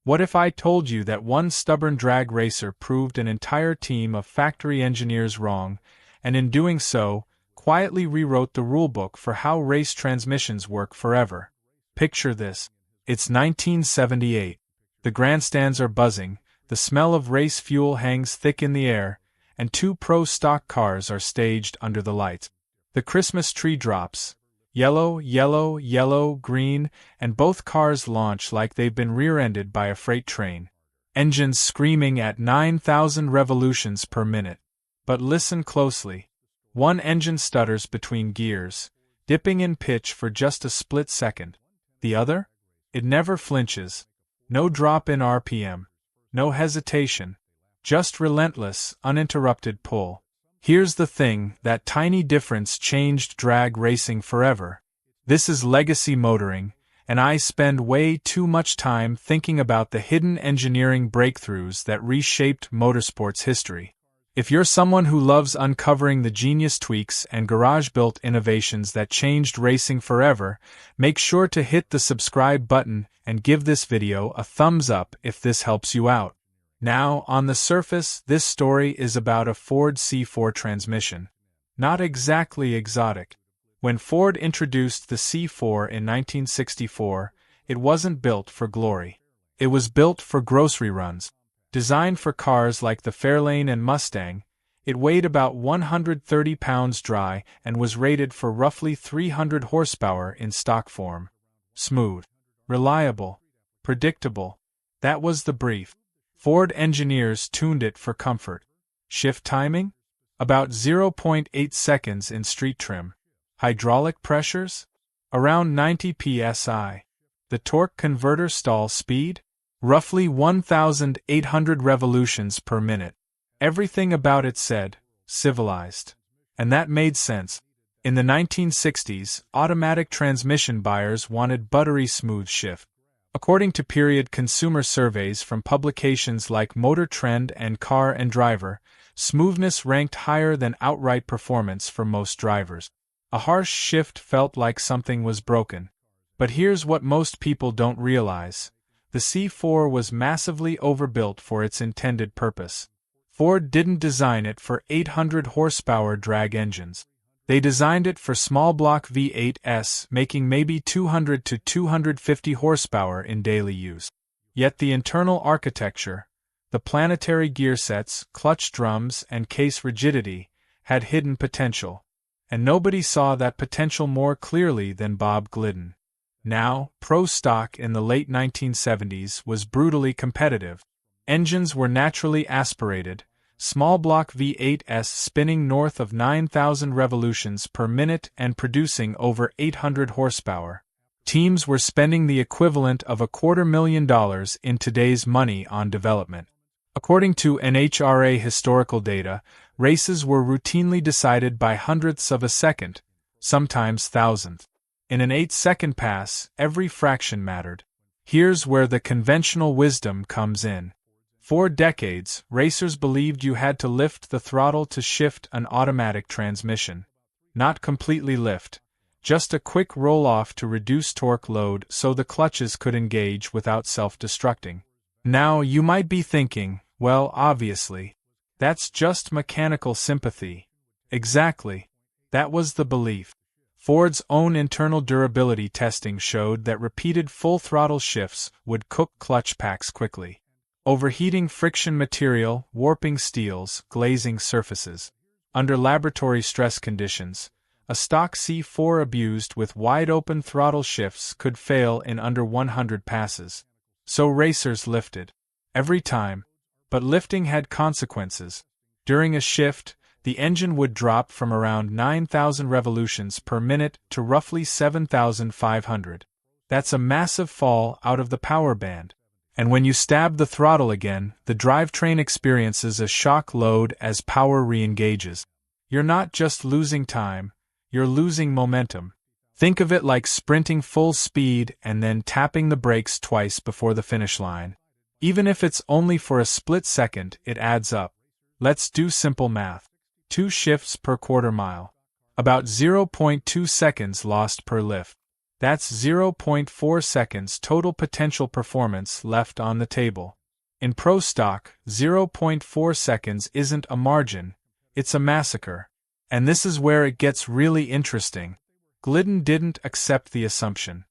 What if I told you that one stubborn drag racer proved an entire team of factory engineers wrong, and in doing so, quietly rewrote the rulebook for how race transmissions work forever? Picture this. It's 1978. The grandstands are buzzing, the smell of race fuel hangs thick in the air, and two pro stock cars are staged under the lights. The Christmas tree drops. Yellow, yellow, yellow, green, and both cars launch like they've been rear-ended by a freight train. Engines screaming at 9,000 revolutions per minute. But listen closely. One engine stutters between gears, dipping in pitch for just a split second. The other? It never flinches. No drop in RPM. No hesitation. Just relentless, uninterrupted pull. Here's the thing, that tiny difference changed drag racing forever. This is legacy motoring, and I spend way too much time thinking about the hidden engineering breakthroughs that reshaped motorsports history. If you're someone who loves uncovering the genius tweaks and garage-built innovations that changed racing forever, make sure to hit the subscribe button and give this video a thumbs up if this helps you out. Now, on the surface, this story is about a Ford C4 transmission. Not exactly exotic. When Ford introduced the C4 in 1964, it wasn't built for glory. It was built for grocery runs. Designed for cars like the Fairlane and Mustang, it weighed about 130 pounds dry and was rated for roughly 300 horsepower in stock form. Smooth. Reliable. Predictable. That was the brief. Ford engineers tuned it for comfort. Shift timing? About 0.8 seconds in street trim. Hydraulic pressures? Around 90 psi. The torque converter stall speed? Roughly 1,800 revolutions per minute. Everything about it said, civilized. And that made sense. In the 1960s, automatic transmission buyers wanted buttery smooth shift. According to period consumer surveys from publications like Motor Trend and Car and Driver, smoothness ranked higher than outright performance for most drivers. A harsh shift felt like something was broken. But here's what most people don't realize. The C4 was massively overbuilt for its intended purpose. Ford didn't design it for 800 horsepower drag engines. They designed it for small block V8s, making maybe 200 to 250 horsepower in daily use. Yet the internal architecture, the planetary gear sets, clutch drums, and case rigidity, had hidden potential. And nobody saw that potential more clearly than Bob Glidden. Now, pro stock in the late 1970s was brutally competitive. Engines were naturally aspirated, small block V8s spinning north of 9,000 revolutions per minute and producing over 800 horsepower. Teams were spending the equivalent of $250,000 in today's money on development. According to NHRA historical data, races were routinely decided by hundredths of a second, sometimes thousandths. In an 8-second pass, every fraction mattered. Here's where the conventional wisdom comes in. For decades, racers believed you had to lift the throttle to shift an automatic transmission. Not completely lift, just a quick roll-off to reduce torque load so the clutches could engage without self-destructing. Now you might be thinking, well, obviously, that's just mechanical sympathy. Exactly. That was the belief. Ford's own internal durability testing showed that repeated full-throttle shifts would cook clutch packs quickly. Overheating friction material, warping steels, glazing surfaces. Under laboratory stress conditions, a stock C4 abused with wide-open throttle shifts could fail in under 100 passes. So racers lifted. Every time. But lifting had consequences. During a shift, the engine would drop from around 9,000 revolutions per minute to roughly 7,500. That's a massive fall out of the power band. And when you stab the throttle again, the drivetrain experiences a shock load as power re-engages. You're not just losing time, you're losing momentum. Think of it like sprinting full speed and then tapping the brakes twice before the finish line. Even if it's only for a split second, it adds up. Let's do simple math. 2 shifts per quarter mile. About 0.2 seconds lost per lift. That's 0.4 seconds total potential performance left on the table. In pro stock, 0.4 seconds isn't a margin, it's a massacre. And this is where it gets really interesting. Glidden didn't accept the assumption.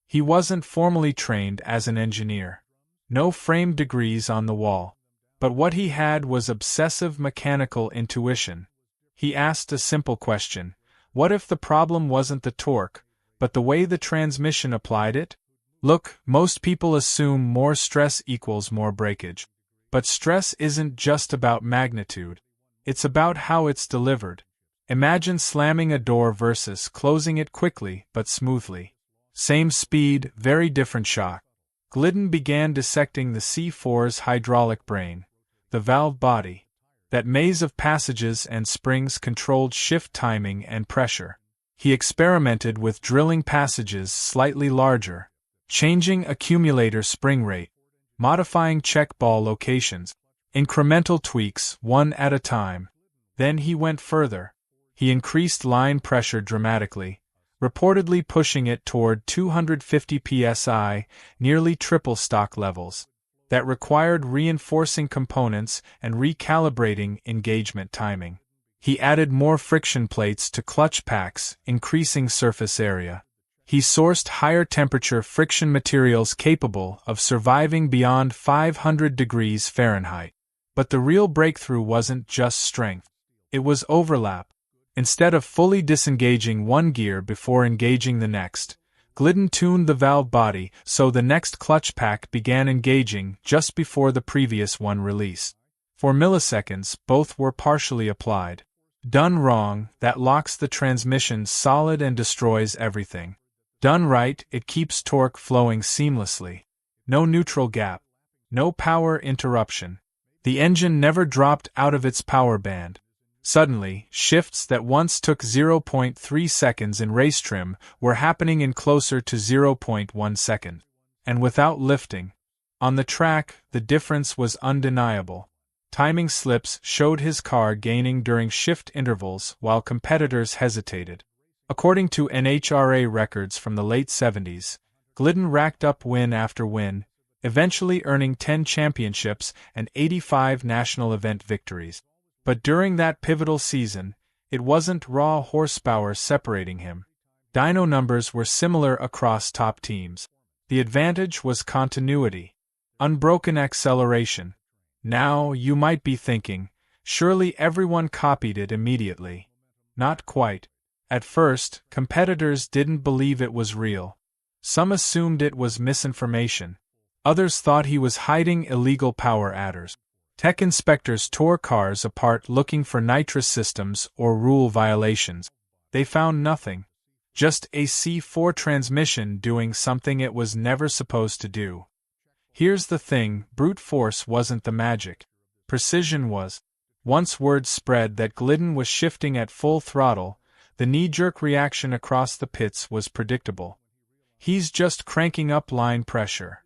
He wasn't formally trained as an engineer. No frame degrees on the wall. But what he had was obsessive mechanical intuition. He asked a simple question: what if the problem wasn't the torque, but the way the transmission applied it? Look, most people assume more stress equals more breakage. But stress isn't just about magnitude. It's about how it's delivered. Imagine slamming a door versus closing it quickly but smoothly. Same speed, very different shock. Glidden began dissecting the C4's hydraulic brain, the valve body. That maze of passages and springs controlled shift timing and pressure. He experimented with drilling passages slightly larger, changing accumulator spring rate, modifying check ball locations, incremental tweaks one at a time. Then he went further. He increased line pressure dramatically, reportedly pushing it toward 250 psi, nearly triple stock levels. That required reinforcing components and recalibrating engagement timing. He added more friction plates to clutch packs, increasing surface area. He sourced higher temperature friction materials capable of surviving beyond 500 degrees Fahrenheit. But the real breakthrough wasn't just strength. It was overlap. Instead of fully disengaging one gear before engaging the next, Glidden tuned the valve body so the next clutch pack began engaging just before the previous one released. For milliseconds, both were partially applied. Done wrong, that locks the transmission solid and destroys everything. Done right, it keeps torque flowing seamlessly. No neutral gap. No power interruption. The engine never dropped out of its power band. Suddenly, shifts that once took 0.3 seconds in race trim were happening in closer to 0.1 second. And without lifting. On the track, the difference was undeniable. Timing slips showed his car gaining during shift intervals while competitors hesitated. According to NHRA records from the late 70s, Glidden racked up win after win, eventually earning 10 championships and 85 national event victories. But during that pivotal season, it wasn't raw horsepower separating him. Dyno numbers were similar across top teams. The advantage was continuity. Unbroken acceleration. Now, you might be thinking, surely everyone copied it immediately. Not quite. At first, competitors didn't believe it was real. Some assumed it was misinformation. Others thought he was hiding illegal power adders. Tech inspectors tore cars apart looking for nitrous systems or rule violations. They found nothing. Just a C4 transmission doing something it was never supposed to do. Here's the thing, brute force wasn't the magic. Precision was. Once word spread that Glidden was shifting at full throttle, the knee-jerk reaction across the pits was predictable. He's just cranking up line pressure.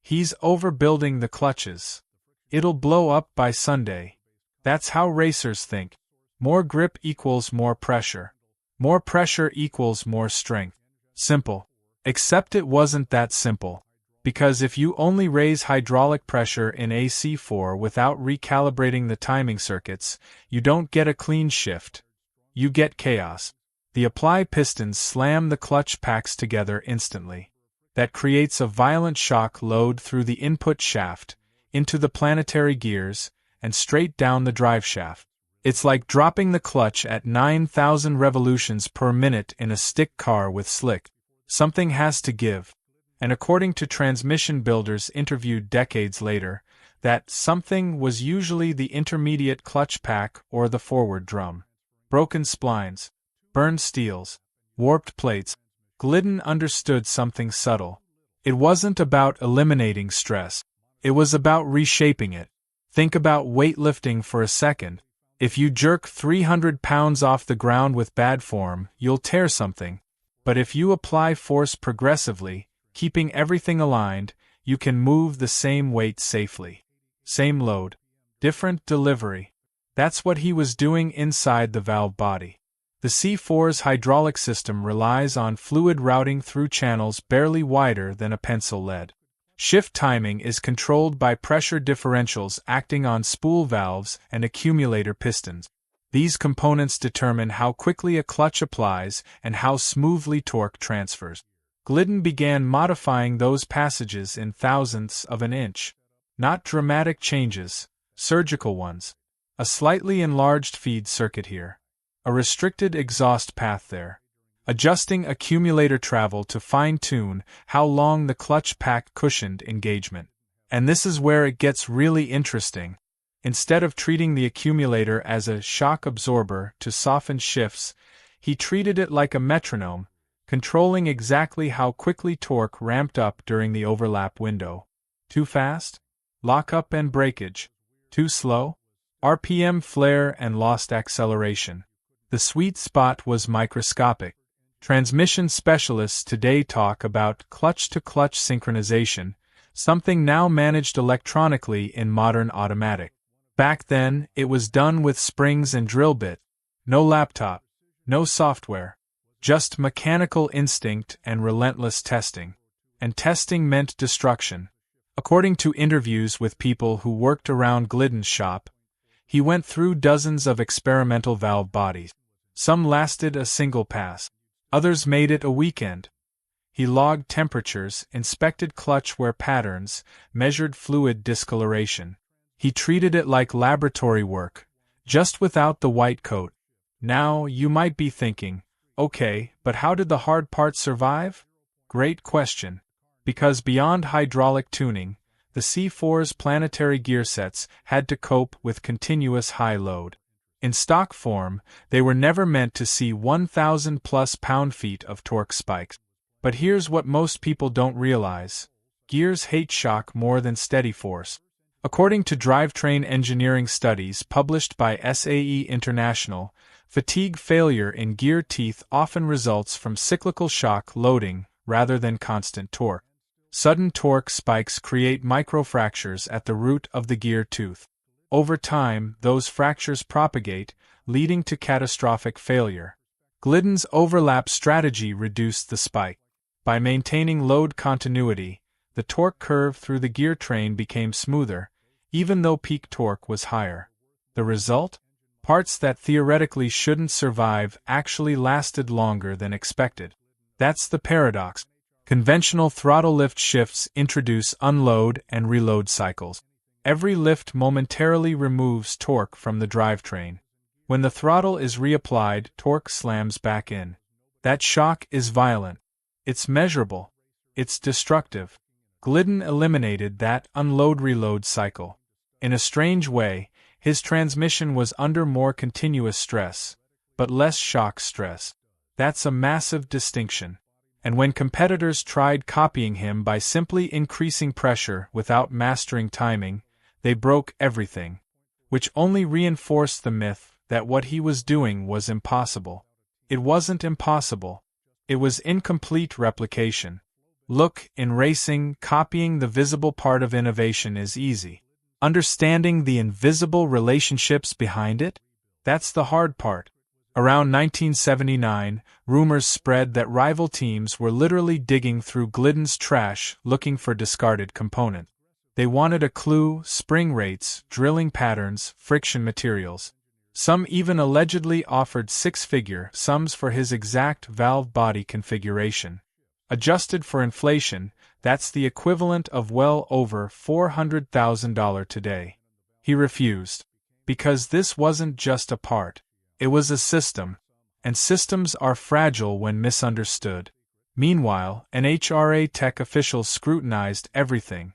He's overbuilding the clutches. It'll blow up by Sunday. That's how racers think. More grip equals more pressure. More pressure equals more strength. Simple. Except it wasn't that simple. Because if you only raise hydraulic pressure in a C4 without recalibrating the timing circuits, you don't get a clean shift. You get chaos. The apply pistons slam the clutch packs together instantly. That creates a violent shock load through the input shaft, into the planetary gears, and straight down the drive shaft. It's like dropping the clutch at 9,000 revolutions per minute in a stick car with slick. Something has to give. And according to transmission builders interviewed decades later, that something was usually the intermediate clutch pack or the forward drum. Broken splines, burned steels, warped plates. Glidden understood something subtle. It wasn't about eliminating stress. It was about reshaping it. Think about weightlifting for a second. If you jerk 300 pounds off the ground with bad form, you'll tear something. But if you apply force progressively, keeping everything aligned, you can move the same weight safely. Same load. Different delivery. That's what he was doing inside the valve body. The C4's hydraulic system relies on fluid routing through channels barely wider than a pencil lead. Shift timing is controlled by pressure differentials acting on spool valves and accumulator pistons. These components determine how quickly a clutch applies and how smoothly torque transfers. Glidden began modifying those passages in thousandths of an inch. Not dramatic changes, surgical ones. A slightly enlarged feed circuit here. A restricted exhaust path there. Adjusting accumulator travel to fine-tune how long the clutch pack cushioned engagement. And this is where it gets really interesting. Instead of treating the accumulator as a shock absorber to soften shifts, he treated it like a metronome, controlling exactly how quickly torque ramped up during the overlap window. Too fast? Lockup and breakage. Too slow? RPM flare and lost acceleration. The sweet spot was microscopic. Transmission specialists today talk about clutch-to-clutch synchronization, something now managed electronically in modern automatic. Back then, it was done with springs and drill bit. No laptop. No software. Just mechanical instinct and relentless testing. And testing meant destruction. According to interviews with people who worked around Glidden's shop, he went through dozens of experimental valve bodies. Some lasted a single pass. Others made it a weekend. He logged temperatures, inspected clutch wear patterns, measured fluid discoloration. He treated it like laboratory work, just without the white coat. Now, you might be thinking, okay, but how did the hard parts survive? Great question. Because beyond hydraulic tuning, the C4's planetary gearsets had to cope with continuous high load. In stock form, they were never meant to see 1,000-plus pound-feet of torque spikes. But here's what most people don't realize. Gears hate shock more than steady force. According to drivetrain engineering studies published by SAE International, fatigue failure in gear teeth often results from cyclical shock loading rather than constant torque. Sudden torque spikes create microfractures at the root of the gear tooth. Over time, those fractures propagate, leading to catastrophic failure. Glidden's overlap strategy reduced the spike. By maintaining load continuity, the torque curve through the gear train became smoother, even though peak torque was higher. The result? Parts that theoretically shouldn't survive actually lasted longer than expected. That's the paradox. Conventional throttle lift shifts introduce unload and reload cycles. Every lift momentarily removes torque from the drivetrain. When the throttle is reapplied, torque slams back in. That shock is violent. It's measurable. It's destructive. Glidden eliminated that unload-reload cycle. In a strange way, his transmission was under more continuous stress, but less shock stress. That's a massive distinction. And when competitors tried copying him by simply increasing pressure without mastering timing, they broke everything, which only reinforced the myth that what he was doing was impossible. It wasn't impossible. It was incomplete replication. Look, in racing, copying the visible part of innovation is easy. Understanding the invisible relationships behind it? That's the hard part. Around 1979, rumors spread that rival teams were literally digging through Glidden's trash looking for discarded components. They wanted a clue, spring rates, drilling patterns, friction materials. Some even allegedly offered six-figure sums for his exact valve body configuration. Adjusted for inflation, that's the equivalent of well over $400,000 today. He refused. Because this wasn't just a part. It was a system. And systems are fragile when misunderstood. Meanwhile, NHRA tech officials scrutinized everything.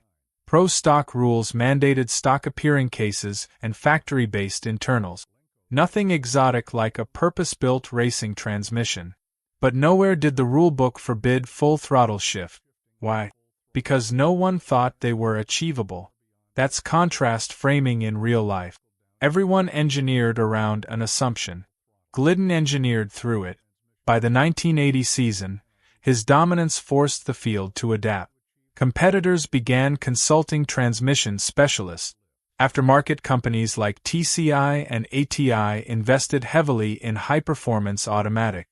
Pro-stock rules mandated stock-appearing cases and factory-based internals. Nothing exotic like a purpose-built racing transmission. But nowhere did the rulebook forbid full throttle shift. Why? Because no one thought they were achievable. That's contrast framing in real life. Everyone engineered around an assumption. Glidden engineered through it. By the 1980 season, his dominance forced the field to adapt. Competitors began consulting transmission specialists. Aftermarket companies like TCI and ATI invested heavily in high-performance automatic.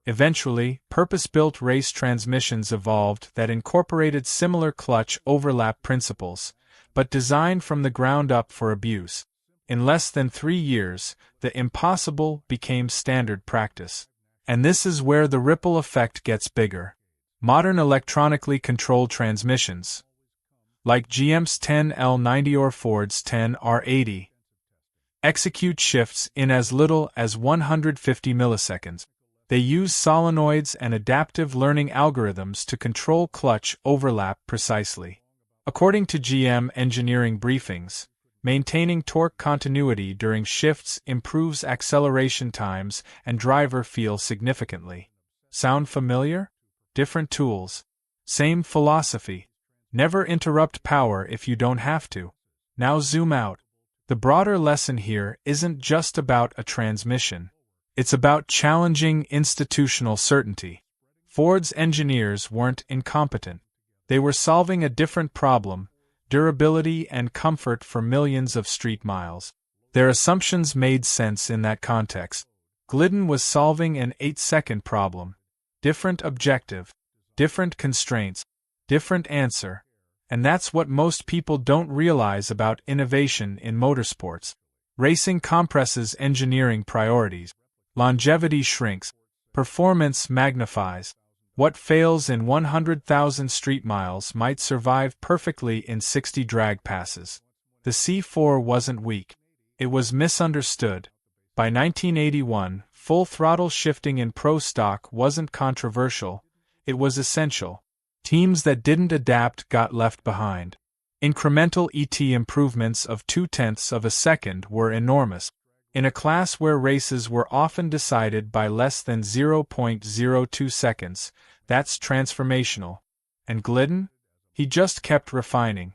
Eventually, purpose-built race transmissions evolved that incorporated similar clutch overlap principles, but designed from the ground up for abuse. In less than 3 years, the impossible became standard practice. And this is where the ripple effect gets bigger. Modern electronically controlled transmissions, like GM's 10L90 or Ford's 10R80, execute shifts in as little as 150 milliseconds. They use solenoids and adaptive learning algorithms to control clutch overlap precisely. According to GM engineering briefings, maintaining torque continuity during shifts improves acceleration times and driver feel significantly. Sound familiar? Different tools. Same philosophy. Never interrupt power if you don't have to. Now zoom out. The broader lesson here isn't just about a transmission. It's about challenging institutional certainty. Ford's engineers weren't incompetent. They were solving a different problem: durability and comfort for millions of street miles. Their assumptions made sense in that context. Glidden was solving an 8-second problem. Different objective, different constraints, different answer. And that's what most people don't realize about innovation in motorsports. Racing compresses engineering priorities. Longevity shrinks. Performance magnifies. What fails in 100,000 street miles might survive perfectly in 60 drag passes. The C4 wasn't weak. It was misunderstood. By 1981, full throttle shifting in pro stock wasn't controversial. It was essential. Teams that didn't adapt got left behind. Incremental ET improvements of 0.2 of a second were enormous. In a class where races were often decided by less than 0.02 seconds, that's transformational. And Glidden? He just kept refining.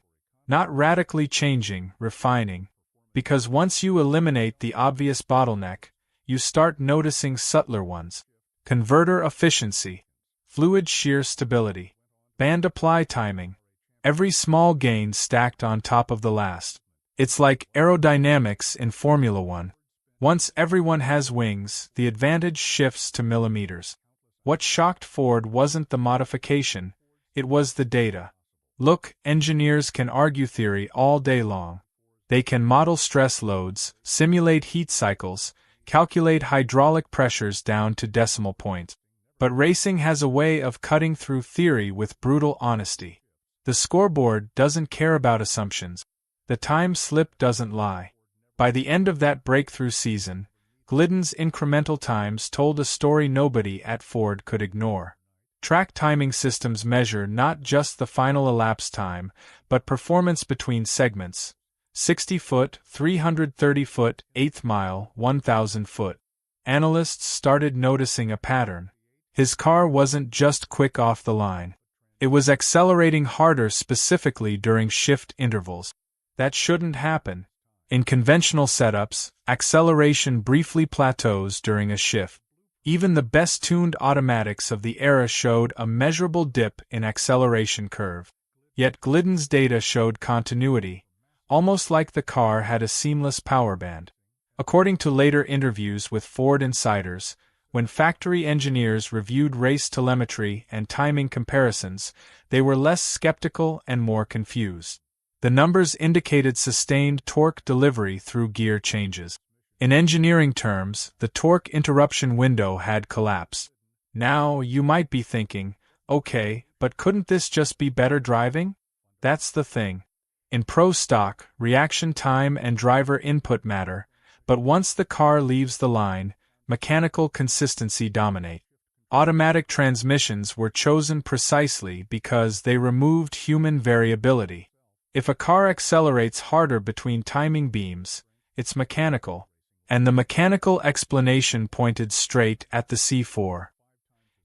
Not radically changing, refining. Because once you eliminate the obvious bottleneck, you start noticing subtler ones. Converter efficiency, fluid shear stability, band apply timing. Every small gain stacked on top of the last. It's like aerodynamics in Formula One. Once everyone has wings, the advantage shifts to millimeters. What shocked Ford wasn't the modification, it was the data. Look, engineers can argue theory all day long. They can model stress loads, simulate heat cycles, calculate hydraulic pressures down to decimal points. But racing has a way of cutting through theory with brutal honesty. The scoreboard doesn't care about assumptions. The time slip doesn't lie. By the end of that breakthrough season, Glidden's incremental times told a story nobody at Ford could ignore. Track timing systems measure not just the final elapsed time, but performance between segments. 60 foot, 330 foot, 8th mile, 1,000 foot. Analysts started noticing a pattern. His car wasn't just quick off the line. It was accelerating harder, specifically during shift intervals. That shouldn't happen. In conventional setups, acceleration briefly plateaus during a shift. Even the best-tuned automatics of the era showed a measurable dip in acceleration curve. Yet Glidden's data showed continuity, almost like the car had a seamless power band. According to later interviews with Ford insiders, when factory engineers reviewed race telemetry and timing comparisons, they were less skeptical and more confused. The numbers indicated sustained torque delivery through gear changes. In engineering terms, the torque interruption window had collapsed. Now, you might be thinking, okay, but couldn't this just be better driving? That's the thing. In pro stock, reaction time and driver input matter, but once the car leaves the line, mechanical consistency dominates. Automatic transmissions were chosen precisely because they removed human variability. If a car accelerates harder between timing beams, it's mechanical, and the mechanical explanation pointed straight at the C4.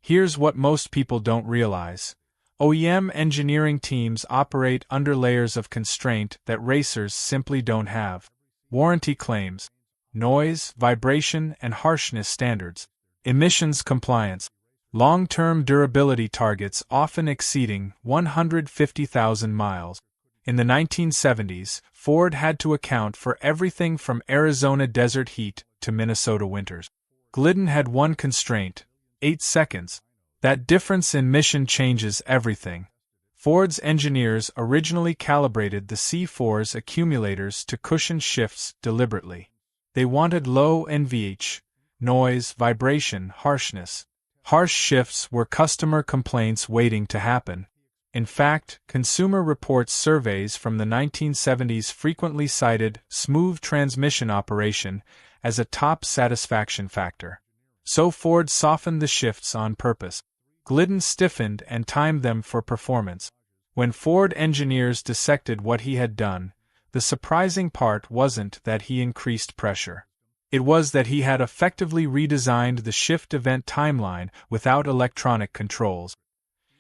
Here's what most people don't realize. OEM engineering teams operate under layers of constraint that racers simply don't have. Warranty claims, noise, vibration, and harshness standards, emissions compliance, long-term durability targets often exceeding 150,000 miles. In the 1970s, Ford had to account for everything from Arizona desert heat to Minnesota winters. Glidden had one constraint: 8 seconds. That difference in mission changes everything. Ford's engineers originally calibrated the C4's accumulators to cushion shifts deliberately. They wanted low NVH, noise, vibration, harshness. Harsh shifts were customer complaints waiting to happen. In fact, Consumer Reports surveys from the 1970s frequently cited smooth transmission operation as a top satisfaction factor. So Ford softened the shifts on purpose. Glidden stiffened and timed them for performance. When Ford engineers dissected what he had done, the surprising part wasn't that he increased pressure. It was that he had effectively redesigned the shift event timeline without electronic controls.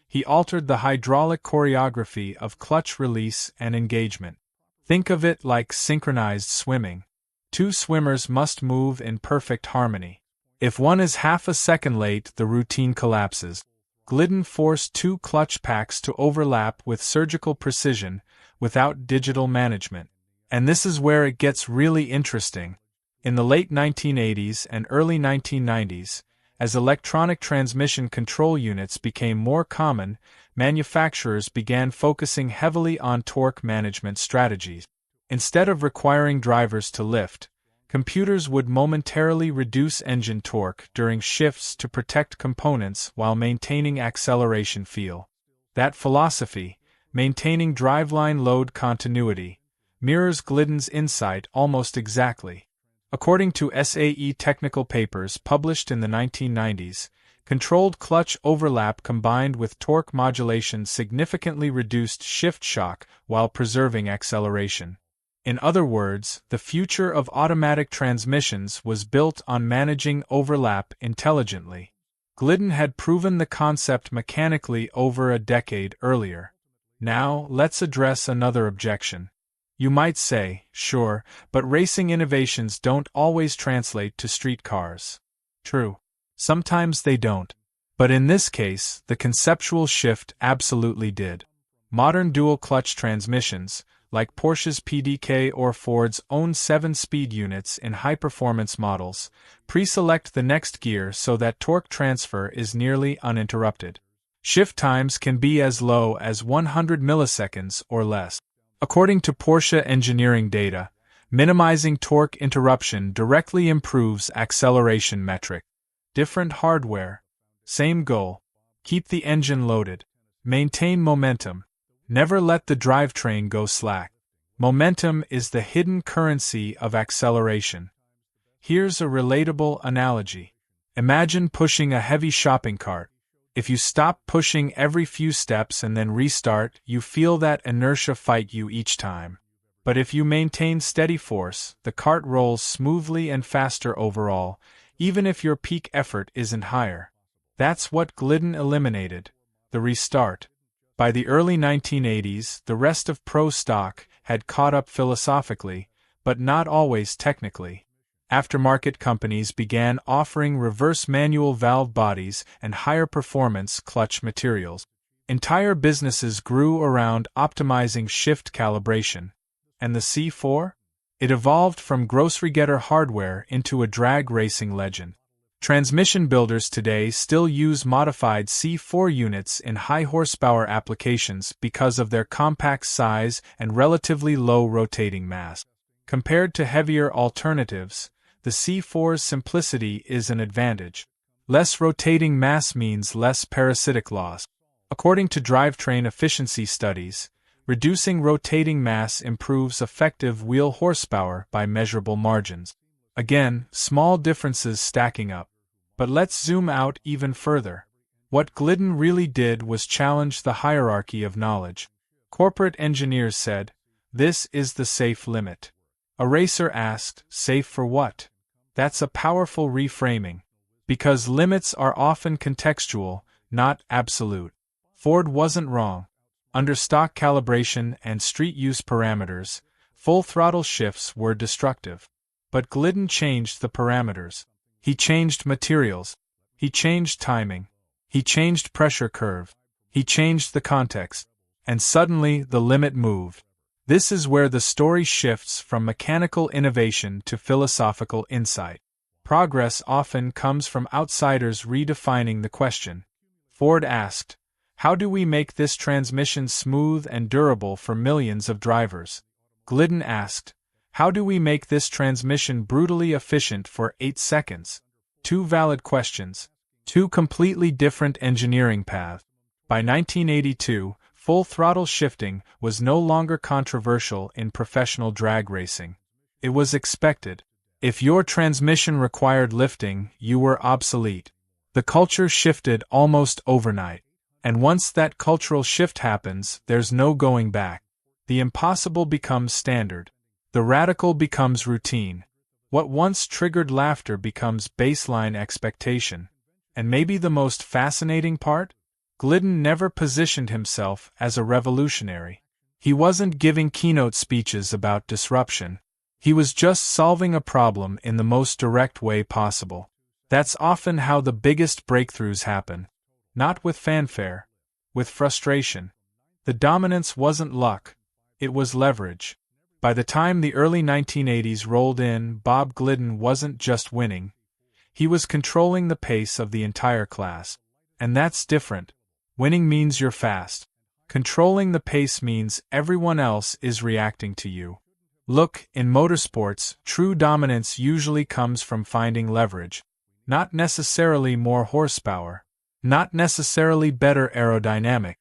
He altered the hydraulic choreography of clutch release and engagement. Think of it like synchronized swimming. Two swimmers must move in perfect harmony. If one is half a second late, the routine collapses. Glidden forced two clutch packs to overlap with surgical precision, without digital management. And this is where it gets really interesting. In the late 1980s and early 1990s, as electronic transmission control units became more common, manufacturers began focusing heavily on torque management strategies. Instead of requiring drivers to lift, computers would momentarily reduce engine torque during shifts to protect components while maintaining acceleration feel. That philosophy, maintaining driveline load continuity, mirrors Glidden's insight almost exactly. According to SAE technical papers published in the 1990s, controlled clutch overlap combined with torque modulation significantly reduced shift shock while preserving acceleration. In other words, the future of automatic transmissions was built on managing overlap intelligently. Glidden had proven the concept mechanically over a decade earlier. Now, let's address another objection. You might say, sure, but racing innovations don't always translate to street cars. True. Sometimes they don't. But in this case, the conceptual shift absolutely did. Modern dual-clutch transmissions, like Porsche's PDK or Ford's own 7-speed units in high-performance models, pre-select the next gear so that torque transfer is nearly uninterrupted. Shift times can be as low as 100 milliseconds or less. According to Porsche engineering data, minimizing torque interruption directly improves acceleration metric. Different hardware. Same goal. Keep the engine loaded. Maintain momentum. Never let the drivetrain go slack. Momentum is the hidden currency of acceleration. Here's a relatable analogy. Imagine pushing a heavy shopping cart. If you stop pushing every few steps and then restart, you feel that inertia fight you each time. But if you maintain steady force, the cart rolls smoothly and faster overall, even if your peak effort isn't higher. That's what Glidden eliminated: the restart. By the early 1980s, the rest of pro stock had caught up philosophically, but not always technically. Aftermarket companies began offering reverse manual valve bodies and higher performance clutch materials. Entire businesses grew around optimizing shift calibration. And the C4? It evolved from grocery-getter hardware into a drag racing legend. Transmission builders today still use modified C4 units in high-horsepower applications because of their compact size and relatively low rotating mass. Compared to heavier alternatives, the C4's simplicity is an advantage. Less rotating mass means less parasitic loss. According to drivetrain efficiency studies, reducing rotating mass improves effective wheel horsepower by measurable margins. Again, small differences stacking up. But let's zoom out even further. What Glidden really did was challenge the hierarchy of knowledge. Corporate engineers said, "This is the safe limit." A racer asked, "Safe for what?" That's a powerful reframing. Because limits are often contextual, not absolute. Ford wasn't wrong. Under stock calibration and street use parameters, full throttle shifts were destructive. But Glidden changed the parameters. He changed materials. He changed timing. He changed pressure curve. He changed the context. And suddenly the limit moved. This is where the story shifts from mechanical innovation to philosophical insight. Progress often comes from outsiders redefining the question. Ford asked, "How do we make this transmission smooth and durable for millions of drivers?" Glidden asked, "How do we make this transmission brutally efficient for 8 seconds?" Two valid questions, two completely different engineering paths. By 1982, full throttle shifting was no longer controversial in professional drag racing. It was expected. If your transmission required lifting, you were obsolete. The culture shifted almost overnight. And once that cultural shift happens, there's no going back. The impossible becomes standard. The radical becomes routine. What once triggered laughter becomes baseline expectation. And maybe the most fascinating part? Glidden never positioned himself as a revolutionary. He wasn't giving keynote speeches about disruption. He was just solving a problem in the most direct way possible. That's often how the biggest breakthroughs happen. Not with fanfare, with frustration. The dominance wasn't luck, it was leverage. By the time the early 1980s rolled in, Bob Glidden wasn't just winning. He was controlling the pace of the entire class. And that's different. Winning means you're fast. Controlling the pace means everyone else is reacting to you. Look, in motorsports, true dominance usually comes from finding leverage. Not necessarily more horsepower. Not necessarily better aerodynamic.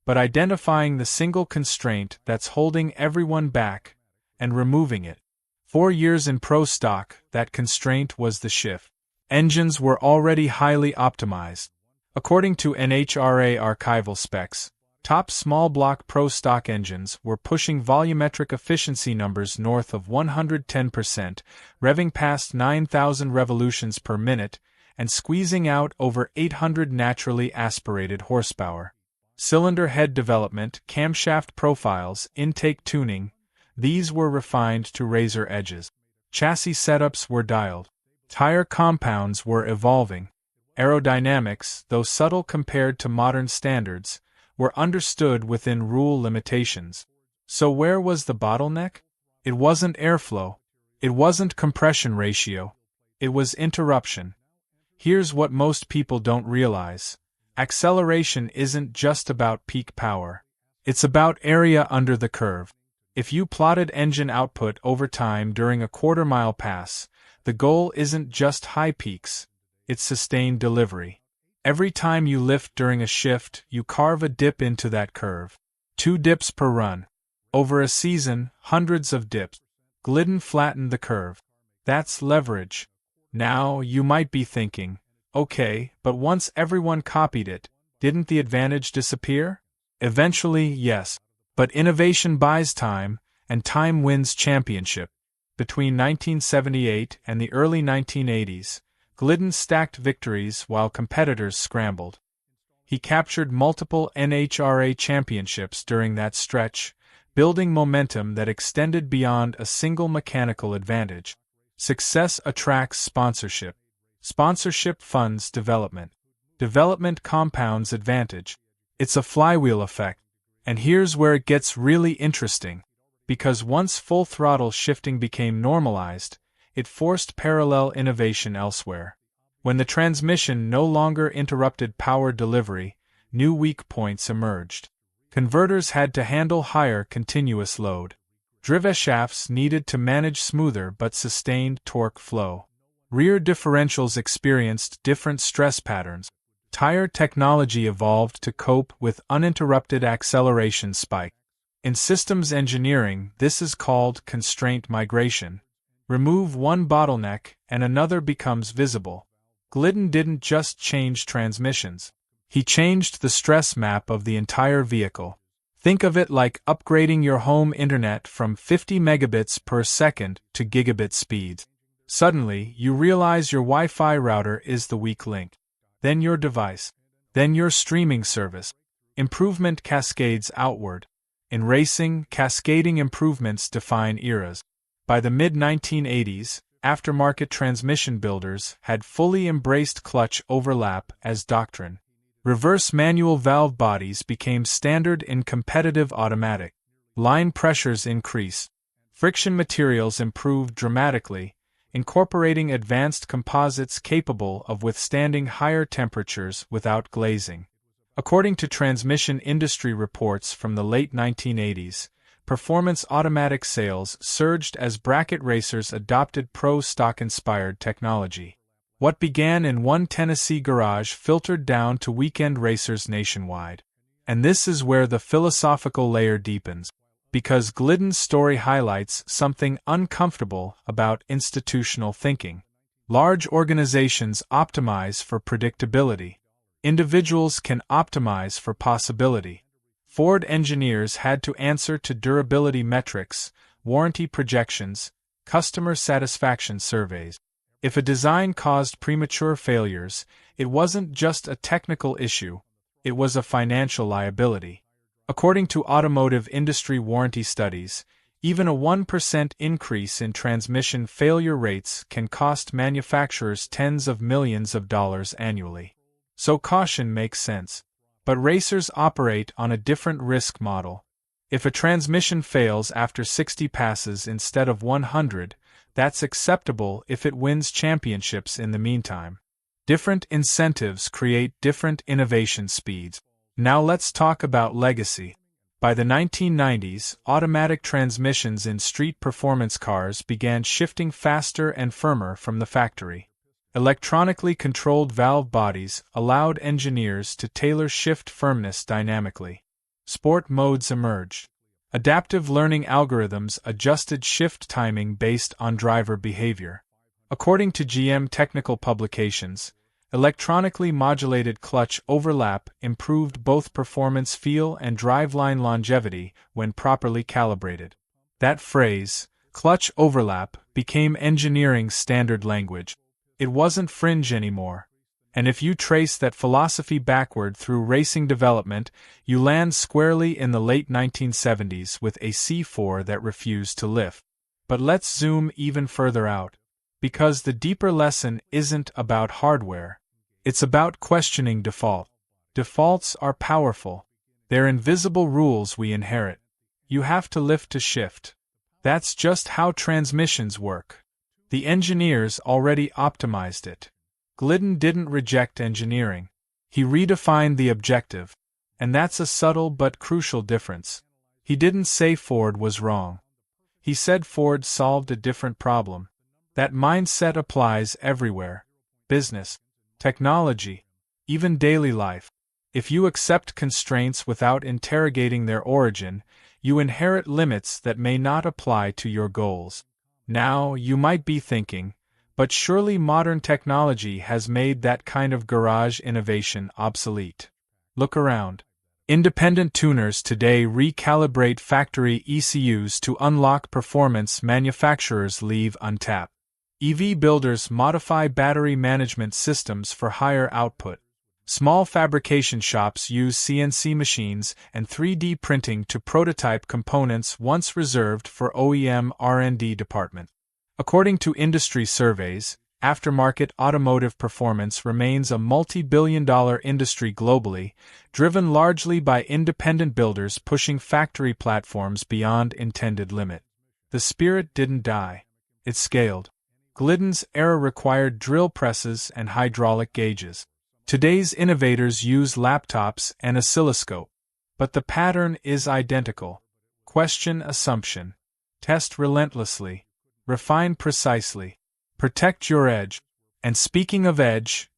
But identifying the single constraint that's holding everyone back and removing it. 4 years in pro stock, that constraint was the shift. Engines were already highly optimized. According to NHRA archival specs, top small block pro stock engines were pushing volumetric efficiency numbers north of 110%, revving past 9,000 revolutions per minute, and squeezing out over 800 naturally aspirated horsepower. Cylinder head development, camshaft profiles, intake tuning, these were refined to razor edges. Chassis setups were dialed. Tire compounds were evolving. Aerodynamics, though subtle compared to modern standards, were understood within rule limitations. So where was the bottleneck? It wasn't airflow. It wasn't compression ratio. It was interruption. Here's what most people don't realize. Acceleration isn't just about peak power. It's about area under the curve. If you plotted engine output over time during a quarter-mile pass, the goal isn't just high peaks. It's sustained delivery. Every time you lift during a shift, you carve a dip into that curve. 2 dips per run. Over a season, hundreds of dips. Glidden flattened the curve. That's leverage. Now, you might be thinking, okay, but once everyone copied it, didn't the advantage disappear? Eventually, yes. But innovation buys time, and time wins championship. Between 1978 and the early 1980s, Glidden stacked victories while competitors scrambled. He captured multiple NHRA championships during that stretch, building momentum that extended beyond a single mechanical advantage. Success attracts sponsorship. Sponsorship funds development. Development compounds advantage. It's a flywheel effect. And here's where it gets really interesting. Because once full throttle shifting became normalized, it forced parallel innovation elsewhere. When the transmission no longer interrupted power delivery, new weak points emerged. Converters had to handle higher continuous load. Driveshafts needed to manage smoother but sustained torque flow. Rear differentials experienced different stress patterns. Tire technology evolved to cope with uninterrupted acceleration spike. In systems engineering, this is called constraint migration. Remove one bottleneck and another becomes visible. Glidden didn't just change transmissions. He changed the stress map of the entire vehicle. Think of it like upgrading your home internet from 50 megabits per second to gigabit speeds. Suddenly, you realize your Wi-Fi router is the weak link. Then your device. Then your streaming service. Improvement cascades outward. In racing, cascading improvements define eras. By the mid-1980s, aftermarket transmission builders had fully embraced clutch overlap as doctrine. Reverse manual valve bodies became standard in competitive automatic. line pressures increased. Friction materials improved dramatically, incorporating advanced composites capable of withstanding higher temperatures without glazing. According to transmission industry reports from the late 1980s, performance automatic sales surged as bracket racers adopted pro stock-inspired technology. What began in one Tennessee garage filtered down to weekend racers nationwide. And this is where the philosophical layer deepens, because Glidden's story highlights something uncomfortable about institutional thinking. Large organizations optimize for predictability. Individuals can optimize for possibility. Ford engineers had to answer to durability metrics, warranty projections, customer satisfaction surveys. If a design caused premature failures, it wasn't just a technical issue, it was a financial liability. According to automotive industry warranty studies, even a 1% increase in transmission failure rates can cost manufacturers tens of millions of dollars annually. So caution makes sense. But racers operate on a different risk model. If a transmission fails after 60 passes instead of 100, that's acceptable if it wins championships in the meantime. Different incentives create different innovation speeds. Now let's talk about legacy. By the 1990s, automatic transmissions in street performance cars began shifting faster and firmer from the factory. Electronically controlled valve bodies allowed engineers to tailor shift firmness dynamically. Sport modes emerged. Adaptive learning algorithms adjusted shift timing based on driver behavior. According to GM technical publications, electronically modulated clutch overlap improved both performance feel and driveline longevity when properly calibrated. That phrase, clutch overlap, became engineering's standard language. It wasn't fringe anymore. And if you trace that philosophy backward through racing development, you land squarely in the late 1970s with a C4 that refused to lift. But let's zoom even further out. Because the deeper lesson isn't about hardware. It's about questioning default. Defaults are powerful. They're invisible rules we inherit. You have to lift to shift. That's just how transmissions work. The engineers already optimized it. Glidden didn't reject engineering. He redefined the objective. And that's a subtle but crucial difference. He didn't say Ford was wrong. He said Ford solved a different problem. That mindset applies everywhere. Business, technology, even daily life. If you accept constraints without interrogating their origin, you inherit limits that may not apply to your goals. Now, you might be thinking, but surely modern technology has made that kind of garage innovation obsolete. Look around. Independent tuners today recalibrate factory ECUs to unlock performance manufacturers leave untapped. EV builders modify battery management systems for higher output. Small fabrication shops use CNC machines and 3D printing to prototype components once reserved for OEM R&D department. According to industry surveys, aftermarket automotive performance remains a multi-billion-dollar industry globally, driven largely by independent builders pushing factory platforms beyond intended limit. The spirit didn't die. It scaled. Glidden's era required drill presses and hydraulic gauges. Today's innovators use laptops and oscilloscope. But the pattern is identical. Question assumption. Test relentlessly. Refine precisely. Protect your edge. And speaking of edge,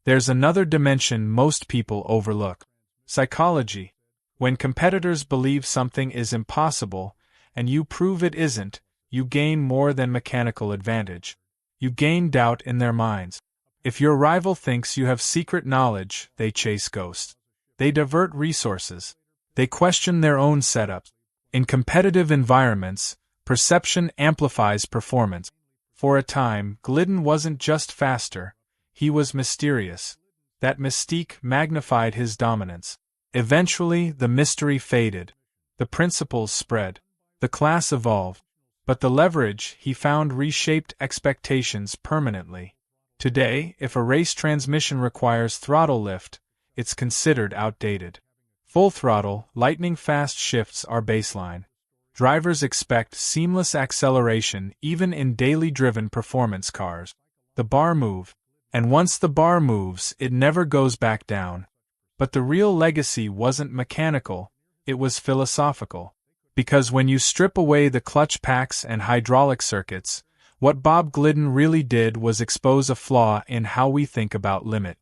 there's another dimension most people overlook. Psychology. When competitors believe something is impossible, and you prove it isn't, you gain more than mechanical advantage. You gain doubt in their minds. If your rival thinks you have secret knowledge, they chase ghosts. They divert resources. They question their own setups. In competitive environments, perception amplifies performance. For a time, Glidden wasn't just faster, he was mysterious. That mystique magnified his dominance. Eventually, the mystery faded. The principles spread. The class evolved. But the leverage he found reshaped expectations permanently. Today, if a race transmission requires throttle lift, it's considered outdated. Full throttle, lightning-fast shifts are baseline. Drivers expect seamless acceleration even in daily driven performance cars. The bar moves, and once the bar moves, it never goes back down. But the real legacy wasn't mechanical, it was philosophical. Because when you strip away the clutch packs and hydraulic circuits, what Bob Glidden really did was expose a flaw in how we think about limit.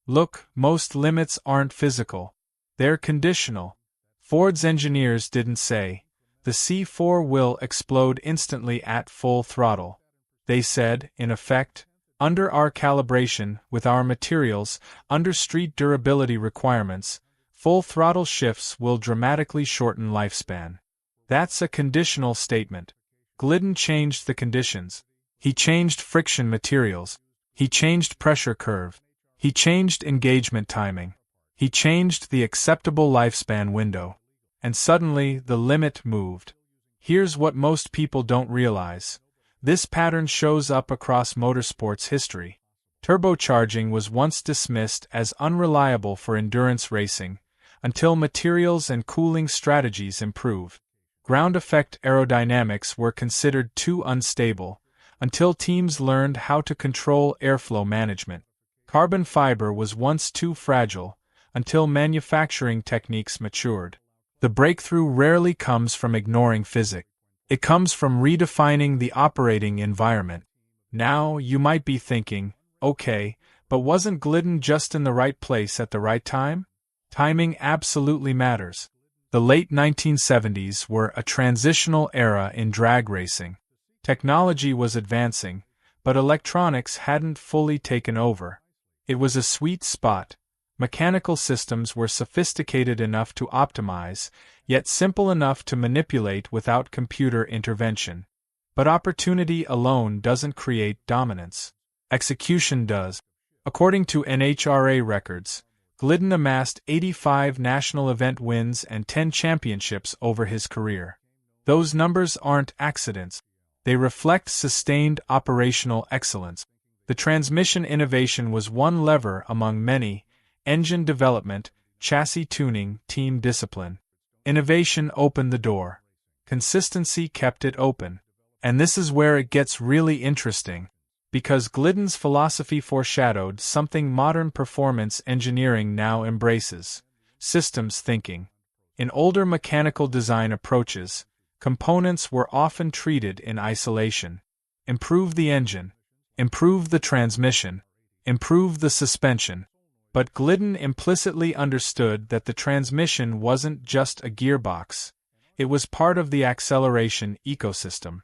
Look, most limits aren't physical. They're conditional. Ford's engineers didn't say, the C4 will explode instantly at full throttle. They said, in effect, under our calibration, with our materials, under street durability requirements, full throttle shifts will dramatically shorten lifespan. That's a conditional statement. Glidden changed the conditions. He changed friction materials. He changed pressure curve. He changed engagement timing. He changed the acceptable lifespan window. And suddenly, the limit moved. Here's what most people don't realize. This pattern shows up across motorsports history. Turbocharging was once dismissed as unreliable for endurance racing, until materials and cooling strategies improved. Ground effect aerodynamics were considered too unstable, until teams learned how to control airflow management. Carbon fiber was once too fragile, until manufacturing techniques matured. The breakthrough rarely comes from ignoring physics. It comes from redefining the operating environment. Now, you might be thinking, okay, but wasn't Glidden just in the right place at the right time? Timing absolutely matters. The late 1970s were a transitional era in drag racing. Technology was advancing, but electronics hadn't fully taken over. It was a sweet spot. Mechanical systems were sophisticated enough to optimize, yet simple enough to manipulate without computer intervention. But opportunity alone doesn't create dominance. Execution does. According to NHRA records, Glidden amassed 85 national event wins and 10 championships over his career. Those numbers aren't accidents. They reflect sustained operational excellence. The transmission innovation was one lever among many: engine development, chassis tuning, team discipline. Innovation opened the door. Consistency kept it open. And this is where it gets really interesting. Because Glidden's philosophy foreshadowed something modern performance engineering now embraces: systems thinking. In older mechanical design approaches, components were often treated in isolation. Improve the engine, improve the transmission, improve the suspension. But Glidden implicitly understood that the transmission wasn't just a gearbox. It was part of the acceleration ecosystem.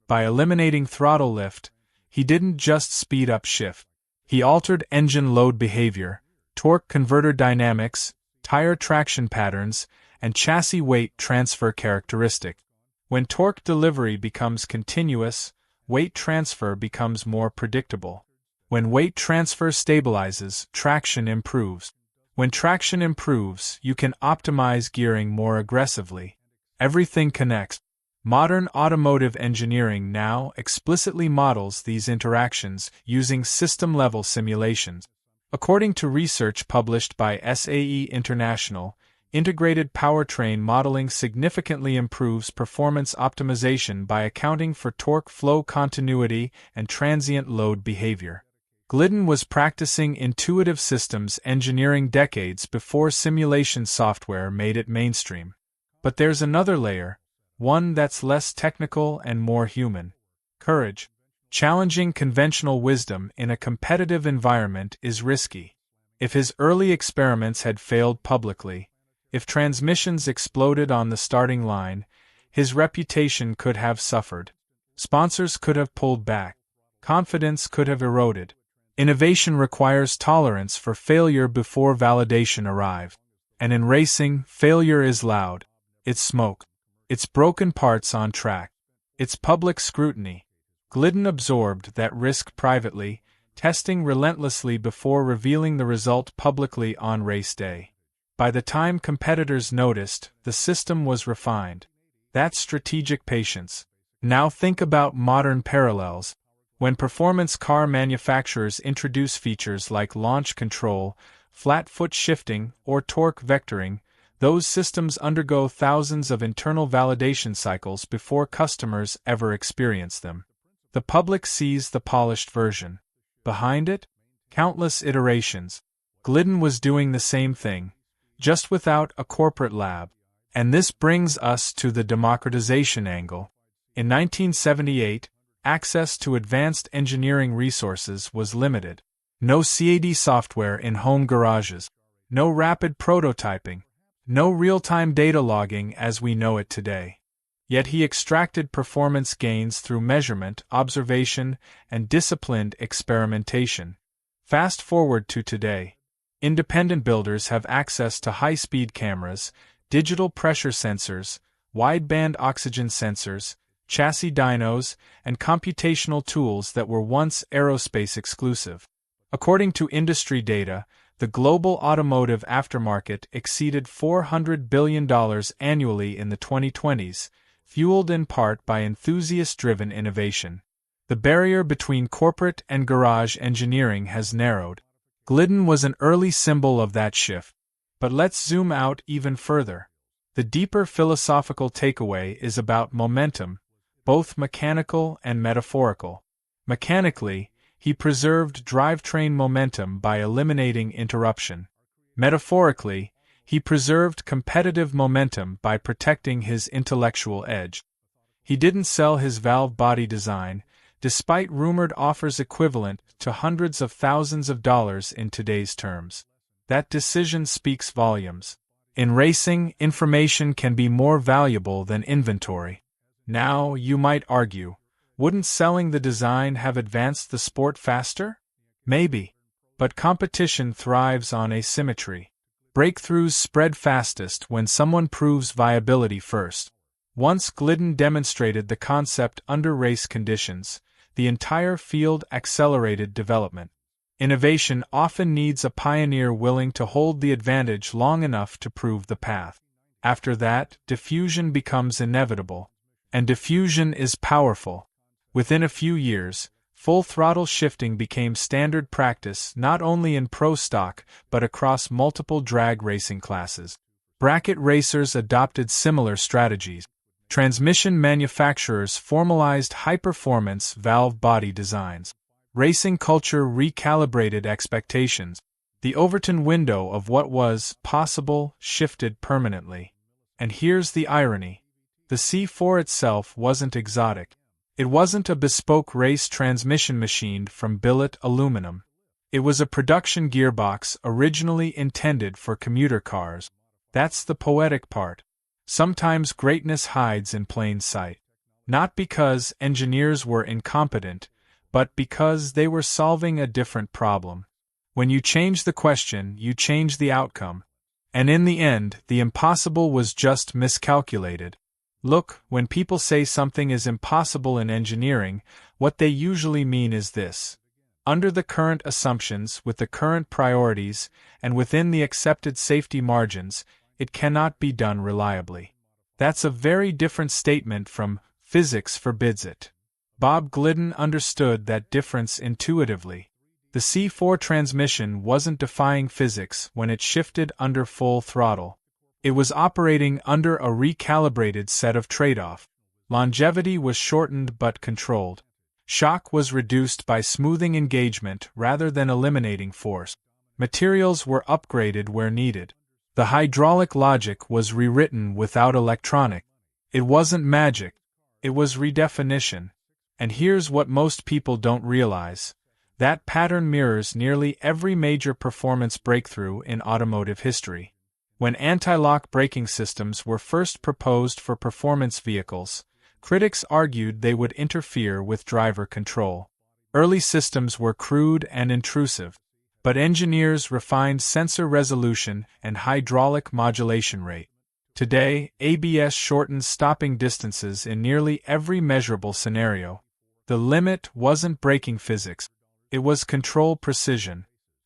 By eliminating throttle lift, he didn't just speed up shift. He altered engine load behavior, torque converter dynamics, tire traction patterns, and chassis weight transfer characteristics. When torque delivery becomes continuous, weight transfer becomes more predictable. When weight transfer stabilizes, traction improves. When traction improves, you can optimize gearing more aggressively. Everything connects. Modern automotive engineering now explicitly models these interactions using system-level simulations. According to research published by SAE International, integrated powertrain modeling significantly improves performance optimization by accounting for torque flow continuity and transient load behavior. Glidden was practicing intuitive systems engineering decades before simulation software made it mainstream. But there's another layer, one that's less technical and more human: courage. Challenging conventional wisdom in a competitive environment is risky. If his early experiments had failed publicly, if transmissions exploded on the starting line, his reputation could have suffered. Sponsors could have pulled back. Confidence could have eroded. Innovation requires tolerance for failure before validation arrives. And in racing, failure is loud. It's smoke. It's broken parts on track. It's public scrutiny. Glidden absorbed that risk privately, testing relentlessly before revealing the result publicly on race day. By the time competitors noticed, the system was refined. That's strategic patience. Now think about modern parallels. When performance car manufacturers introduce features like launch control, flat foot shifting, or torque vectoring, Those systems undergo thousands of internal validation cycles before customers ever experience them. The public sees the polished version. Behind it, countless iterations. Glidden was doing the same thing, just without a corporate lab. And this brings us to the democratization angle. In 1978, access to advanced engineering resources was limited. No CAD software in home garages. No rapid prototyping. No real-time data logging as we know it today. Yet he extracted performance gains through measurement, observation, and disciplined experimentation. Fast forward to today. Independent builders have access to high-speed cameras, digital pressure sensors, wideband oxygen sensors, chassis dynos, and computational tools that were once aerospace exclusive. According to industry data, the global automotive aftermarket exceeded $400 billion annually in the 2020s, fueled in part by enthusiast-driven innovation. The barrier between corporate and garage engineering has narrowed. Glidden was an early symbol of that shift. But let's zoom out even further. The deeper philosophical takeaway is about momentum, both mechanical and metaphorical. Mechanically, he preserved drivetrain momentum by eliminating interruption. Metaphorically, he preserved competitive momentum by protecting his intellectual edge. He didn't sell his valve body design, despite rumored offers equivalent to hundreds of thousands of dollars in today's terms. That decision speaks volumes. In racing, information can be more valuable than inventory. Now, you might argue, wouldn't selling the design have advanced the sport faster? Maybe. But competition thrives on asymmetry. Breakthroughs spread fastest when someone proves viability first. Once Glidden demonstrated the concept under race conditions, the entire field accelerated development. Innovation often needs a pioneer willing to hold the advantage long enough to prove the path. After that, diffusion becomes inevitable. And diffusion is powerful. Within a few years, full-throttle shifting became standard practice not only in pro stock but across multiple drag racing classes. Bracket racers adopted similar strategies. Transmission manufacturers formalized high-performance valve body designs. Racing culture recalibrated expectations. The Overton window of what was possible shifted permanently. And here's the irony. The C4 itself wasn't exotic. It wasn't a bespoke race transmission machined from billet aluminum. It was a production gearbox originally intended for commuter cars. That's the poetic part. Sometimes greatness hides in plain sight. Not because engineers were incompetent, but because they were solving a different problem. When you change the question, you change the outcome. And in the end, the impossible was just miscalculated. Look, when people say something is impossible in engineering, what they usually mean is this. Under the current assumptions, with the current priorities, and within the accepted safety margins, it cannot be done reliably. That's a very different statement from physics forbids it. Bob Glidden understood that difference intuitively. The C4 transmission wasn't defying physics when it shifted under full throttle. It was operating under a recalibrated set of trade-off. Longevity was shortened but controlled. Shock was reduced by smoothing engagement rather than eliminating force. Materials were upgraded where needed. The hydraulic logic was rewritten without electronic. It wasn't magic. It was redefinition. And here's what most people don't realize. That pattern mirrors nearly every major performance breakthrough in automotive history. When anti-lock braking systems were first proposed for performance vehicles, critics argued they would interfere with driver control. Early systems were crude and intrusive, but engineers refined sensor resolution and hydraulic modulation rate. Today, ABS shortens stopping distances in nearly every measurable scenario. The limit wasn't braking physics, it was control precision.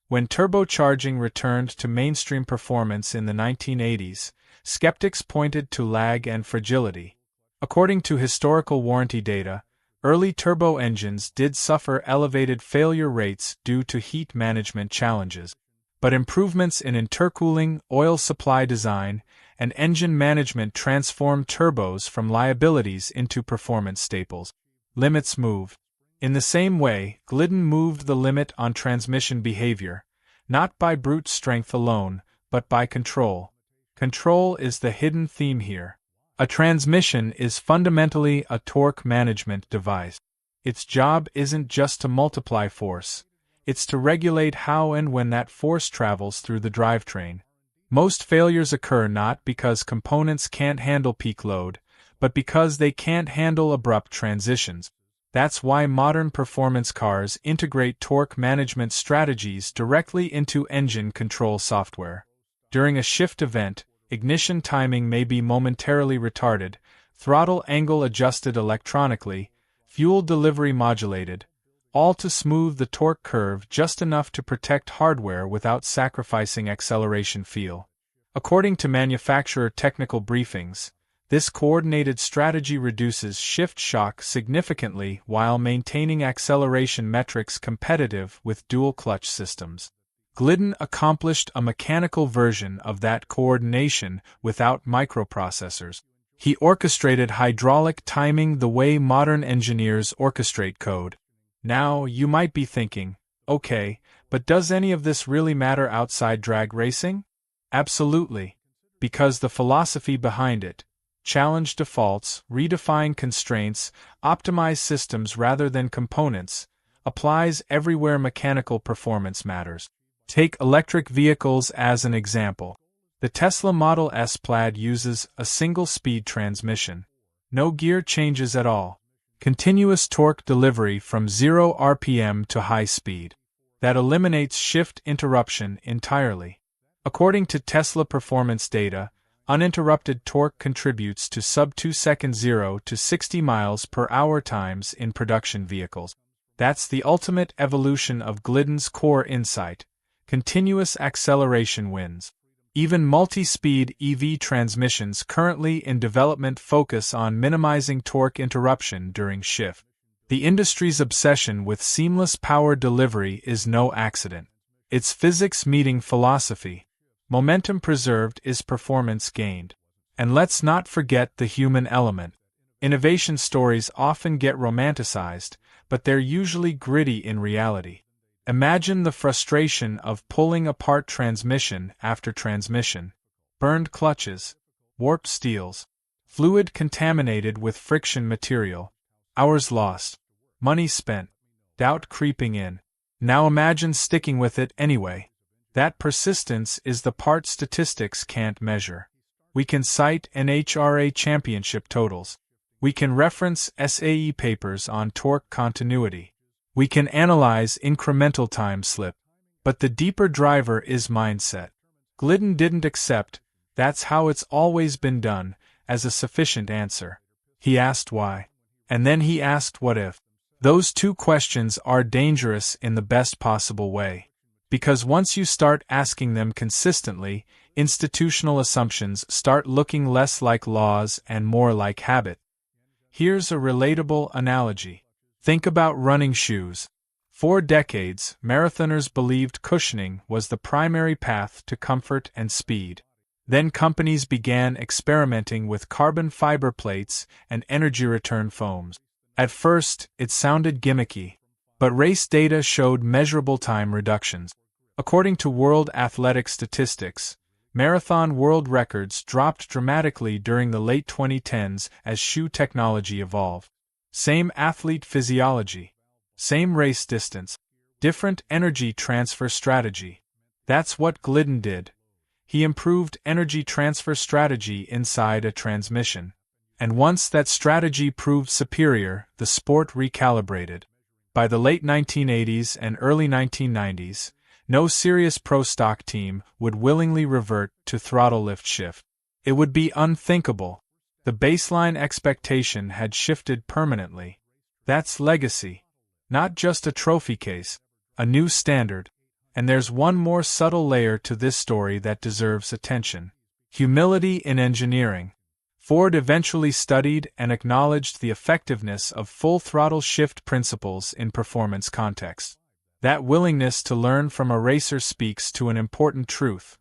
When turbocharging returned to mainstream performance in the 1980s, skeptics pointed to lag and fragility. According to historical warranty data, early turbo engines did suffer elevated failure rates due to heat management challenges. But improvements in intercooling, oil supply design, and engine management transformed turbos from liabilities into performance staples. Limits moved. In the same way, Glidden moved the limit on transmission behavior, not by brute strength alone, but by control. Control is the hidden theme here. A transmission is fundamentally a torque management device. Its job isn't just to multiply force, it's to regulate how and when that force travels through the drivetrain. Most failures occur not because components can't handle peak load, but because they can't handle abrupt transitions. That's why modern performance cars integrate torque management strategies directly into engine control software. During a shift event, ignition timing may be momentarily retarded, throttle angle adjusted electronically, fuel delivery modulated, all to smooth the torque curve just enough to protect hardware without sacrificing acceleration feel. According to manufacturer technical briefings, this coordinated strategy reduces shift shock significantly while maintaining acceleration metrics competitive with dual-clutch systems. Glidden accomplished a mechanical version of that coordination without microprocessors. He orchestrated hydraulic timing the way modern engineers orchestrate code. Now, you might be thinking, okay, but does any of this really matter outside drag racing? Absolutely. Because the philosophy behind it, challenge defaults, redefine constraints, optimize systems rather than components, applies everywhere mechanical performance matters. Take electric vehicles as an example. The Tesla Model S Plaid uses a single-speed transmission. No gear changes at all. Continuous torque delivery from 0 RPM to high speed. That eliminates shift interruption entirely. According to Tesla performance data, uninterrupted torque contributes to sub-2 second 0 to 60 miles per hour times in production vehicles. That's the ultimate evolution of Glidden's core insight. Continuous acceleration wins. Even multi-speed EV transmissions currently in development focus on minimizing torque interruption during shift. The industry's obsession with seamless power delivery is no accident. It's physics meeting philosophy. Momentum preserved is performance gained. And let's not forget the human element. Innovation stories often get romanticized, but they're usually gritty in reality. Imagine the frustration of pulling apart transmission after transmission. Burned clutches, warped steels, fluid contaminated with friction material, hours lost, money spent, doubt creeping in. Now imagine sticking with it anyway. That persistence is the part statistics can't measure. We can cite NHRA championship totals. We can reference SAE papers on torque continuity. We can analyze incremental time slip. But the deeper driver is mindset. Glidden didn't accept, "That's how it's always been done," as a sufficient answer. He asked why. And then he asked what if. Those two questions are dangerous in the best possible way. Because once you start asking them consistently, institutional assumptions start looking less like laws and more like habit. Here's a relatable analogy. Think about running shoes. For decades, marathoners believed cushioning was the primary path to comfort and speed. Then companies began experimenting with carbon fiber plates and energy return foams. At first, it sounded gimmicky, but race data showed measurable time reductions. According to World Athletic Statistics, marathon world records dropped dramatically during the late 2010s as shoe technology evolved. Same athlete physiology, same race distance, different energy transfer strategy. That's what Glidden did. He improved energy transfer strategy inside a transmission. And once that strategy proved superior, the sport recalibrated. By the late 1980s and early 1990s, no serious pro stock team would willingly revert to throttle lift shift. It would be unthinkable. The baseline expectation had shifted permanently. That's legacy. Not just a trophy case, a new standard. And there's one more subtle layer to this story that deserves attention. Humility in engineering. Ford eventually studied and acknowledged the effectiveness of full throttle shift principles in performance contexts. That willingness to learn from a racer speaks to an important truth.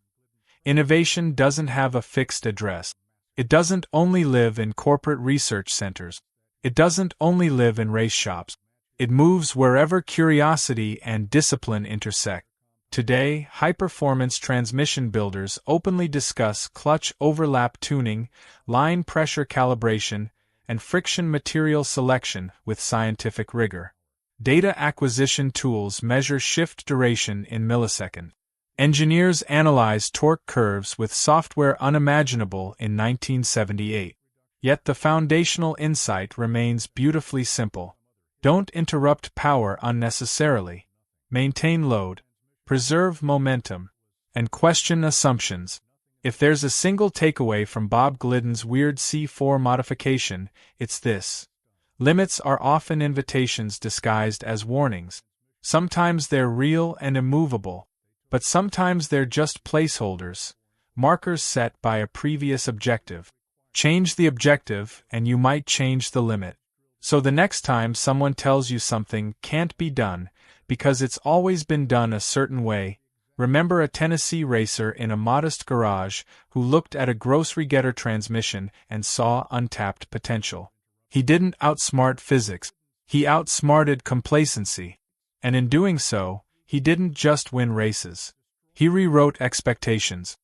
Innovation doesn't have a fixed address. It doesn't only live in corporate research centers. It doesn't only live in race shops. It moves wherever curiosity and discipline intersect. Today, high-performance transmission builders openly discuss clutch overlap tuning, line pressure calibration, and friction material selection with scientific rigor. Data acquisition tools measure shift duration in milliseconds. Engineers analyze torque curves with software unimaginable in 1978. Yet the foundational insight remains beautifully simple. Don't interrupt power unnecessarily. Maintain load. Preserve momentum. And question assumptions. If there's a single takeaway from Bob Glidden's weird C4 modification, it's this. Limits are often invitations disguised as warnings. Sometimes they're real and immovable. But sometimes they're just placeholders, markers set by a previous objective. Change the objective, and you might change the limit. So the next time someone tells you something can't be done, because it's always been done a certain way, remember a Tennessee racer in a modest garage who looked at a grocery getter transmission and saw untapped potential. He didn't outsmart physics, he outsmarted complacency. And in doing so, he didn't just win races. He rewrote expectations.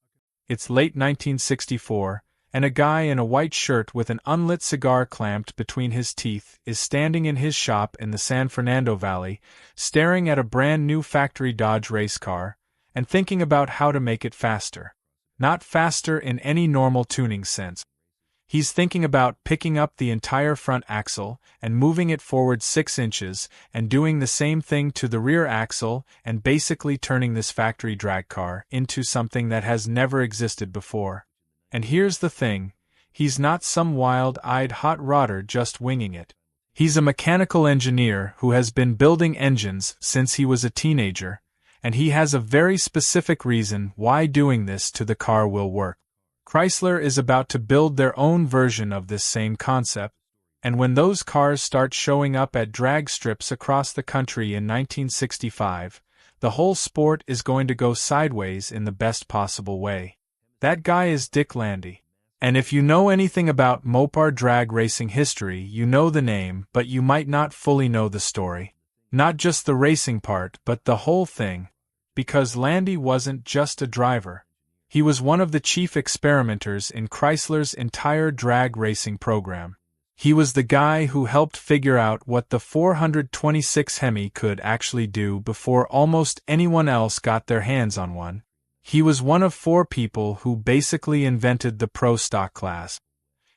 It's late 1964, and a guy in a white shirt with an unlit cigar clamped between his teeth is standing in his shop in the San Fernando Valley, staring at a brand new factory Dodge race car, and thinking about how to make it faster. Not faster in any normal tuning sense. He's thinking about picking up the entire front axle and moving it forward 6 inches and doing the same thing to the rear axle and basically turning this factory drag car into something that has never existed before. And here's the thing, he's not some wild-eyed hot rodder just winging it. He's a mechanical engineer who has been building engines since he was a teenager, and he has a very specific reason why doing this to the car will work. Chrysler is about to build their own version of this same concept, and when those cars start showing up at drag strips across the country in 1965, the whole sport is going to go sideways in the best possible way. That guy is Dick Landy. And if you know anything about Mopar drag racing history, you know the name, but you might not fully know the story. Not just the racing part, but the whole thing. Because Landy wasn't just a driver. He was one of the chief experimenters in Chrysler's entire drag racing program. He was the guy who helped figure out what the 426 Hemi could actually do before almost anyone else got their hands on one. He was one of 4 people who basically invented the pro stock class.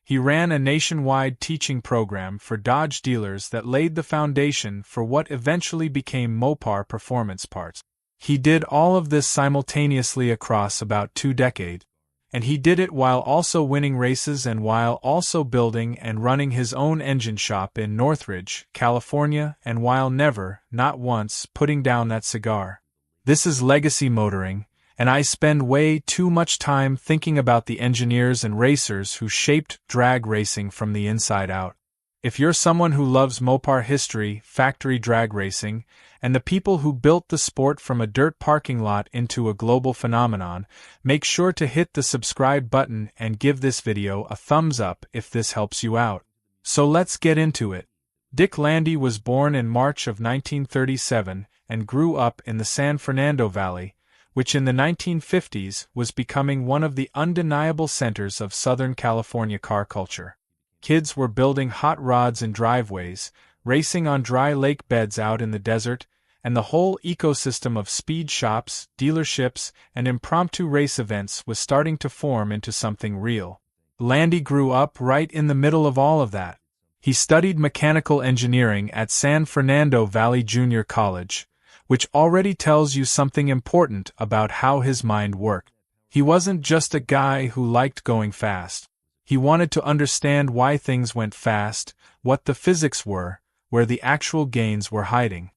He ran a nationwide teaching program for Dodge dealers that laid the foundation for what eventually became Mopar performance parts. He did all of this simultaneously across about 2 decades, and he did it while also winning races and while also building and running his own engine shop in Northridge, California, and while never, not once, putting down that cigar. This is legacy motoring, and I spend way too much time thinking about the engineers and racers who shaped drag racing from the inside out. If you're someone who loves Mopar history, factory drag racing, and the people who built the sport from a dirt parking lot into a global phenomenon, make sure to hit the subscribe button and give this video a thumbs up if this helps you out. So let's get into it. Dick Landy was born in March of 1937 and grew up in the San Fernando Valley, which in the 1950s was becoming one of the undeniable centers of Southern California car culture. Kids were building hot rods in driveways, racing on dry lake beds out in the desert, and the whole ecosystem of speed shops, dealerships, and impromptu race events was starting to form into something real. Landy grew up right in the middle of all of that. He studied mechanical engineering at San Fernando Valley Junior College, which already tells you something important about how his mind worked. He wasn't just a guy who liked going fast. He wanted to understand why things went fast, what the physics were, where the actual gains were hiding.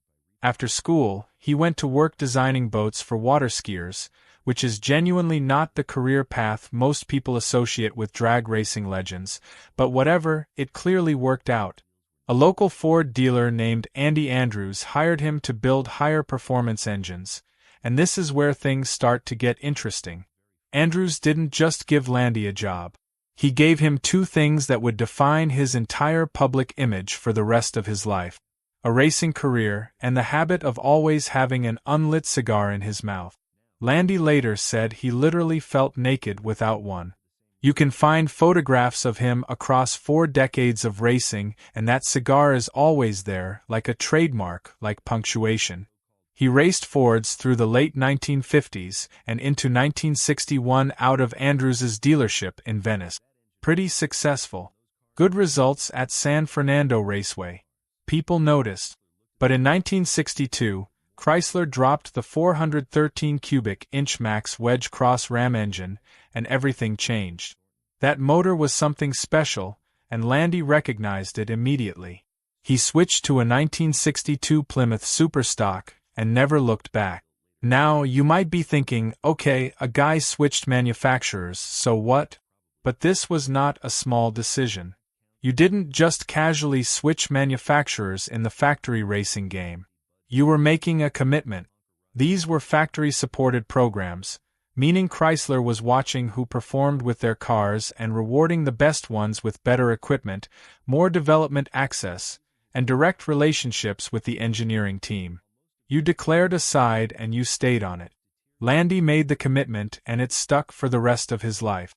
After school, he went to work designing boats for water skiers, which is genuinely not the career path most people associate with drag racing legends, but whatever, it clearly worked out. A local Ford dealer named Andy Andrews hired him to build higher performance engines, and this is where things start to get interesting. Andrews didn't just give Landy a job. He gave him two things that would define his entire public image for the rest of his life: a racing career and the habit of always having an unlit cigar in his mouth. Landy later said he literally felt naked without one. You can find photographs of him across 4 decades of racing, and that cigar is always there, like a trademark, like punctuation. He raced Fords through the late 1950s and into 1961 out of Andrews's dealership in Venice. Pretty successful. Good results at San Fernando Raceway. People noticed. But in 1962, Chrysler dropped the 413 cubic inch max wedge cross ram engine, and everything changed. That motor was something special, and Landy recognized it immediately. He switched to a 1962 Plymouth Superstock and never looked back. Now, you might be thinking, okay, a guy switched manufacturers, so what? But this was not a small decision. You didn't just casually switch manufacturers in the factory racing game. You were making a commitment. These were factory-supported programs, meaning Chrysler was watching who performed with their cars and rewarding the best ones with better equipment, more development access, and direct relationships with the engineering team. You declared a side and you stayed on it. Landy made the commitment and it stuck for the rest of his life.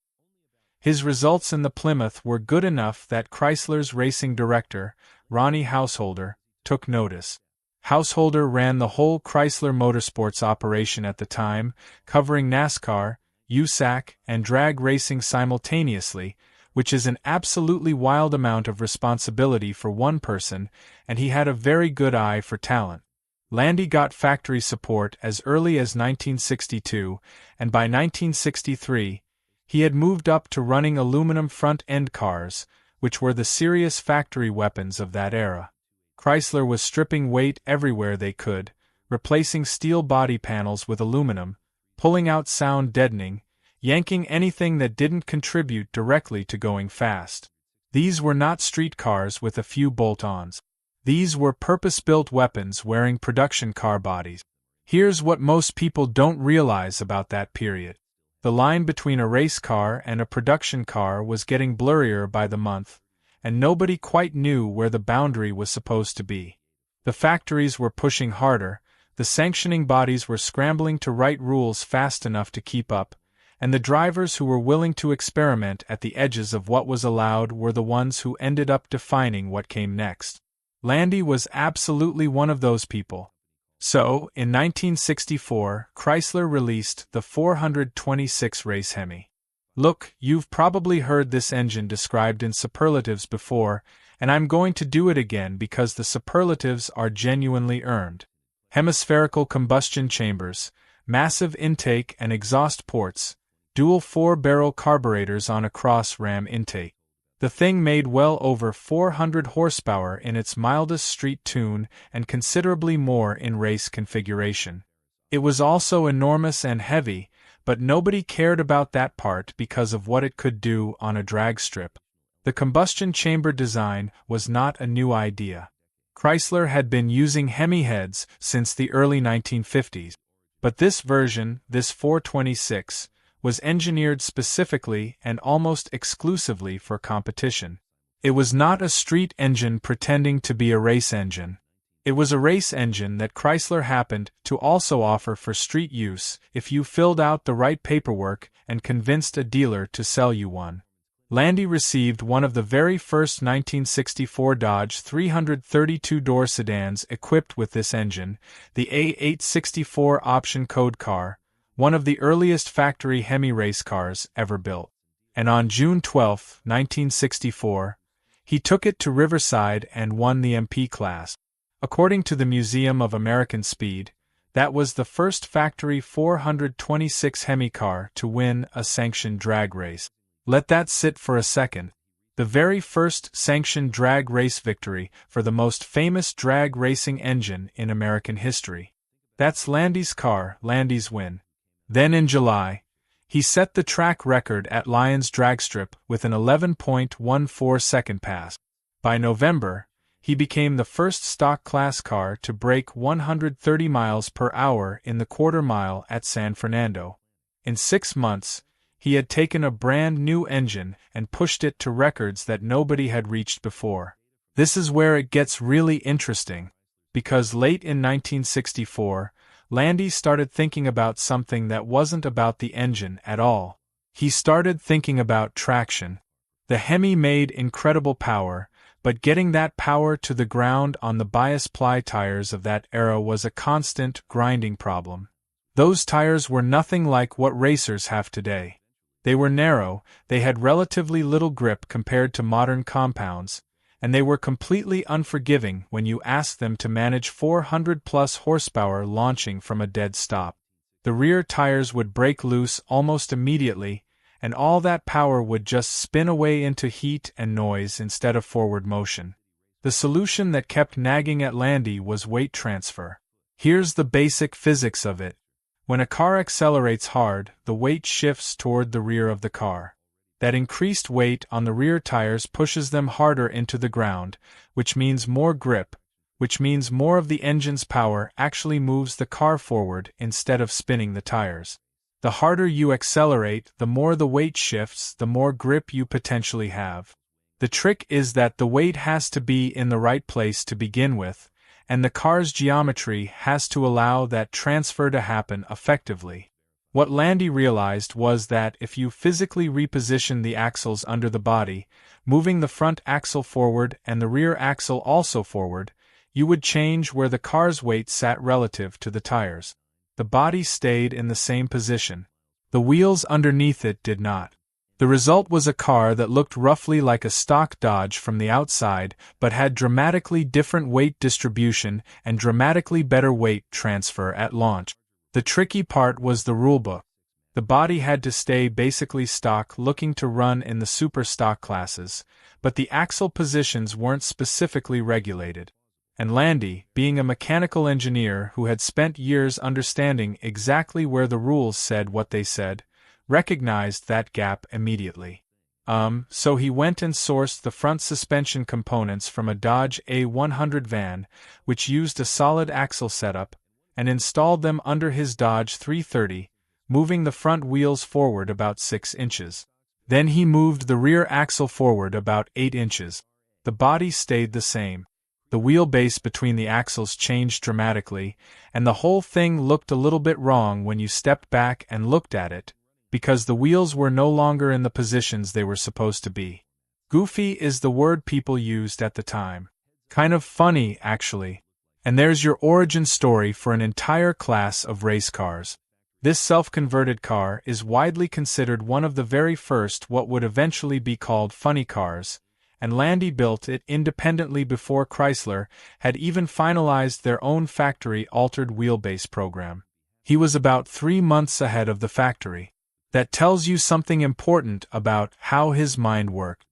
His results in the Plymouth were good enough that Chrysler's racing director, Ronnie Householder, took notice. Householder ran the whole Chrysler Motorsports operation at the time, covering NASCAR, USAC, and drag racing simultaneously, which is an absolutely wild amount of responsibility for one person, and he had a very good eye for talent. Landy got factory support as early as 1962, and by 1963, he had moved up to running aluminum front-end cars, which were the serious factory weapons of that era. Chrysler was stripping weight everywhere they could, replacing steel body panels with aluminum, pulling out sound deadening, yanking anything that didn't contribute directly to going fast. These were not street cars with a few bolt-ons. These were purpose-built weapons wearing production car bodies. Here's what most people don't realize about that period. The line between a race car and a production car was getting blurrier by the month, and nobody quite knew where the boundary was supposed to be. The factories were pushing harder, the sanctioning bodies were scrambling to write rules fast enough to keep up, and the drivers who were willing to experiment at the edges of what was allowed were the ones who ended up defining what came next. Landy was absolutely one of those people. So, in 1964, Chrysler released the 426 race Hemi. Look, you've probably heard this engine described in superlatives before, and I'm going to do it again because the superlatives are genuinely earned. Hemispherical combustion chambers, massive intake and exhaust ports, dual 4-barrel carburetors on a cross-ram intake. The thing made well over 400 horsepower in its mildest street tune and considerably more in race configuration. It was also enormous and heavy, but nobody cared about that part because of what it could do on a drag strip. The combustion chamber design was not a new idea. Chrysler had been using Hemi heads since the early 1950s. But this version, this 426, was engineered specifically and almost exclusively for competition. It was not a street engine pretending to be a race engine. It was a race engine that Chrysler happened to also offer for street use if you filled out the right paperwork and convinced a dealer to sell you one. Landy received one of the very first 1964 Dodge 332-door sedans equipped with this engine, the A864 option code car, one of the earliest factory Hemi race cars ever built. And on June 12, 1964, he took it to Riverside and won the MP class. According to the Museum of American Speed, that was the first factory 426 Hemi car to win a sanctioned drag race. Let that sit for a second. The very first sanctioned drag race victory for the most famous drag racing engine in American history. That's Landy's car, Landy's win. Then in July, he set the track record at Lyons Dragstrip with an 11.14-second pass. By November, he became the first stock class car to break 130 miles per hour in the quarter mile at San Fernando. In 6 months, he had taken a brand new engine and pushed it to records that nobody had reached before. This is where it gets really interesting, because late in 1964, Landy started thinking about something that wasn't about the engine at all. He started thinking about traction. The Hemi made incredible power, but getting that power to the ground on the bias ply tires of that era was a constant, grinding problem. Those tires were nothing like what racers have today. They were narrow, they had relatively little grip compared to modern compounds, and they were completely unforgiving when you asked them to manage 400-plus horsepower launching from a dead stop. The rear tires would break loose almost immediately, and all that power would just spin away into heat and noise instead of forward motion. The solution that kept nagging at Landy was weight transfer. Here's the basic physics of it. When a car accelerates hard, the weight shifts toward the rear of the car. That increased weight on the rear tires pushes them harder into the ground, which means more grip, which means more of the engine's power actually moves the car forward instead of spinning the tires. The harder you accelerate, the more the weight shifts, the more grip you potentially have. The trick is that the weight has to be in the right place to begin with, and the car's geometry has to allow that transfer to happen effectively. What Landy realized was that if you physically reposition the axles under the body, moving the front axle forward and the rear axle also forward, you would change where the car's weight sat relative to the tires. The body stayed in the same position. The wheels underneath it did not. The result was a car that looked roughly like a stock Dodge from the outside, but had dramatically different weight distribution and dramatically better weight transfer at launch. The tricky part was the rulebook. The body had to stay basically stock, looking to run in the super stock classes, but the axle positions weren't specifically regulated. And Landy, being a mechanical engineer who had spent years understanding exactly where the rules said what they said, recognized that gap immediately. So he went and sourced the front suspension components from a Dodge A100 van, which used a solid axle setup, and installed them under his Dodge 330, moving the front wheels forward about 6 inches. Then he moved the rear axle forward about 8 inches. The body stayed the same. The wheelbase between the axles changed dramatically, and the whole thing looked a little bit wrong when you stepped back and looked at it, because the wheels were no longer in the positions they were supposed to be. Goofy is the word people used at the time. Kind of funny, actually. And there's your origin story for an entire class of race cars. This self-converted car is widely considered one of the very first what would eventually be called funny cars, and Landy built it independently before Chrysler had even finalized their own factory-altered wheelbase program. He was about 3 months ahead of the factory. That tells you something important about how his mind worked.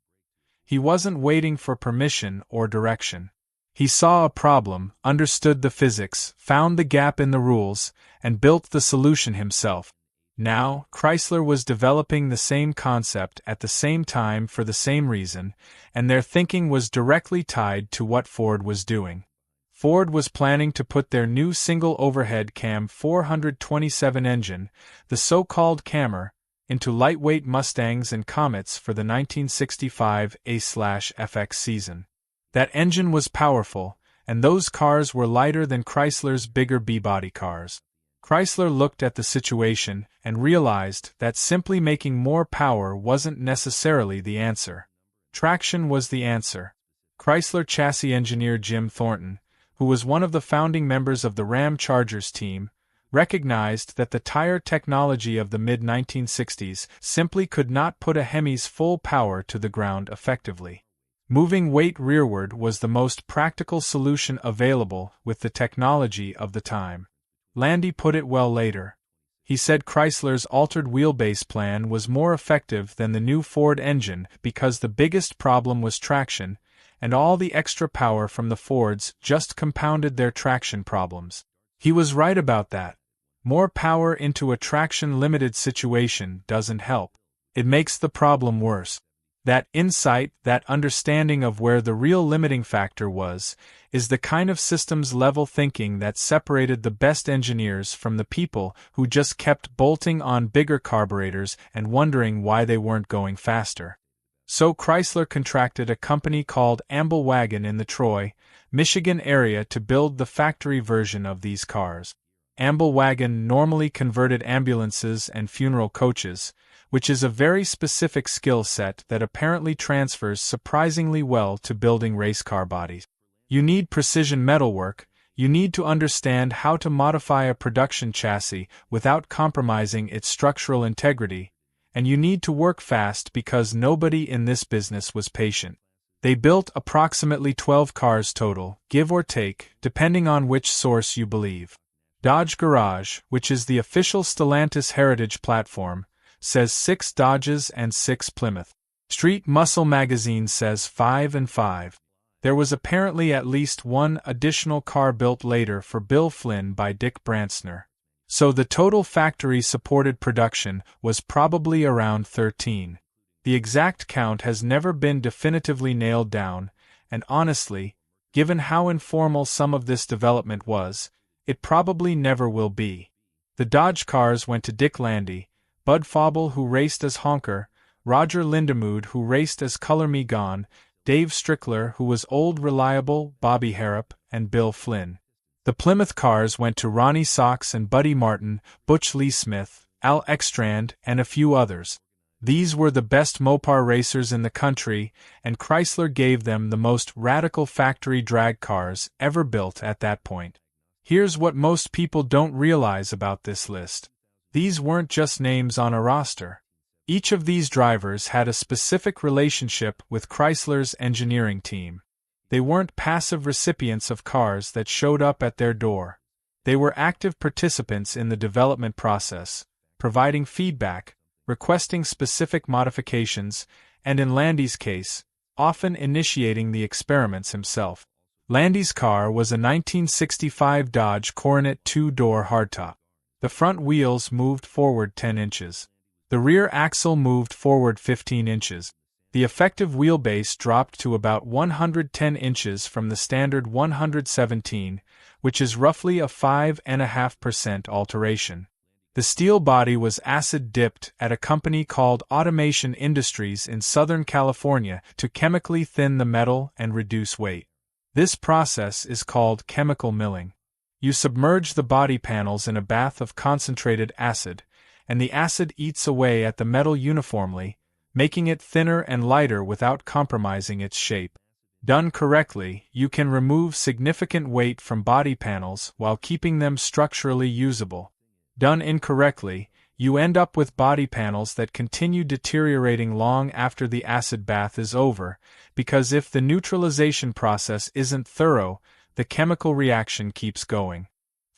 He wasn't waiting for permission or direction. He saw a problem, understood the physics, found the gap in the rules, and built the solution himself. Now, Chrysler was developing the same concept at the same time for the same reason, and their thinking was directly tied to what Ford was doing. Ford was planning to put their new single overhead cam 427 engine, the so-called Cammer, into lightweight Mustangs and Comets for the 1965 A/FX season. That engine was powerful, and those cars were lighter than Chrysler's bigger B-body cars. Chrysler looked at the situation and realized that simply making more power wasn't necessarily the answer. Traction was the answer. Chrysler chassis engineer Jim Thornton, who was one of the founding members of the Ram Chargers team, recognized that the tire technology of the mid-1960s simply could not put a Hemi's full power to the ground effectively. Moving weight rearward was the most practical solution available with the technology of the time. Landy put it well later. He said Chrysler's altered wheelbase plan was more effective than the new Ford engine because the biggest problem was traction, and all the extra power from the Fords just compounded their traction problems. He was right about that. More power into a traction-limited situation doesn't help. It makes the problem worse. That insight, that understanding of where the real limiting factor was, is the kind of systems-level thinking that separated the best engineers from the people who just kept bolting on bigger carburetors and wondering why they weren't going faster. So Chrysler contracted a company called Amblewagon in the Troy, Michigan area to build the factory version of these cars. Amblewagon normally converted ambulances and funeral coaches, which is a very specific skill set that apparently transfers surprisingly well to building race car bodies. You need precision metalwork, you need to understand how to modify a production chassis without compromising its structural integrity, and you need to work fast because nobody in this business was patient. They built approximately 12 cars total, give or take, depending on which source you believe. Dodge Garage, which is the official Stellantis heritage platform, says 6 Dodges and 6 Plymouth. Street Muscle magazine says 5 and 5. There was apparently at least one additional car built later for Bill Flynn by Dick Branstner. So the total factory-supported production was probably around 13. The exact count has never been definitively nailed down, and honestly, given how informal some of this development was, it probably never will be. The Dodge cars went to Dick Landy, Bud Fauble who raced as Honker, Roger Lindemood who raced as Color Me Gone, Dave Strickler who was Old Reliable, Bobby Harrop, and Bill Flynn. The Plymouth cars went to Ronnie Sox and Buddy Martin, Butch Lee Smith, Al Ekstrand, and a few others. These were the best Mopar racers in the country, and Chrysler gave them the most radical factory drag cars ever built at that point. Here's what most people don't realize about this list. These weren't just names on a roster. Each of these drivers had a specific relationship with Chrysler's engineering team. They weren't passive recipients of cars that showed up at their door. They were active participants in the development process, providing feedback, requesting specific modifications, and in Landy's case, often initiating the experiments himself. Landy's car was a 1965 Dodge Coronet 2-door hardtop. The front wheels moved forward 10 inches. The rear axle moved forward 15 inches. The effective wheelbase dropped to about 110 inches from the standard 117, which is roughly a 5.5% alteration. The steel body was acid-dipped at a company called Automation Industries in Southern California to chemically thin the metal and reduce weight. This process is called chemical milling. You submerge the body panels in a bath of concentrated acid, and the acid eats away at the metal uniformly, making it thinner and lighter without compromising its shape. Done correctly, you can remove significant weight from body panels while keeping them structurally usable. Done incorrectly, you end up with body panels that continue deteriorating long after the acid bath is over, because if the neutralization process isn't thorough, the chemical reaction keeps going.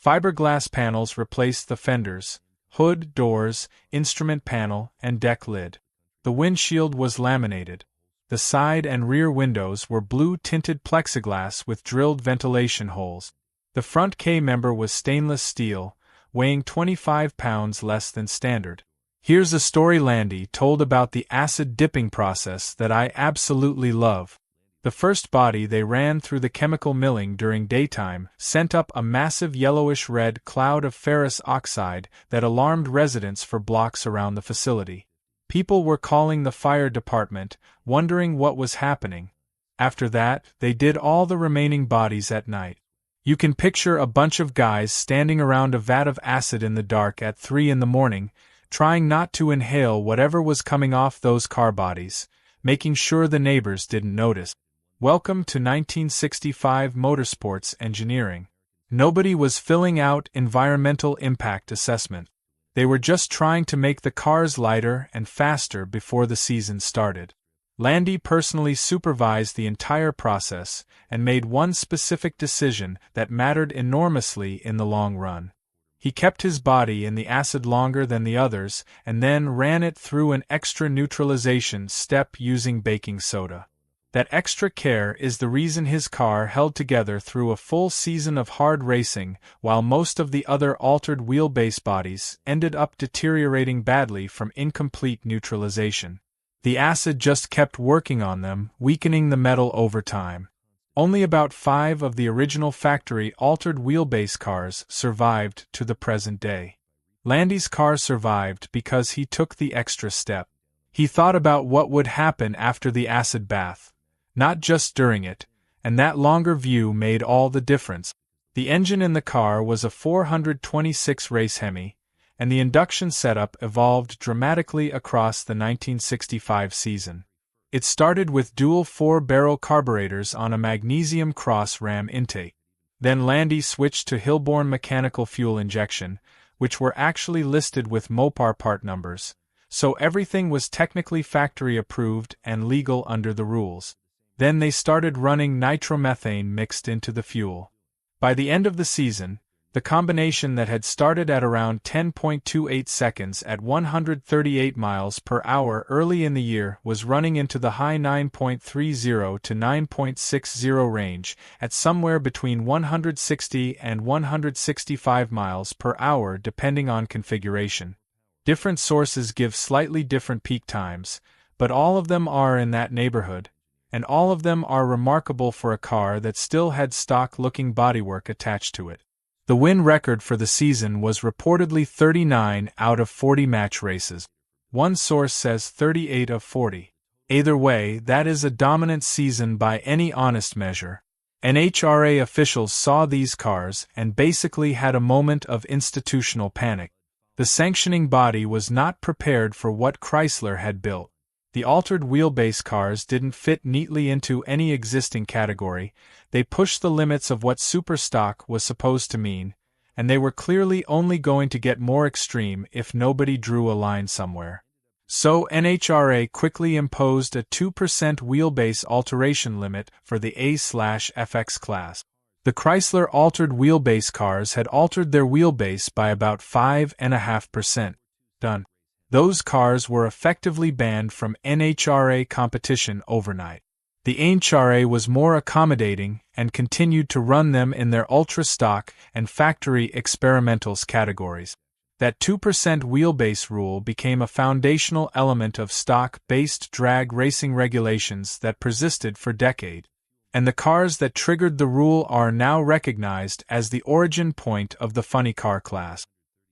Fiberglass panels replaced the fenders, hood, doors, instrument panel, and deck lid. The windshield was laminated. The side and rear windows were blue-tinted plexiglass with drilled ventilation holes. The front K-member was stainless steel, weighing 25 pounds less than standard. Here's a story Landy told about the acid dipping process that I absolutely love. The first body they ran through the chemical milling during daytime sent up a massive yellowish-red cloud of ferrous oxide that alarmed residents for blocks around the facility. People were calling the fire department, wondering what was happening. After that, they did all the remaining bodies at night. You can picture a bunch of guys standing around a vat of acid in the dark at 3 in the morning, trying not to inhale whatever was coming off those car bodies, making sure the neighbors didn't notice. Welcome to 1965 Motorsports engineering. Nobody was filling out environmental impact assessment. They were just trying to make the cars lighter and faster before the season started. Landy personally supervised the entire process and made one specific decision that mattered enormously in the long run. He kept his body in the acid longer than the others and then ran it through an extra neutralization step using baking soda. That extra care is the reason his car held together through a full season of hard racing, while most of the other altered wheelbase bodies ended up deteriorating badly from incomplete neutralization. The acid just kept working on them, weakening the metal over time. Only about 5 of the original factory-altered wheelbase cars survived to the present day. Landy's car survived because he took the extra step. He thought about what would happen after the acid bath, not just during it, and that longer view made all the difference. The engine in the car was a 426 race Hemi, and the induction setup evolved dramatically across the 1965 season. It started with dual 4-barrel carburetors on a magnesium cross-ram intake. Then Landy switched to Hilborn mechanical fuel injection, which were actually listed with Mopar part numbers, so everything was technically factory approved and legal under the rules. Then they started running nitromethane mixed into the fuel. By the end of the season, the combination that had started at around 10.28 seconds at 138 miles per hour early in the year was running into the high 9.30 to 9.60 range at somewhere between 160 and 165 miles per hour depending on configuration. Different sources give slightly different peak times, but all of them are in that neighborhood, and all of them are remarkable for a car that still had stock-looking bodywork attached to it. The win record for the season was reportedly 39 out of 40 match races. One source says 38 of 40. Either way, that is a dominant season by any honest measure. NHRA officials saw these cars and basically had a moment of institutional panic. The sanctioning body was not prepared for what Chrysler had built. The altered wheelbase cars didn't fit neatly into any existing category, they pushed the limits of what superstock was supposed to mean, and they were clearly only going to get more extreme if nobody drew a line somewhere. So NHRA quickly imposed a 2% wheelbase alteration limit for the A/FX class. The Chrysler altered wheelbase cars had altered their wheelbase by about 5.5%. Done. Those cars were effectively banned from NHRA competition overnight. The NHRA was more accommodating and continued to run them in their ultra stock and factory experimentals categories. That 2% wheelbase rule became a foundational element of stock-based drag racing regulations that persisted for decades. And the cars that triggered the rule are now recognized as the origin point of the funny car class.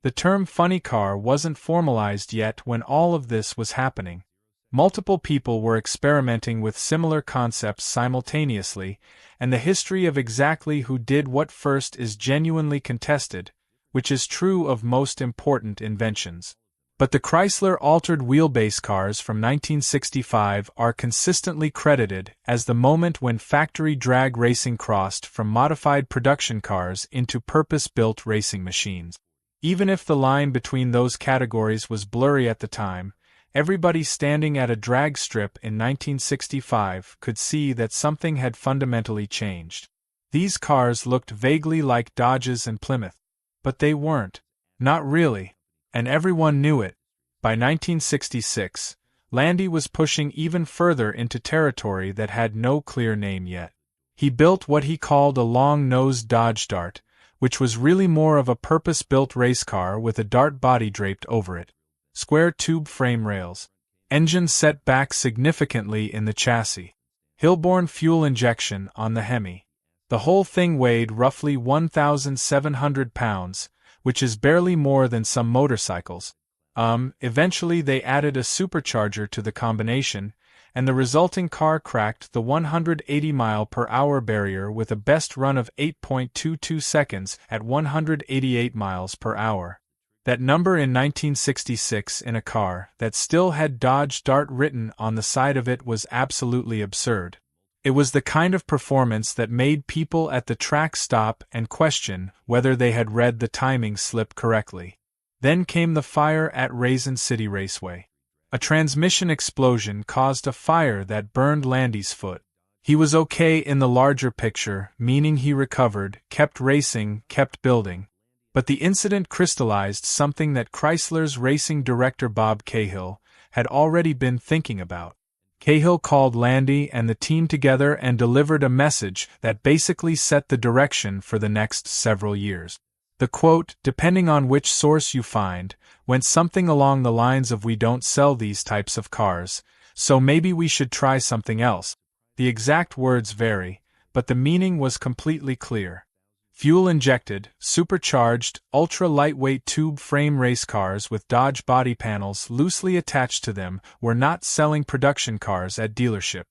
The term funny car wasn't formalized yet when all of this was happening. Multiple people were experimenting with similar concepts simultaneously, and the history of exactly who did what first is genuinely contested, which is true of most important inventions. But the Chrysler altered wheelbase cars from 1965 are consistently credited as the moment when factory drag racing crossed from modified production cars into purpose-built racing machines. Even if the line between those categories was blurry at the time, everybody standing at a drag strip in 1965 could see that something had fundamentally changed. These cars looked vaguely like Dodges and Plymouth, but they weren't. Not really. And everyone knew it. By 1966, Landy was pushing even further into territory that had no clear name yet. He built what he called a long-nosed Dodge Dart, which was really more of a purpose-built race car with a Dart body draped over it. Square tube frame rails. Engine set back significantly in the chassis. Hilborn fuel injection on the Hemi. The whole thing weighed roughly 1,700 pounds, which is barely more than some motorcycles. Eventually they added a supercharger to the combination, and the resulting car cracked the 180 mile/hour barrier with a best run of 8.22 seconds at 188 miles per hour. That number in 1966 in a car that still had Dodge Dart written on the side of it was absolutely absurd. It was the kind of performance that made people at the track stop and question whether they had read the timing slip correctly. Then came the fire at Raisin City Raceway. A transmission explosion caused a fire that burned Landy's foot. He was okay in the larger picture, meaning he recovered, kept racing, kept building. But the incident crystallized something that Chrysler's racing director Bob Cahill had already been thinking about. Cahill called Landy and the team together and delivered a message that basically set the direction for the next several years. The quote, depending on which source you find, went something along the lines of "We don't sell these types of cars, So maybe we should try something else. The exact words vary, but the meaning was completely clear. Fuel-injected, supercharged, ultra-lightweight tube frame race cars with Dodge body panels loosely attached to them were not selling production cars at dealership.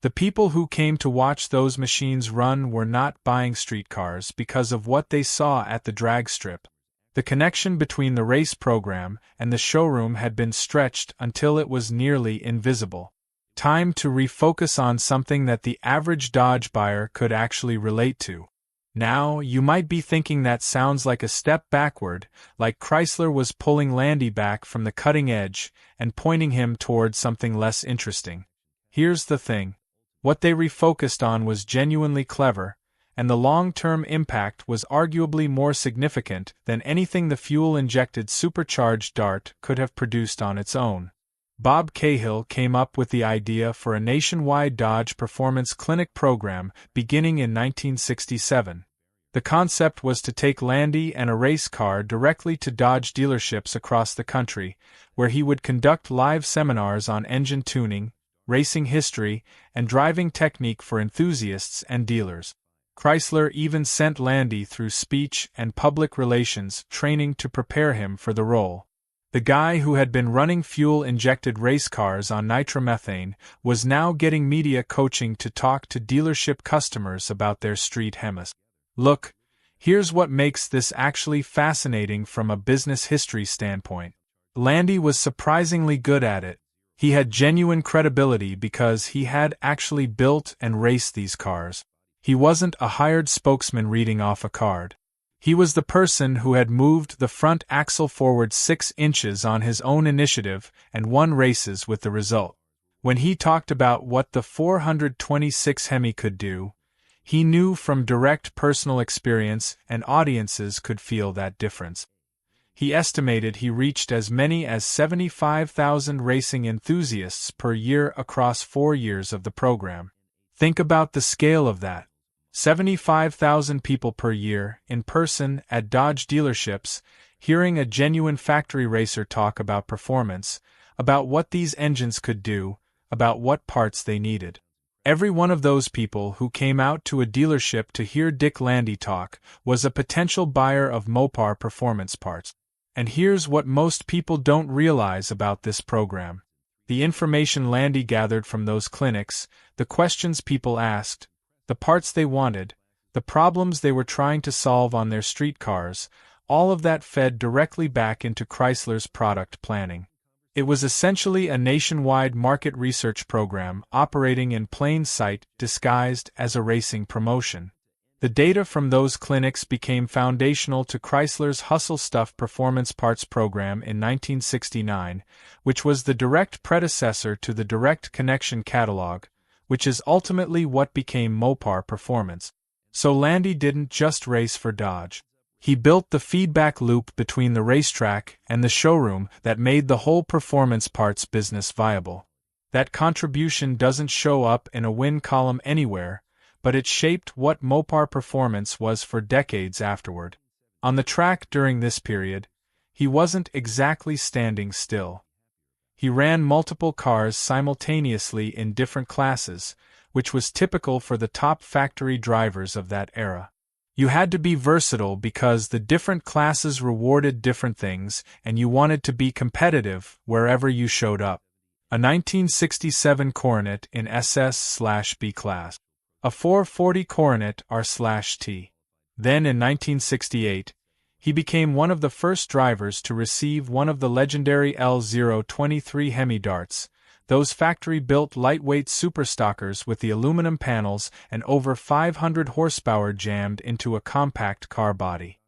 The people who came to watch those machines run were not buying street cars because of what they saw at the drag strip. The connection between the race program and the showroom had been stretched until it was nearly invisible. Time to refocus on something that the average Dodge buyer could actually relate to. Now, you might be thinking that sounds like a step backward, like Chrysler was pulling Landy back from the cutting edge and pointing him toward something less interesting. Here's the thing. What they refocused on was genuinely clever, and the long-term impact was arguably more significant than anything the fuel-injected supercharged Dart could have produced on its own. Bob Cahill came up with the idea for a nationwide Dodge Performance Clinic program beginning in 1967. The concept was to take Landy and a race car directly to Dodge dealerships across the country, where he would conduct live seminars on engine tuning, racing history, and driving technique for enthusiasts and dealers. Chrysler even sent Landy through speech and public relations training to prepare him for the role. The guy who had been running fuel-injected race cars on nitromethane was now getting media coaching to talk to dealership customers about their street Hemis. Look, here's what makes this actually fascinating from a business history standpoint. Landy was surprisingly good at it. He had genuine credibility because he had actually built and raced these cars. He wasn't a hired spokesman reading off a card. He was the person who had moved the front axle forward 6 inches on his own initiative and won races with the result. When he talked about what the 426 Hemi could do, he knew from direct personal experience, and audiences could feel that difference. He estimated he reached as many as 75,000 racing enthusiasts per year across 4 years of the program. Think about the scale of that. 75,000 people per year, in person, at Dodge dealerships, hearing a genuine factory racer talk about performance, about what these engines could do, about what parts they needed. Every one of those people who came out to a dealership to hear Dick Landy talk was a potential buyer of Mopar performance parts. And here's what most people don't realize about this program. The information Landy gathered from those clinics, the questions people asked, the parts they wanted, the problems they were trying to solve on their street cars, all of that fed directly back into Chrysler's product planning. It was essentially a nationwide market research program operating in plain sight, disguised as a racing promotion. The data from those clinics became foundational to Chrysler's Hustle Stuff Performance Parts program in 1969, which was the direct predecessor to the Direct Connection catalog, which is ultimately what became Mopar Performance. So Landy didn't just race for Dodge. He built the feedback loop between the racetrack and the showroom that made the whole performance parts business viable. That contribution doesn't show up in a win column anywhere, but it shaped what Mopar Performance was for decades afterward. On the track during this period, he wasn't exactly standing still. He ran multiple cars simultaneously in different classes, which was typical for the top factory drivers of that era. You had to be versatile because the different classes rewarded different things, and you wanted to be competitive wherever you showed up. A 1967 Coronet in SS/B class. A 440 Coronet R/T. Then in 1968, he became one of the first drivers to receive one of the legendary L023 Hemi Darts, those factory-built lightweight superstockers with the aluminum panels and over 500 horsepower jammed into a compact car body.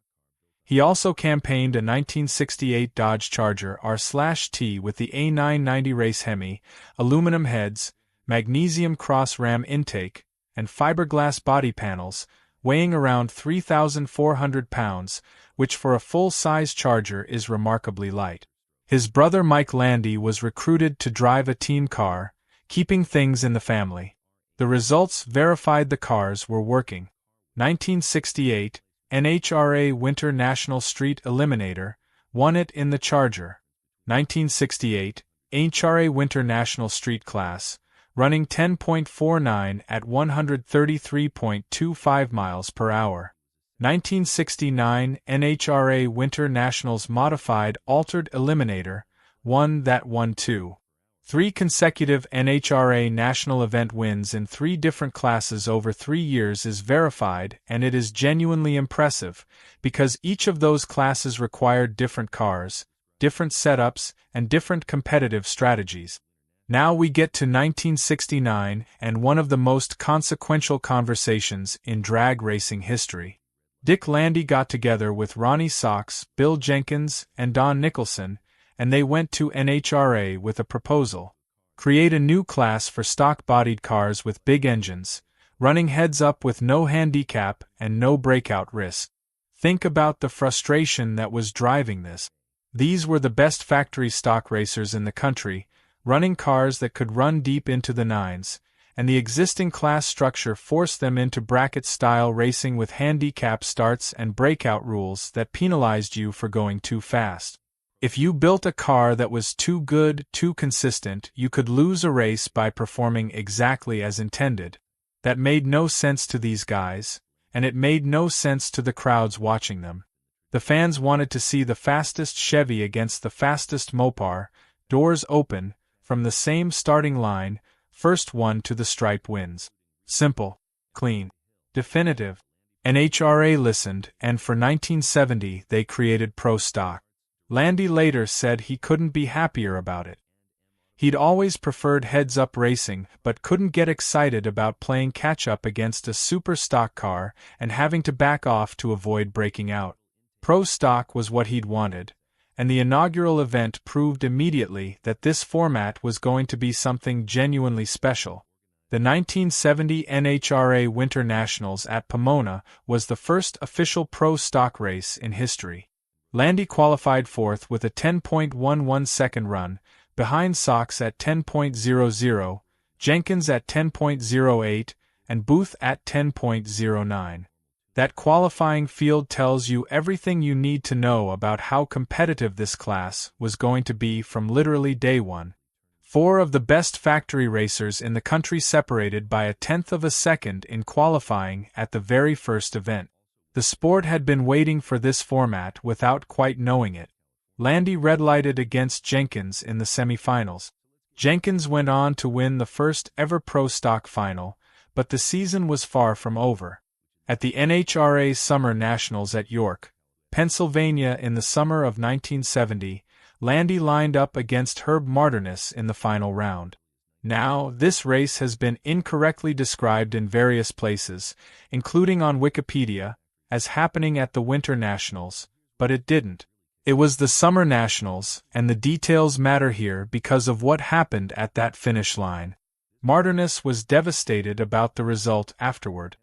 He also campaigned a 1968 Dodge Charger R/T with the A990 Race Hemi, aluminum heads, magnesium cross-ram intake, and fiberglass body panels, weighing around 3,400 pounds, which for a full-size Charger is remarkably light. His brother Mike Landy was recruited to drive a team car, keeping things in the family. The results verified the cars were working. 1968, NHRA Winter National Street Eliminator, won it in the Charger. 1968, NHRA Winter National Street Class, running 10.49 at 133.25 miles per hour. 1969 NHRA Winter Nationals Modified Altered Eliminator, won that one too. 3 consecutive NHRA national event wins in 3 different classes over 3 years is verified, and it is genuinely impressive, because each of those classes required different cars, different setups, and different competitive strategies. Now we get to 1969 and one of the most consequential conversations in drag racing history. Dick Landy got together with Ronnie Sox, Bill Jenkins, and Don Nicholson, and they went to NHRA with a proposal. Create a new class for stock-bodied cars with big engines, running heads-up with no handicap and no breakout risk. Think about the frustration that was driving this. These were the best factory stock racers in the country, running cars that could run deep into the nines, and the existing class structure forced them into bracket-style racing with handicap starts and breakout rules that penalized you for going too fast. If you built a car that was too good, too consistent, you could lose a race by performing exactly as intended. That made no sense to these guys, and it made no sense to the crowds watching them. The fans wanted to see the fastest Chevy against the fastest Mopar, doors open, from the same starting line, first one to the stripe wins. Simple, clean, definitive. NHRA listened, and for 1970 they created Pro Stock. Landy later said he couldn't be happier about it. He'd always preferred heads-up racing but couldn't get excited about playing catch-up against a super stock car and having to back off to avoid breaking out. Pro Stock was what he'd wanted, and the inaugural event proved immediately that this format was going to be something genuinely special. The 1970 NHRA Winter Nationals at Pomona was the first official Pro Stock race in history. Landy qualified fourth with a 10.11 second run, behind Sox at 10.00, Jenkins at 10.08, and Booth at 10.09. That qualifying field tells you everything you need to know about how competitive this class was going to be from literally day one. 4 of the best factory racers in the country separated by 1/10 of a second in qualifying at the very first event. The sport had been waiting for this format without quite knowing it. Landy red-lighted against Jenkins in the semifinals. Jenkins went on to win the first ever Pro Stock final, but the season was far from over. At the NHRA Summer Nationals at York, Pennsylvania in the summer of 1970, Landy lined up against Herb Martinez in the final round. Now, this race has been incorrectly described in various places, including on Wikipedia, as happening at the Winter Nationals, but it didn't. It was the Summer Nationals, and the details matter here because of what happened at that finish line. Martinez was devastated about the result afterward.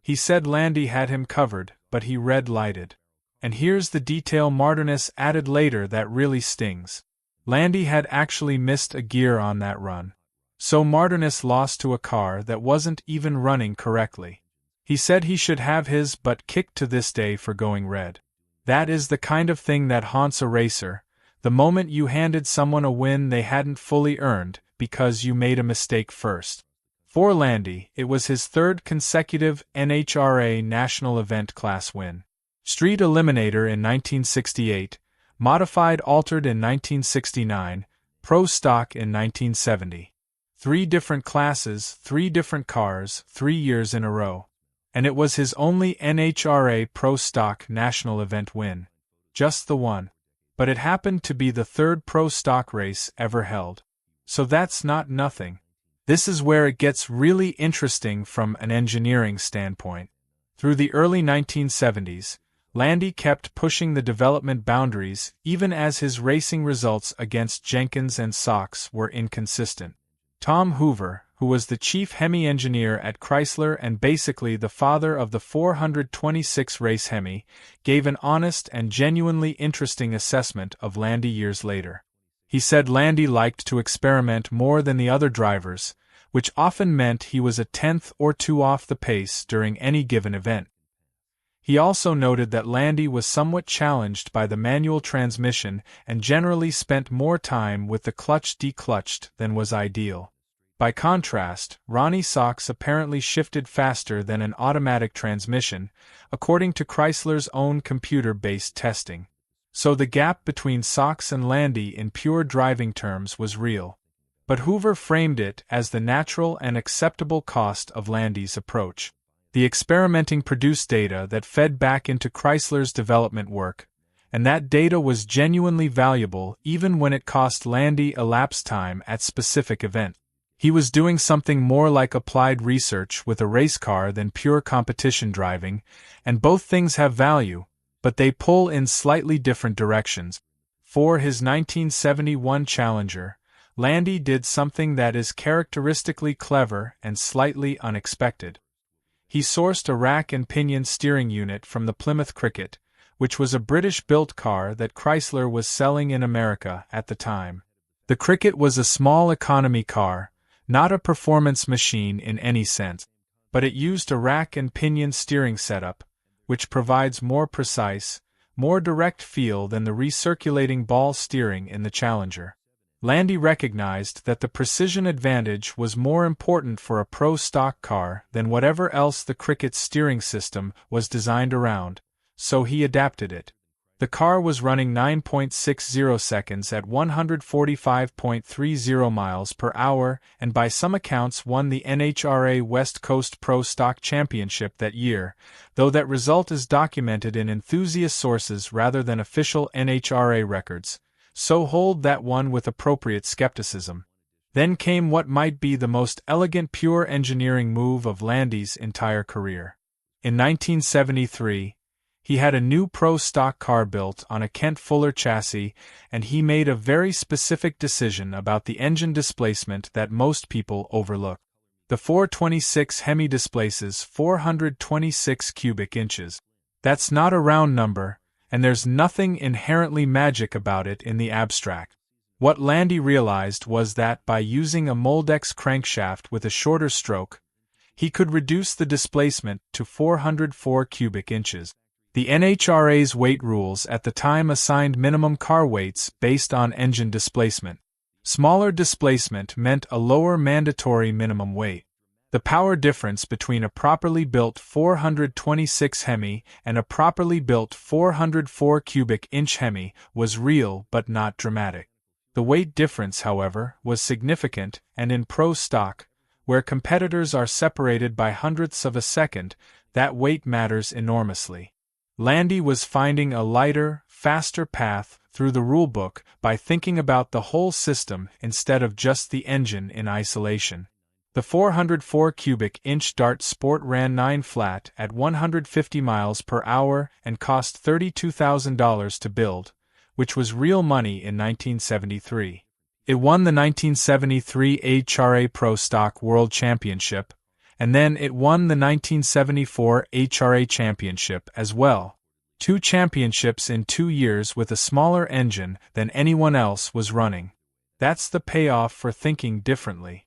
He said Landy had him covered, but he red-lighted. And here's the detail Martinez added later that really stings. Landy had actually missed a gear on that run. So Martinez lost to a car that wasn't even running correctly. He said he should have his butt kicked to this day for going red. That is the kind of thing that haunts a racer, the moment you handed someone a win they hadn't fully earned because you made a mistake first. For Landy, it was his 3rd consecutive NHRA National Event Class win. Street Eliminator in 1968, Modified Altered in 1969, Pro Stock in 1970. 3 different classes, 3 different cars, 3 years in a row. And it was his only NHRA Pro Stock national event win. Just the one. But it happened to be the 3rd Pro Stock race ever held. So that's not nothing. This is where it gets really interesting from an engineering standpoint. Through the early 1970s, Landy kept pushing the development boundaries even as his racing results against Jenkins and Sox were inconsistent. Tom Hoover, who was the chief Hemi engineer at Chrysler and basically the father of the 426 race Hemi, gave an honest and genuinely interesting assessment of Landy years later. He said Landy liked to experiment more than the other drivers, which often meant he was a 1/10 or 2 off the pace during any given event. He also noted that Landy was somewhat challenged by the manual transmission and generally spent more time with the clutch declutched than was ideal. By contrast, Ronnie Sox apparently shifted faster than an automatic transmission, according to Chrysler's own computer-based testing. So the gap between Sox and Landy in pure driving terms was real. But Hoover framed it as the natural and acceptable cost of Landy's approach. The experimenting produced data that fed back into Chrysler's development work, and that data was genuinely valuable even when it cost Landy elapsed time at specific events. He was doing something more like applied research with a race car than pure competition driving, and both things have value, but they pull in slightly different directions. For his 1971 Challenger, Landy did something that is characteristically clever and slightly unexpected. He sourced a rack and pinion steering unit from the Plymouth Cricket, which was a British-built car that Chrysler was selling in America at the time. The Cricket was a small economy car, not a performance machine in any sense, but it used a rack and pinion steering setup, which provides more precise, more direct feel than the recirculating ball steering in the Challenger. Landy recognized that the precision advantage was more important for a pro stock car than whatever else the Cricket's steering system was designed around, so he adapted it. The car was running 9.60 seconds at 145.30 miles per hour and by some accounts won the NHRA West Coast Pro Stock Championship that year, though that result is documented in enthusiast sources rather than official NHRA records, so hold that one with appropriate skepticism. Then came what might be the most elegant pure engineering move of Landy's entire career. In 1973, he had a new pro stock car built on a Kent Fuller chassis, and he made a very specific decision about the engine displacement that most people overlook. The 426 Hemi displaces 426 cubic inches. That's not a round number, and there's nothing inherently magic about it in the abstract. What Landy realized was that by using a Moldex crankshaft with a shorter stroke, he could reduce the displacement to 404 cubic inches. The NHRA's weight rules at the time assigned minimum car weights based on engine displacement. Smaller displacement meant a lower mandatory minimum weight. The power difference between a properly built 426 Hemi and a properly built 404 cubic inch Hemi was real but not dramatic. The weight difference, however, was significant, and in pro stock, where competitors are separated by hundredths of a second, that weight matters enormously. Landy was finding a lighter, faster path through the rulebook by thinking about the whole system instead of just the engine in isolation. The 404 cubic inch Dart Sport ran 9 flat at 150 miles per hour and cost $32,000 to build, which was real money in 1973. It won the 1973 NHRA Pro Stock World Championship, and then it won the 1974 NHRA Championship as well. 2 championships in 2 years with a smaller engine than anyone else was running. That's the payoff for thinking differently.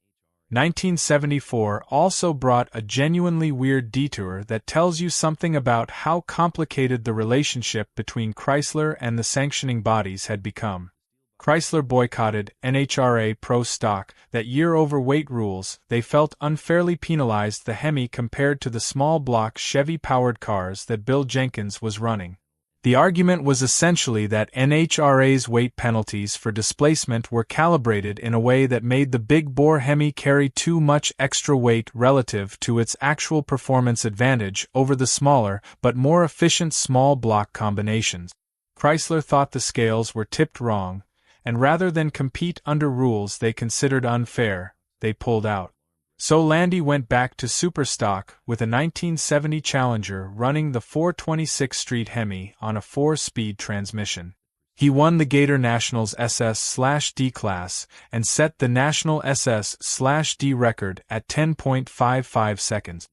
1974 also brought a genuinely weird detour that tells you something about how complicated the relationship between Chrysler and the sanctioning bodies had become. Chrysler boycotted NHRA Pro Stock that year over weight rules. They felt unfairly penalized the Hemi compared to the small block Chevy-powered cars that Bill Jenkins was running. The argument was essentially that NHRA's weight penalties for displacement were calibrated in a way that made the big-bore Hemi carry too much extra weight relative to its actual performance advantage over the smaller but more efficient small block combinations. Chrysler thought the scales were tipped wrong, and rather than compete under rules they considered unfair, they pulled out. So Landy went back to Superstock with a 1970 Challenger running the 426 Street Hemi on a 4-speed transmission. He won the Gator Nationals SS/D class and set the National SS/D record at 10.55 seconds.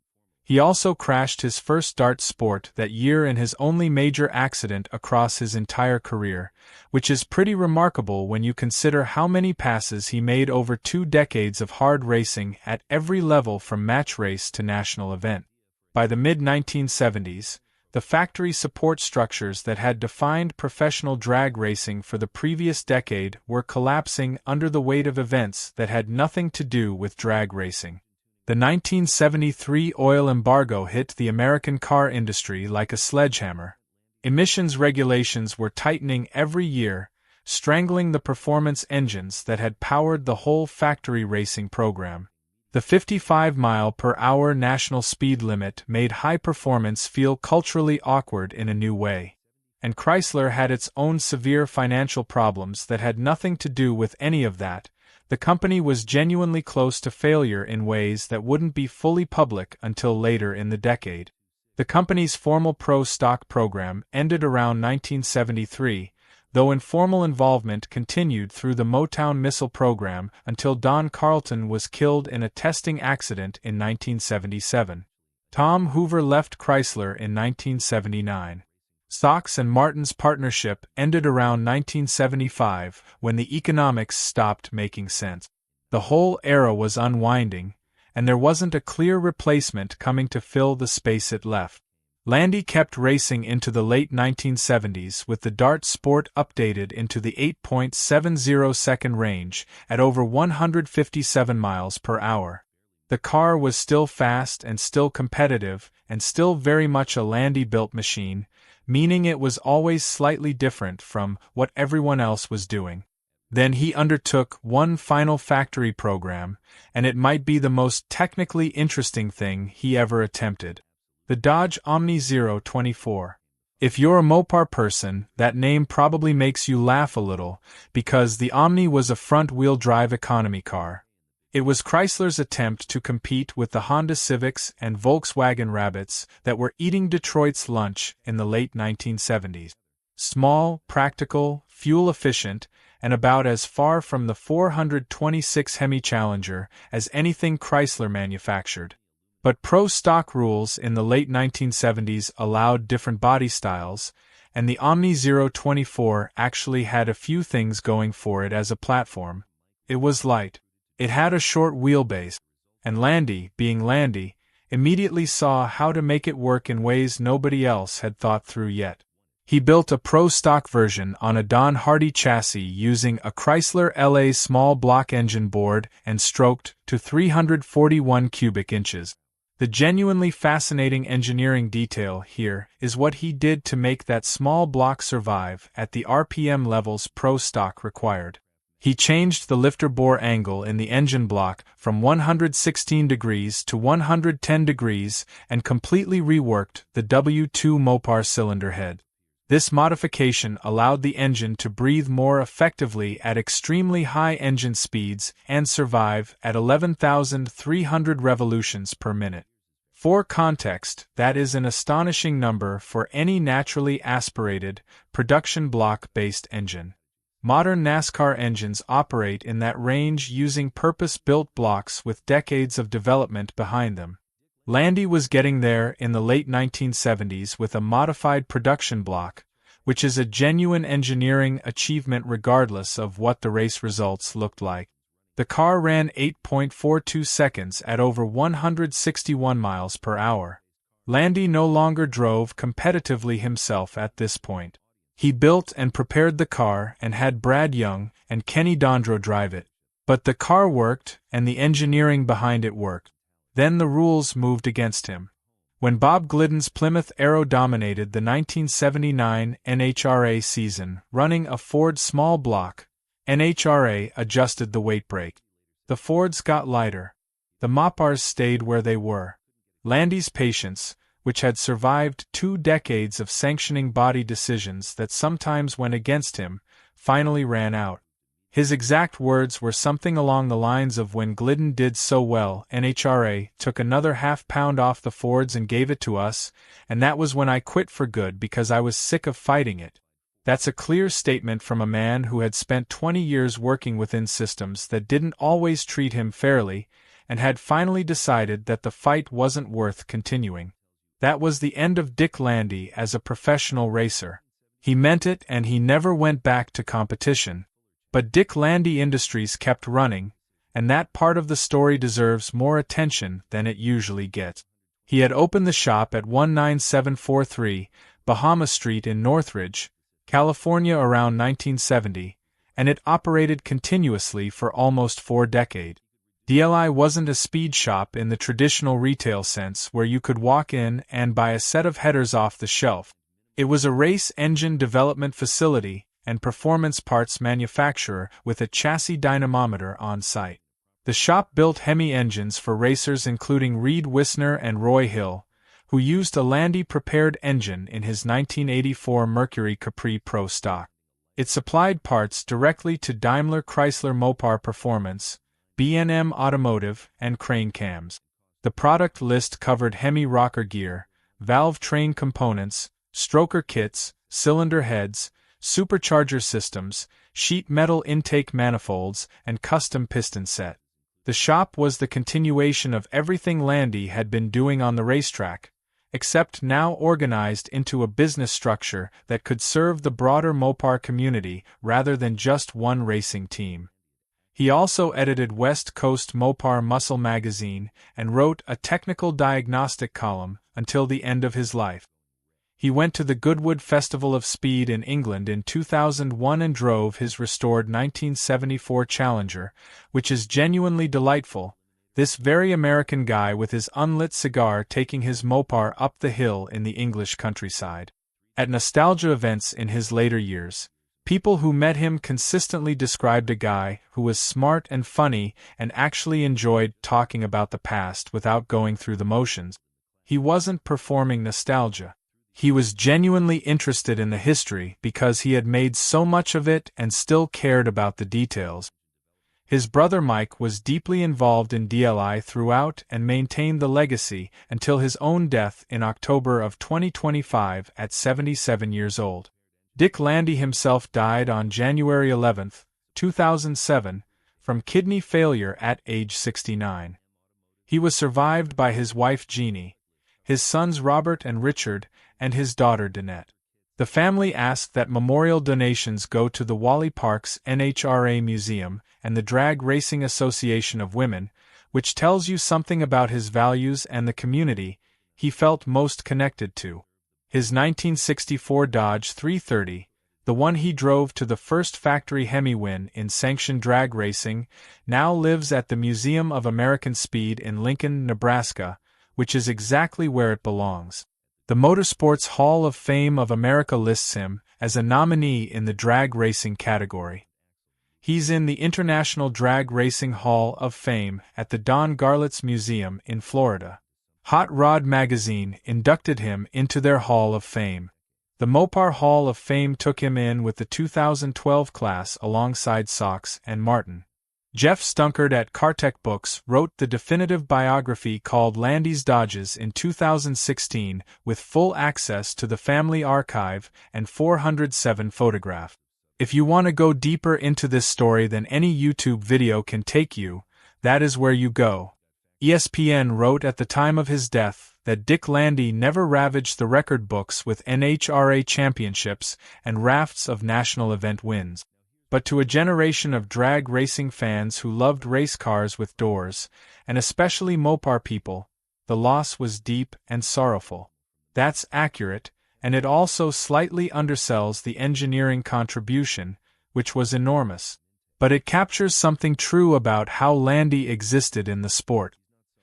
He also crashed his first Dart Sport that year in his only major accident across his entire career, which is pretty remarkable when you consider how many passes he made over 2 decades of hard racing at every level from match race to national event. By the mid-1970s, The factory support structures that had defined professional drag racing for the previous decade were collapsing under the weight of events that had nothing to do with drag racing. The 1973 oil embargo hit the American car industry like a sledgehammer. Emissions regulations were tightening every year, strangling the performance engines that had powered the whole factory racing program. The 55-mile-per-hour national speed limit made high performance feel culturally awkward in a new way. And Chrysler had its own severe financial problems that had nothing to do with any of that. The company was genuinely close to failure in ways that wouldn't be fully public until later in the decade. The company's formal pro-stock program ended around 1973, though informal involvement continued through the Motown missile program until Don Carlton was killed in a testing accident in 1977. Tom Hoover left Chrysler in 1979. Sox and Martin's partnership ended around 1975 when the economics stopped making sense. The whole era was unwinding, and there wasn't a clear replacement coming to fill the space it left. Landy kept racing into the late 1970s with the Dart Sport updated into the 8.70-second range at over 157 miles per hour. The car was still fast and still competitive and still very much a Landy-built machine, meaning it was always slightly different from what everyone else was doing. Then he undertook one final factory program, and it might be the most technically interesting thing he ever attempted. The Dodge Omni 024. If you're a Mopar person, that name probably makes you laugh a little, because the Omni was a front-wheel drive economy car. It was Chrysler's attempt to compete with the Honda Civics and Volkswagen Rabbits that were eating Detroit's lunch in the late 1970s. Small, practical, fuel-efficient, and about as far from the 426 Hemi Challenger as anything Chrysler manufactured. But pro-stock rules in the late 1970s allowed different body styles, and the Omni 024 actually had a few things going for it as a platform. It was light. It had a short wheelbase, and Landy, being Landy, immediately saw how to make it work in ways nobody else had thought through yet. He built a pro-stock version on a Don Hardy chassis using a Chrysler LA small block engine board and stroked to 341 cubic inches. The genuinely fascinating engineering detail here is what he did to make that small block survive at the RPM levels pro-stock required. He changed the lifter bore angle in the engine block from 116 degrees to 110 degrees and completely reworked the W2 Mopar cylinder head. This modification allowed the engine to breathe more effectively at extremely high engine speeds and survive at 11,300 revolutions per minute. For context, that is an astonishing number for any naturally aspirated, production block-based engine. Modern NASCAR engines operate in that range using purpose-built blocks with decades of development behind them. Landy was getting there in the late 1970s with a modified production block, which is a genuine engineering achievement regardless of what the race results looked like. The car ran 8.42 seconds at over 161 miles per hour. Landy no longer drove competitively himself at this point. He built and prepared the car and had Brad Young and Kenny Dondro drive it. But the car worked, and the engineering behind it worked. Then the rules moved against him. When Bob Glidden's Plymouth Arrow dominated the 1979 NHRA season, running a Ford small block, NHRA adjusted the weight brake. The Fords got lighter. The Mopars stayed where they were. Landy's patience, which had survived 2 decades of sanctioning body decisions that sometimes went against him, finally ran out. His exact words were something along the lines of, "When Glidden did so well, NHRA took another half-pound off the Fords and gave it to us, and that was when I quit for good because I was sick of fighting it." That's a clear statement from a man who had spent 20 years working within systems that didn't always treat him fairly, and had finally decided that the fight wasn't worth continuing. That was the end of Dick Landy as a professional racer. He meant it, and he never went back to competition. But Dick Landy Industries kept running, and that part of the story deserves more attention than it usually gets. He had opened the shop at 19743 Bahama Street in Northridge, California around 1970, and it operated continuously for almost 4 decades. DLI wasn't a speed shop in the traditional retail sense where you could walk in and buy a set of headers off the shelf. It was a race engine development facility and performance parts manufacturer with a chassis dynamometer on site. The shop built Hemi engines for racers including Reed Wisner and Roy Hill, who used a Landy-prepared engine in his 1984 Mercury Capri Pro stock. It supplied parts directly to Daimler Chrysler Mopar Performance, B&M Automotive, and Crane Cams. The product list covered Hemi rocker gear, valve train components, stroker kits, cylinder heads, supercharger systems, sheet metal intake manifolds, and custom piston set. The shop was the continuation of everything Landy had been doing on the racetrack, except now organized into a business structure that could serve the broader Mopar community rather than just one racing team. He also edited West Coast Mopar Muscle magazine and wrote a technical diagnostic column until the end of his life. He went to the Goodwood Festival of Speed in England in 2001 and drove his restored 1974 Challenger, which is genuinely delightful, this very American guy with his unlit cigar taking his Mopar up the hill in the English countryside. At nostalgia events in his later years, people who met him consistently described a guy who was smart and funny and actually enjoyed talking about the past without going through the motions. He wasn't performing nostalgia. He was genuinely interested in the history because he had made so much of it and still cared about the details. His brother Mike was deeply involved in DLI throughout and maintained the legacy until his own death in October of 2025 at 77 years old. Dick Landy himself died on January 11, 2007, from kidney failure at age 69. He was survived by his wife Jeannie, his sons Robert and Richard, and his daughter Danette. The family asked that memorial donations go to the Wally Parks NHRA Museum and the Drag Racing Association of Women, which tells you something about his values and the community he felt most connected to. His 1964 Dodge 330, the one he drove to the first factory Hemi win in sanctioned drag racing, now lives at the Museum of American Speed in Lincoln, Nebraska, which is exactly where it belongs. The Motorsports Hall of Fame of America lists him as a nominee in the drag racing category. He's in the International Drag Racing Hall of Fame at the Don Garlits Museum in Florida. Hot Rod magazine inducted him into their Hall of Fame. The Mopar Hall of Fame took him in with the 2012 class alongside Sox and Martin. Jeff Stunkard at Cartech Books wrote the definitive biography called Landy's Dodges in 2016 with full access to the family archive and 407 photographs. If you want to go deeper into this story than any YouTube video can take you, that is where you go. ESPN wrote at the time of his death that Dick Landy never ravaged the record books with NHRA championships and rafts of national event wins. But to a generation of drag racing fans who loved race cars with doors, and especially Mopar people, the loss was deep and sorrowful. That's accurate, and it also slightly undersells the engineering contribution, which was enormous. But it captures something true about how Landy existed in the sport.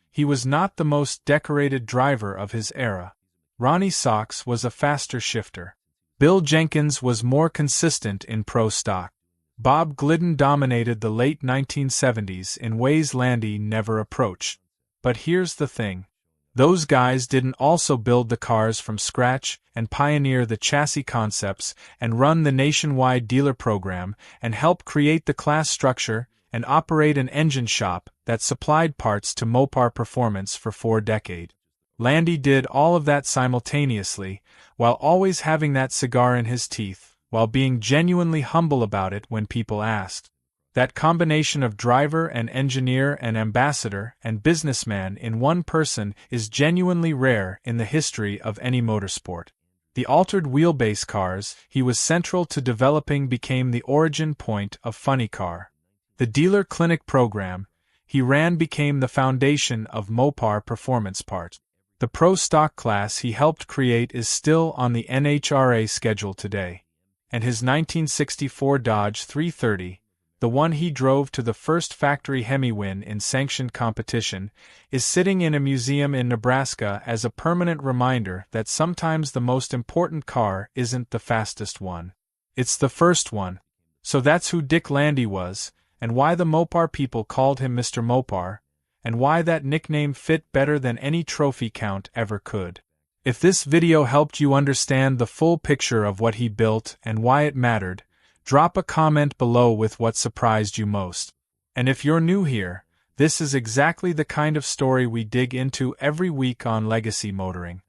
He was not the most decorated driver of his era. Ronnie Sox was a faster shifter. Bill Jenkins was more consistent in pro stock. Bob Glidden dominated the late 1970s in ways Landy never approached. But here's the thing. Those guys didn't also build the cars from scratch and pioneer the chassis concepts and run the nationwide dealer program and help create the class structure and operate an engine shop that supplied parts to Mopar Performance for 4 decades. Landy did all of that simultaneously, while always having that cigar in his teeth, while being genuinely humble about it when people asked. That combination of driver and engineer and ambassador and businessman in one person is genuinely rare in the history of any motorsport. The altered wheelbase cars he was central to developing became the origin point of Funny Car. The dealer clinic program he ran became the foundation of Mopar Performance Parts. The pro stock class he helped create is still on the NHRA schedule today. And his 1964 Dodge 330, the one he drove to the first factory Hemi win in sanctioned competition, is sitting in a museum in Nebraska as a permanent reminder that sometimes the most important car isn't the fastest one. It's the first one. So that's who Dick Landy was, and why the Mopar people called him Mr. Mopar, and why that nickname fit better than any trophy count ever could. If this video helped you understand the full picture of what he built and why it mattered, drop a comment below with what surprised you most. And if you're new here, this is exactly the kind of story we dig into every week on Legacy Motoring.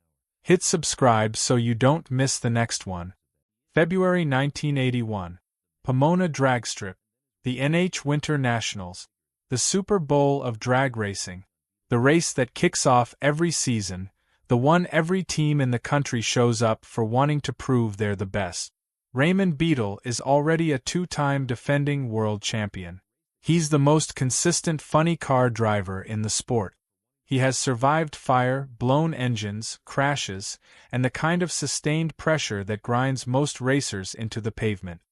Hit subscribe so you don't miss the next one. February 1981. Pomona Drag Strip. The NH Winter Nationals. The Super Bowl of drag racing. The race that kicks off every season, the one every team in the country shows up for wanting to prove they're the best. Raymond Beadle is already a two-time defending world champion. He's the most consistent funny car driver in the sport. He has survived fire, blown engines, crashes, and the kind of sustained pressure that grinds most racers into the pavement.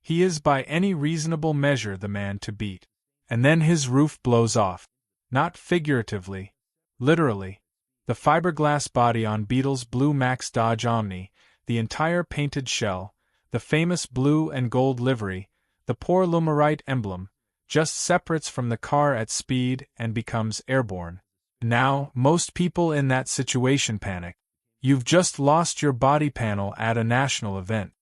He is by any reasonable measure the man to beat. And then his roof blows off. Not figuratively. Literally. The fiberglass body on Beadle's blue Max Dodge Omni, the entire painted shell, the famous blue and gold livery, the poor Lumerite emblem, just separates from the car at speed and becomes airborne. Now, most people in that situation panic. You've just lost your body panel at a national event.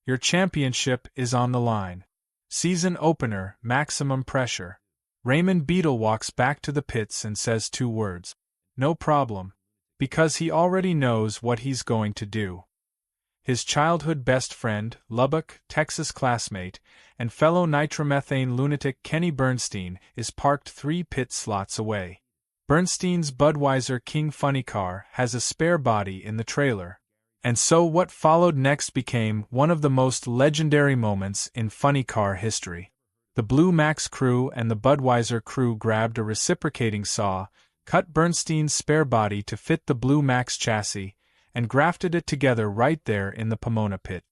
Your championship is on the line. Season opener, maximum pressure. Raymond Beadle walks back to the pits and says two words. No problem. Because he already knows what he's going to do. His childhood best friend, Lubbock, Texas classmate, and fellow nitromethane lunatic Kenny Bernstein is parked 3 pit slots away. Bernstein's Budweiser King Funny car has a spare body in the trailer. And so what followed next became one of the most legendary moments in funny car history. The Blue Max crew and the Budweiser crew grabbed a reciprocating saw, cut Bernstein's spare body to fit the Blue Max chassis, and grafted it together right there in the Pomona pit.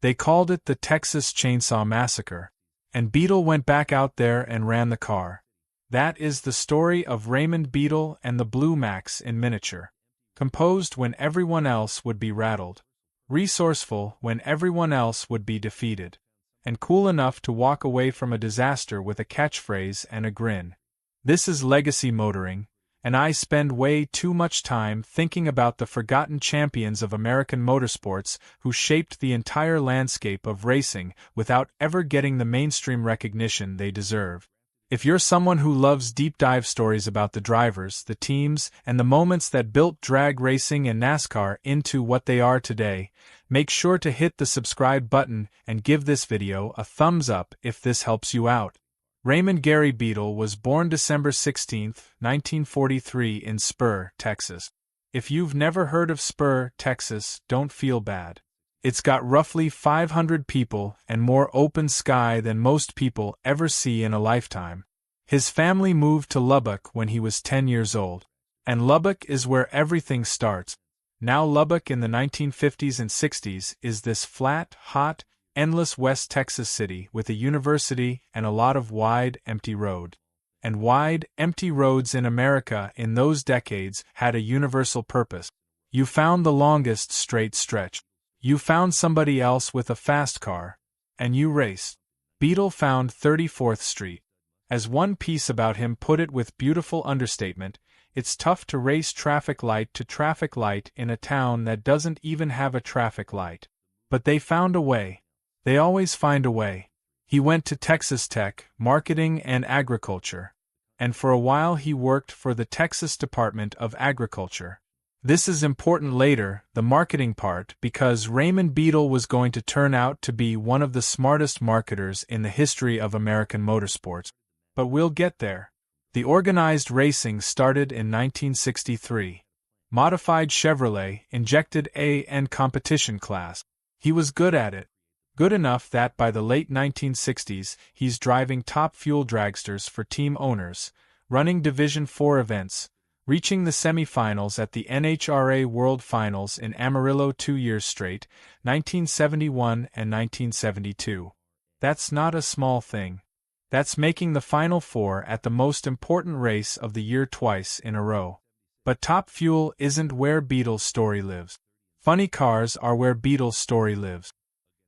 They called it the Texas Chainsaw Massacre. And Beadle went back out there and ran the car. That is the story of Raymond Beadle and the Blue Max in miniature. Composed when everyone else would be rattled. Resourceful when everyone else would be defeated. And cool enough to walk away from a disaster with a catchphrase and a grin. This is Legacy Motoring, and I spend way too much time thinking about the forgotten champions of American motorsports who shaped the entire landscape of racing without ever getting the mainstream recognition they deserve. If you're someone who loves deep dive stories about the drivers, the teams, and the moments that built drag racing and NASCAR into what they are today, make sure to hit the subscribe button and give this video a thumbs up if this helps you out. Raymond Gary Beadle was born December 16, 1943 in Spur, Texas. If you've never heard of Spur, Texas, don't feel bad. It's got roughly 500 people and more open sky than most people ever see in a lifetime. His family moved to Lubbock when he was 10 years old. And Lubbock is where everything starts. Now Lubbock in the 1950s and 60s is this flat, hot, endless West Texas city with a university and a lot of wide, empty road. And wide, empty roads in America in those decades had a universal purpose. You found the longest straight stretch. You found somebody else with a fast car, and you raced. Beadle found 34th Street. As one piece about him put it with beautiful understatement, it's tough to race traffic light to traffic light in a town that doesn't even have a traffic light. But they found a way. They always find a way. He went to Texas Tech, marketing and agriculture. And for a while he worked for the Texas Department of Agriculture. This is important later, the marketing part, because Raymond Beadle was going to turn out to be one of the smartest marketers in the history of American motorsports. But we'll get there. The organized racing started in 1963. Modified Chevrolet injected A and competition class. He was good at it. Good enough that by the late 1960s he's driving top fuel dragsters for team owners, running Division IV events, reaching the semifinals at the NHRA World Finals in Amarillo 2 years straight, 1971 and 1972. That's not a small thing. That's making the Final Four at the most important race of the year twice in a row. But Top Fuel isn't where Beadle's story lives. Funny cars are where Beadle's story lives.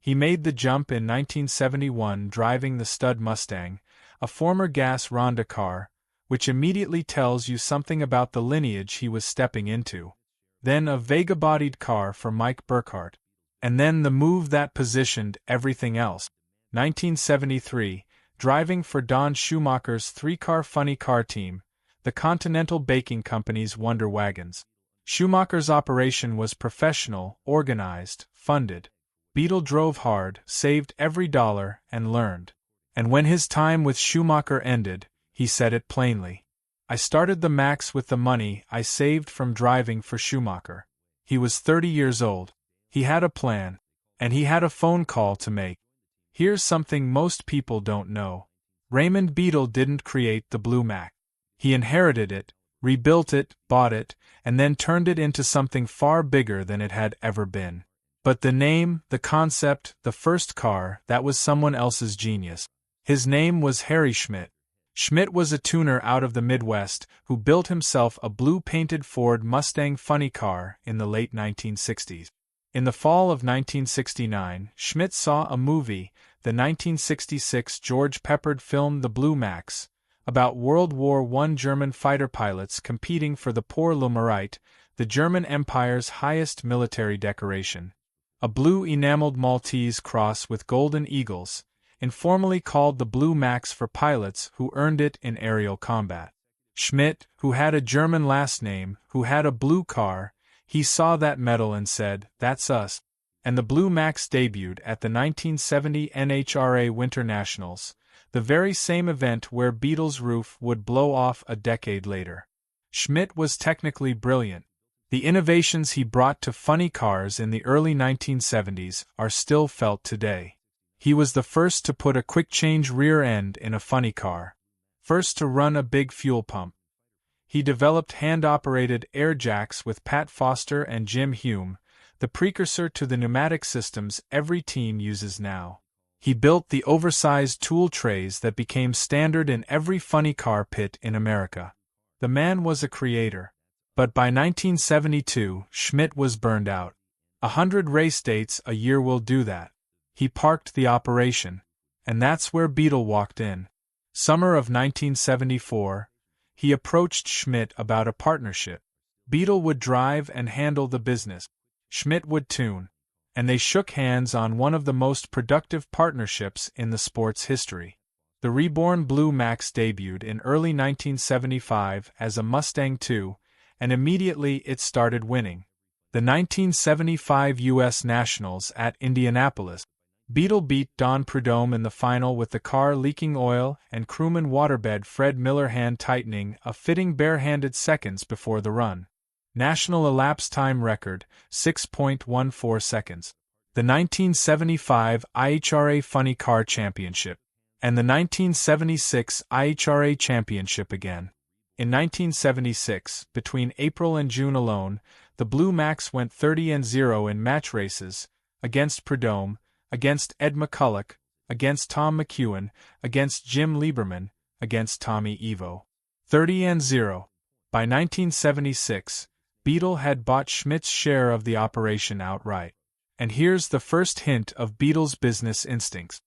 He made the jump in 1971 driving the stud Mustang, a former gas Ronda car, which immediately tells you something about the lineage he was stepping into. Then a Vega-bodied car for Mike Burkhart. And then the move that positioned everything else. 1973, driving for Don Schumacher's three-car funny car team, the Continental Baking Company's Wonder Wagons. Schumacher's operation was professional, organized, funded. Beadle drove hard, saved every dollar, and learned. And when his time with Schumacher ended, he said it plainly. I started the Max with the money I saved from driving for Schumacher. He was 30 years old. He had a plan. And he had a phone call to make. Here's something most people don't know. Raymond Beadle didn't create the Blue Mac. He inherited it, rebuilt it, bought it, and then turned it into something far bigger than it had ever been. But the name, the concept, the first car, that was someone else's genius. His name was Harry Schmidt. Schmidt was a tuner out of the Midwest who built himself a blue-painted Ford Mustang funny car in the late 1960s. In the fall of 1969, Schmidt saw a movie, the 1966 George Peppard film The Blue Max, about World War I German fighter pilots competing for the Pour le Mérite, the German Empire's highest military decoration. A blue enameled Maltese cross with golden eagles, informally called the Blue Max for pilots who earned it in aerial combat. Schmidt, who had a German last name, who had a blue car, he saw that medal and said, "That's us." And the Blue Max debuted at the 1970 NHRA Winter Nationals, the very same event where Beadle's roof would blow off a decade later. Schmidt was technically brilliant. The innovations he brought to funny cars in the early 1970s are still felt today. He was the first to put a quick-change rear end in a funny car. First to run a big fuel pump. He developed hand-operated air jacks with Pat Foster and Jim Hume, the precursor to the pneumatic systems every team uses now. He built the oversized tool trays that became standard in every funny car pit in America. The man was a creator. But by 1972, Schmidt was burned out. 100 race dates a year will do that. He parked the operation. And that's where Beadle walked in. Summer of 1974, he approached Schmidt about a partnership. Beadle would drive and handle the business. Schmidt would tune. And they shook hands on one of the most productive partnerships in the sport's history. The reborn Blue Max debuted in early 1975 as a Mustang II, and immediately it started winning. The 1975 U.S. Nationals at Indianapolis. Beadle beat Don Prudhomme in the final with the car leaking oil and crewman waterbed Fred Miller hand-tightening a fitting bare-handed seconds before the run. National elapsed time record, 6.14 seconds. The 1975 IHRA Funny Car Championship. And the 1976 IHRA Championship again. In 1976, between April and June alone, the Blue Max went 30-0 in match races, against Prudhomme, against Ed McCulloch, against Tom McEwen, against Jim Lieberman, against Tommy Evo. 30-0. By 1976, Beadle had bought Schmidt's share of the operation outright. And here's the first hint of Beadle's business instincts.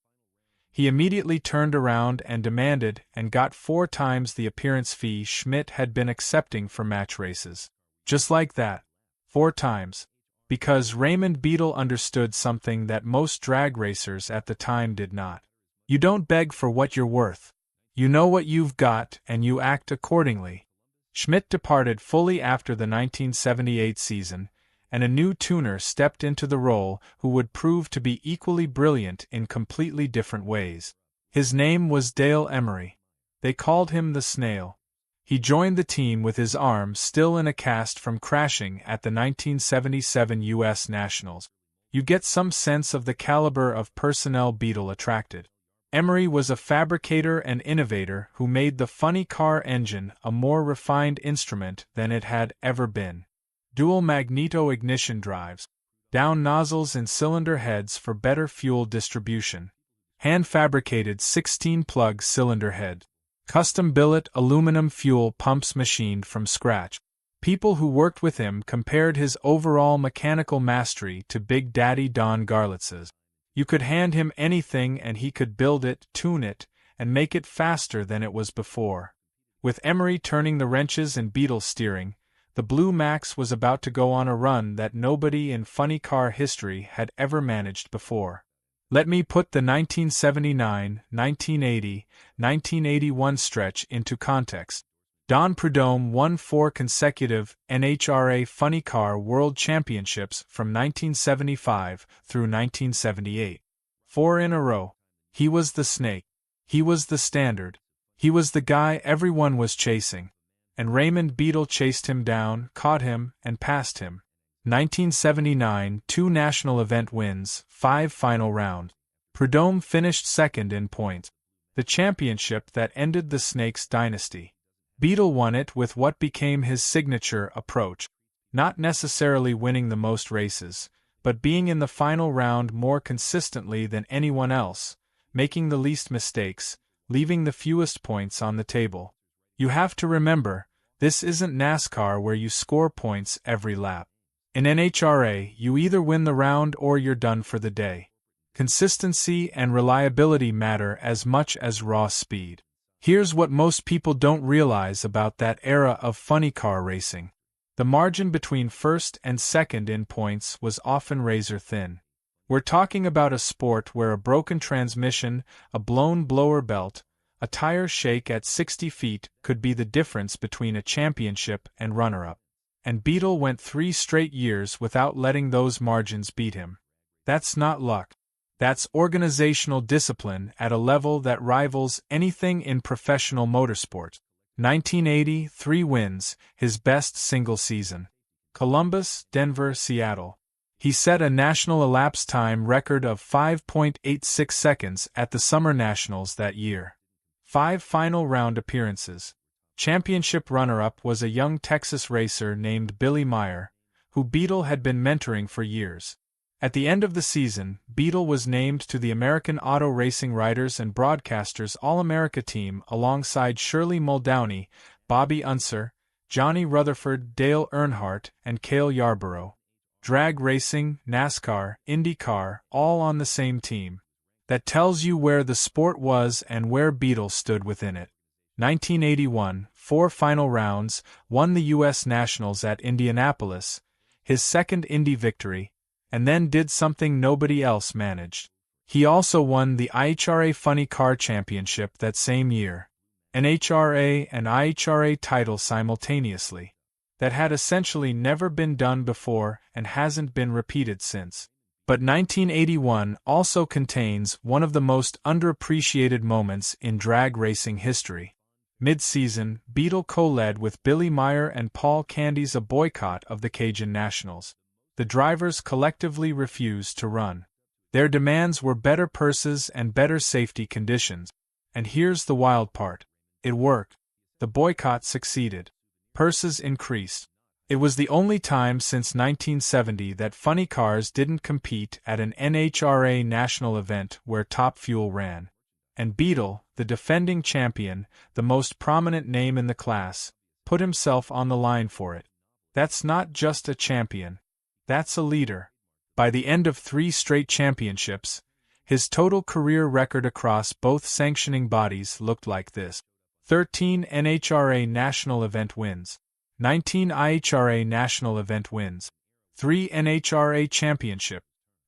He immediately turned around and demanded and got 4 times the appearance fee Schmidt had been accepting for match races. Just like that. 4 times. Because Raymond Beadle understood something that most drag racers at the time did not. You don't beg for what you're worth. You know what you've got and you act accordingly. Schmidt departed fully after the 1978 season, and a new tuner stepped into the role who would prove to be equally brilliant in completely different ways. His name was Dale Emery. They called him the Snail. He joined the team with his arm still in a cast from crashing at the 1977 U.S. Nationals. You get some sense of the caliber of personnel Beadle attracted. Emery was a fabricator and innovator who made the funny car engine a more refined instrument than it had ever been. Dual magneto-ignition drives, down nozzles in cylinder heads for better fuel distribution, hand-fabricated 16-plug cylinder head, custom billet aluminum fuel pumps machined from scratch. People who worked with him compared his overall mechanical mastery to Big Daddy Don Garlitz's. You could hand him anything and he could build it, tune it, and make it faster than it was before. With Emery turning the wrenches and Beadle steering, the Blue Max was about to go on a run that nobody in funny car history had ever managed before. Let me put the 1979, 1980, 1981 stretch into context. Don Prudhomme won 4 consecutive NHRA Funny Car World Championships from 1975 through 1978. 4 in a row. He was the snake. He was the standard. He was the guy everyone was chasing. And Raymond Beadle chased him down, caught him, and passed him. 1979, 2 national event wins, 5 final rounds. Prudhomme finished second in points. The championship that ended the Snake's dynasty. Beadle won it with what became his signature approach, not necessarily winning the most races, but being in the final round more consistently than anyone else, making the least mistakes, leaving the fewest points on the table. You have to remember, this isn't NASCAR where you score points every lap. In NHRA, you either win the round or you're done for the day. Consistency and reliability matter as much as raw speed. Here's what most people don't realize about that era of funny car racing. The margin between first and second in points was often razor thin. We're talking about a sport where a broken transmission, a blown blower belt, a tire shake at 60 feet could be the difference between a championship and runner-up. And Beadle went 3 straight years without letting those margins beat him. That's not luck. That's organizational discipline at a level that rivals anything in professional motorsport. 1980, 3 wins, his best single season. Columbus, Denver, Seattle. He set a national elapsed time record of 5.86 seconds at the Summer Nationals that year. 5 final round appearances. Championship runner-up was a young Texas racer named Billy Meyer, who Beadle had been mentoring for years. At the end of the season, Beadle was named to the American Auto Racing Writers and Broadcasters All-America team alongside Shirley Muldowney, Bobby Unser, Johnny Rutherford, Dale Earnhardt, and Cale Yarborough. Drag racing, NASCAR, IndyCar, all on the same team. That tells you where the sport was and where Beadle stood within it. 1981, 4 final rounds, won the U.S. Nationals at Indianapolis, his second Indy victory, and then did something nobody else managed. He also won the IHRA Funny Car Championship that same year. NHRA and IHRA title simultaneously. That had essentially never been done before and hasn't been repeated since. But 1981 also contains one of the most underappreciated moments in drag racing history. Mid-season, Beadle co-led with Billy Meyer and Paul Candy's a boycott of the Cajun Nationals. The drivers collectively refused to run. Their demands were better purses and better safety conditions. And here's the wild part. It worked. The boycott succeeded. Purses increased. It was the only time since 1970 that funny cars didn't compete at an NHRA national event where Top Fuel ran. And Beadle, the defending champion, the most prominent name in the class, put himself on the line for it. That's not just a champion. That's a leader. By the end of 3 straight championships, his total career record across both sanctioning bodies looked like this. 13 NHRA national event wins. 19 IHRA national event wins. 3 NHRA championship.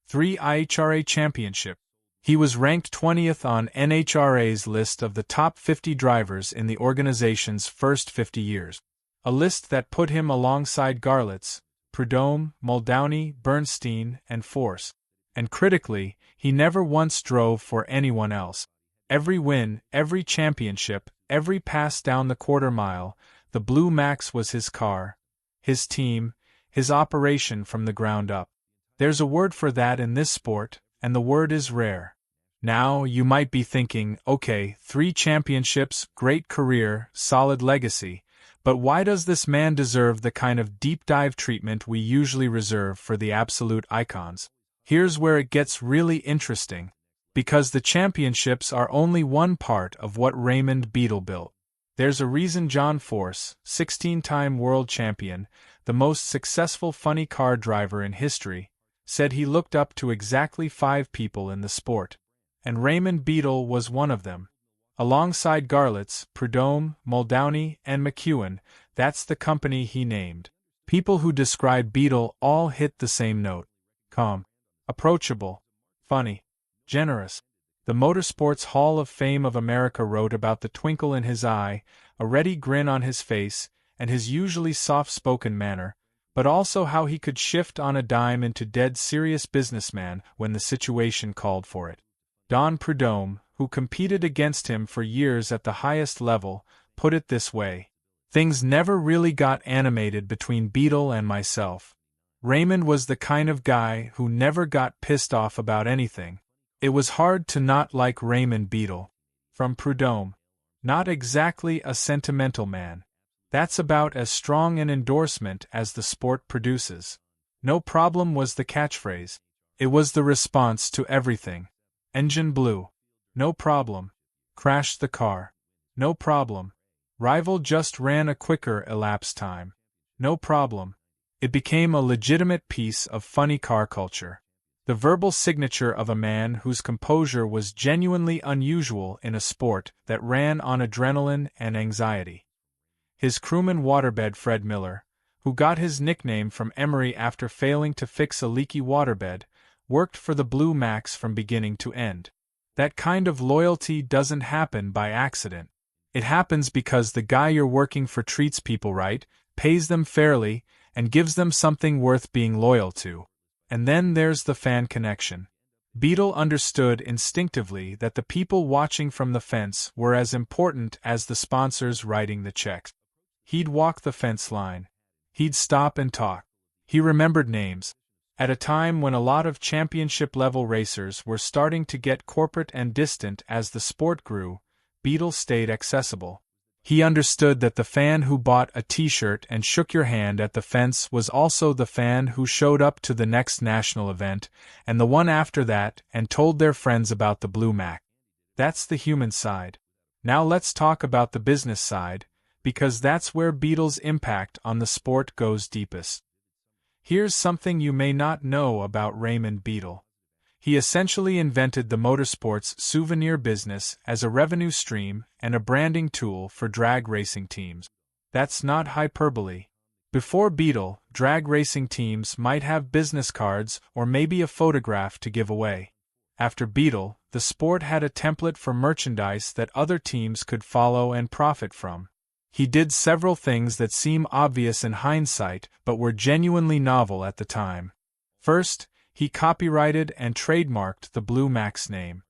3 IHRA championship. He was ranked 20th on NHRA's list of the top 50 drivers in the organization's first 50 years. A list that put him alongside Garlitz, Prudhomme, Muldowney, Bernstein, and Force. And critically, he never once drove for anyone else. Every win, every championship, every pass down the quarter mile, the Blue Max was his car, his team, his operation from the ground up. There's a word for that in this sport, and the word is rare. Now, you might be thinking, okay, 3 championships, great career, solid legacy, but why does this man deserve the kind of deep dive treatment we usually reserve for the absolute icons? Here's where it gets really interesting. Because the championships are only one part of what Raymond Beadle built. There's a reason John Force, 16-time world champion, the most successful funny car driver in history, said he looked up to exactly 5 people in the sport. And Raymond Beadle was one of them. Alongside Garlitz, Prudhomme, Muldowney, and McEwen, that's the company he named. People who describe Beadle all hit the same note. Calm, approachable, funny, generous. The Motorsports Hall of Fame of America wrote about the twinkle in his eye, a ready grin on his face, and his usually soft-spoken manner, but also how he could shift on a dime into dead serious businessman when the situation called for it. Don Prudhomme, who competed against him for years at the highest level, put it this way: "Things never really got animated between Beadle and myself. Raymond was the kind of guy who never got pissed off about anything. It was hard to not like Raymond Beadle." From Prudhomme. Not exactly a sentimental man. That's about as strong an endorsement as the sport produces. No problem was the catchphrase. It was the response to everything. Engine blew. No problem. Crashed the car. No problem. Rival just ran a quicker elapsed time. No problem. It became a legitimate piece of funny car culture. The verbal signature of a man whose composure was genuinely unusual in a sport that ran on adrenaline and anxiety. His crewman waterbed Fred Miller, who got his nickname from Emery after failing to fix a leaky waterbed, worked for the Blue Max from beginning to end. That kind of loyalty doesn't happen by accident. It happens because the guy you're working for treats people right, pays them fairly, and gives them something worth being loyal to. And then there's the fan connection. Beadle understood instinctively that the people watching from the fence were as important as the sponsors writing the checks. He'd walk the fence line. He'd stop and talk. He remembered names. At a time when a lot of championship-level racers were starting to get corporate and distant as the sport grew, Beadle stayed accessible. He understood that the fan who bought a t-shirt and shook your hand at the fence was also the fan who showed up to the next national event, and the one after that, and told their friends about the Blue Mac. That's the human side. Now let's talk about the business side, because that's where Beadle's impact on the sport goes deepest. Here's something you may not know about Raymond Beadle. He essentially invented the motorsports souvenir business as a revenue stream and a branding tool for drag racing teams. That's not hyperbole. Before Beadle, drag racing teams might have business cards or maybe a photograph to give away. After Beadle, the sport had a template for merchandise that other teams could follow and profit from. He did several things that seem obvious in hindsight but were genuinely novel at the time. First, he copyrighted and trademarked the Blue Max name.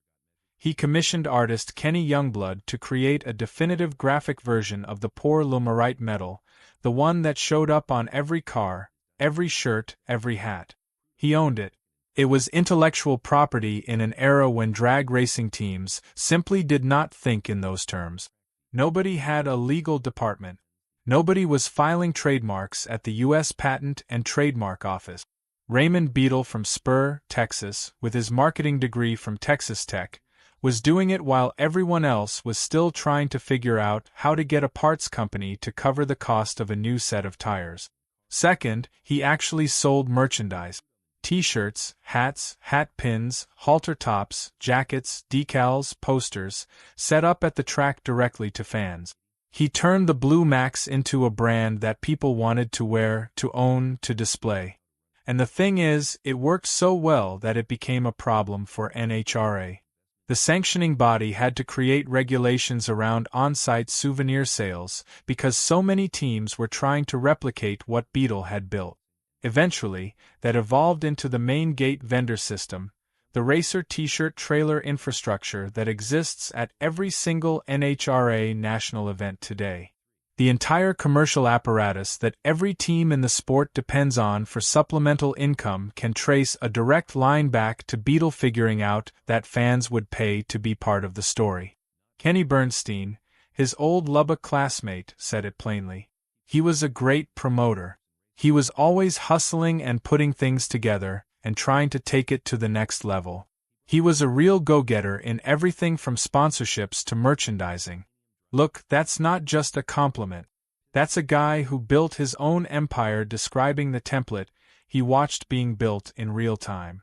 He commissioned artist Kenny Youngblood to create a definitive graphic version of the poor Lumarite medal, the one that showed up on every car, every shirt, every hat. He owned it. It was intellectual property in an era when drag racing teams simply did not think in those terms. Nobody had a legal department. Nobody was filing trademarks at the U.S. Patent and Trademark Office. Raymond Beadle from Spur, Texas, with his marketing degree from Texas Tech, was doing it while everyone else was still trying to figure out how to get a parts company to cover the cost of a new set of tires. Second, he actually sold merchandise. T-shirts, hats, hat pins, halter tops, jackets, decals, posters, set up at the track directly to fans. He turned the Blue Max into a brand that people wanted to wear, to own, to display. And the thing is, it worked so well that it became a problem for NHRA. The sanctioning body had to create regulations around on-site souvenir sales because so many teams were trying to replicate what Beadle had built. Eventually, that evolved into the main gate vendor system, the racer t-shirt trailer infrastructure that exists at every single NHRA national event today. The entire commercial apparatus that every team in the sport depends on for supplemental income can trace a direct line back to Beadle figuring out that fans would pay to be part of the story. Kenny Bernstein, his old Lubbock classmate, said it plainly. He was a great promoter. He was always hustling and putting things together and trying to take it to the next level. He was a real go-getter in everything from sponsorships to merchandising. Look, that's not just a compliment. That's a guy who built his own empire describing the template he watched being built in real time.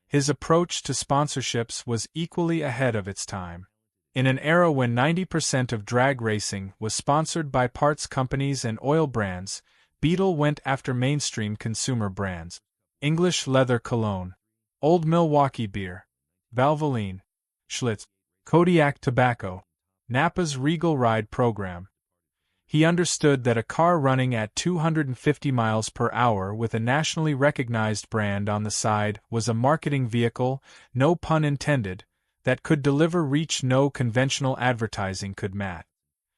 His approach to sponsorships was equally ahead of its time. In an era when 90% of drag racing was sponsored by parts companies and oil brands, Beadle went after mainstream consumer brands. English leather cologne, Old Milwaukee beer, Valvoline, Schlitz, Kodiak tobacco, Napa's Regal Ride program. He understood that a car running at 250 miles per hour with a nationally recognized brand on the side was a marketing vehicle, no pun intended, that could deliver reach no conventional advertising could match.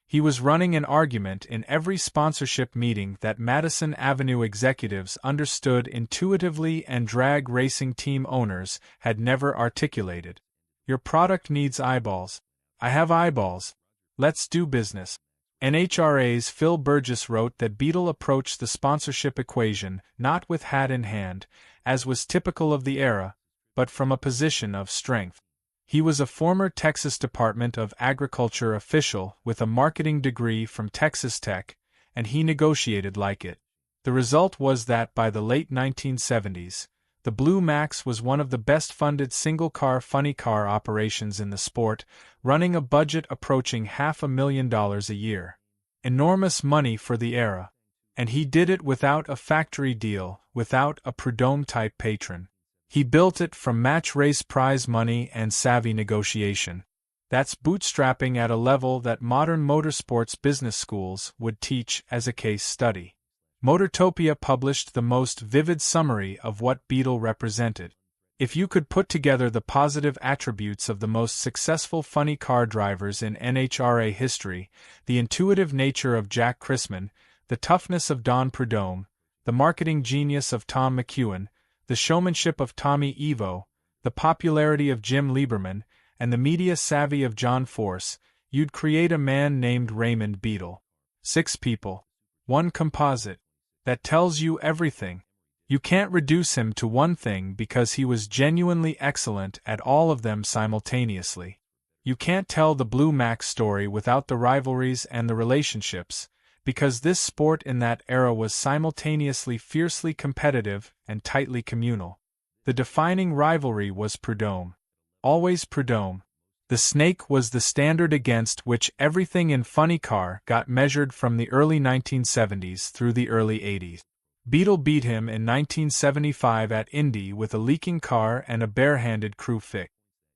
He was running an argument in every sponsorship meeting that Madison Avenue executives understood intuitively and drag racing team owners had never articulated. Your product needs eyeballs. I have eyeballs. Let's do business. NHRA's Phil Burgess wrote that Beadle approached the sponsorship equation not with hat in hand, as was typical of the era, but from a position of strength. He was a former Texas Department of Agriculture official with a marketing degree from Texas Tech, and he negotiated like it. The result was that by the late 1970s, the Blue Max was one of the best-funded single-car funny car operations in the sport, running a budget approaching $500,000 a year. Enormous money for the era. And he did it without a factory deal, without a Prudhomme-type patron. He built it from match race prize money and savvy negotiation. That's bootstrapping at a level that modern motorsports business schools would teach as a case study. Motortopia published the most vivid summary of what Beadle represented. If you could put together the positive attributes of the most successful funny car drivers in NHRA history, the intuitive nature of Jack Chrisman, the toughness of Don Prudhomme, the marketing genius of Tom McEwen, the showmanship of Tommy Evo, the popularity of Jim Lieberman, and the media savvy of John Force, you'd create a man named Raymond Beadle. 6 people. 1 composite. That tells you everything. You can't reduce him to one thing because he was genuinely excellent at all of them simultaneously. You can't tell the Blue Max story without the rivalries and the relationships, because this sport in that era was simultaneously fiercely competitive and tightly communal. The defining rivalry was Prudhomme. Always Prudhomme. The snake was the standard against which everything in funny car got measured from the early 1970s through the early 80s. Beadle beat him in 1975 at Indy with a leaking car and a barehanded crew fix.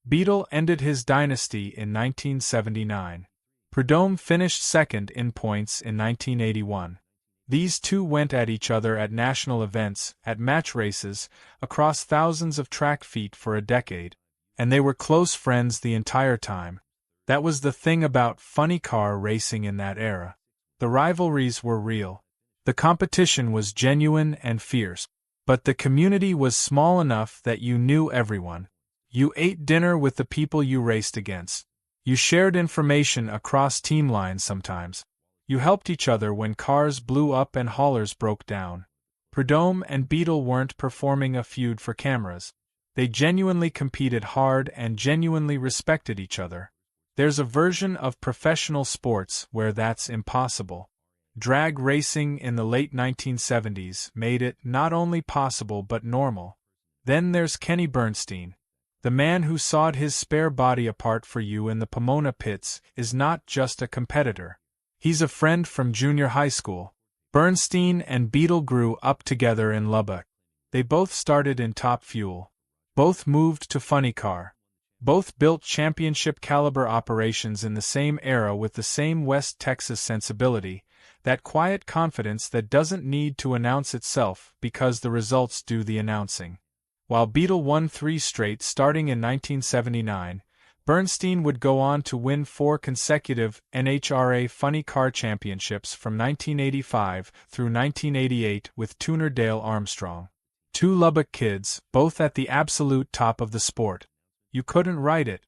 Beadle ended his dynasty in 1979. Prudhomme finished second in points in 1981. These two went at each other at national events, at match races, across thousands of track feet for a decade. And they were close friends the entire time. That was the thing about funny car racing in that era. The rivalries were real. The competition was genuine and fierce. But the community was small enough that you knew everyone. You ate dinner with the people you raced against. You shared information across team lines sometimes. You helped each other when cars blew up and haulers broke down. Prudhomme and Beadle weren't performing a feud for cameras. They genuinely competed hard and genuinely respected each other. There's a version of professional sports where that's impossible. Drag racing in the late 1970s made it not only possible but normal. Then there's Kenny Bernstein. The man who sawed his spare body apart for you in the Pomona pits is not just a competitor. He's a friend from junior high school. Bernstein and Beadle grew up together in Lubbock. They both started in Top Fuel. Both moved to funny car. Both built championship-caliber operations in the same era with the same West Texas sensibility, that quiet confidence that doesn't need to announce itself because the results do the announcing. While Beadle won 3 straight starting in 1979, Bernstein would go on to win 4 consecutive NHRA Funny Car Championships from 1985 through 1988 with tuner Dale Armstrong. 2 Lubbock kids, both at the absolute top of the sport. You couldn't write it.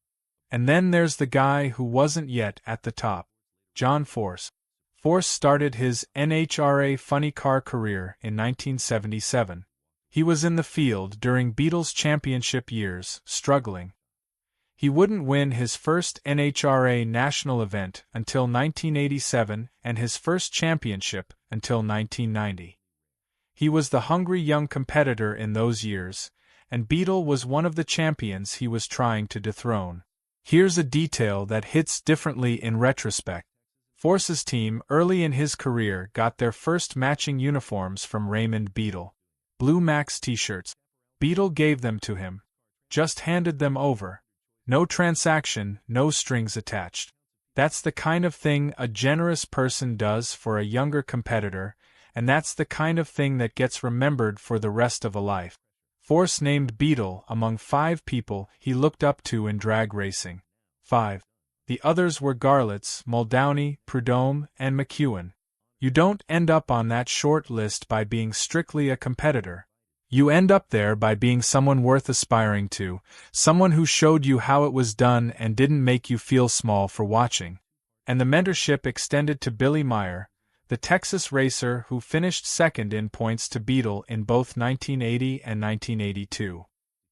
And then there's the guy who wasn't yet at the top. John Force. Force started his NHRA Funny Car career in 1977. He was in the field during Beadle's championship years, struggling. He wouldn't win his first NHRA national event until 1987 and his first championship until 1990. He was the hungry young competitor in those years, and Beadle was one of the champions he was trying to dethrone. Here's a detail that hits differently in retrospect. Force's team early in his career got their first matching uniforms from Raymond Beadle. Blue Max t-shirts. Beadle gave them to him. Just handed them over. No transaction, no strings attached. That's the kind of thing a generous person does for a younger competitor, and that's the kind of thing that gets remembered for the rest of a life. Force named Beadle among 5 people he looked up to in drag racing. 5. The others were Garlitz, Muldowney, Prudhomme, and McEwen. You don't end up on that short list by being strictly a competitor. You end up there by being someone worth aspiring to, someone who showed you how it was done and didn't make you feel small for watching. And the mentorship extended to Billy Meyer, the Texas racer who finished second in points to Beadle in both 1980 and 1982.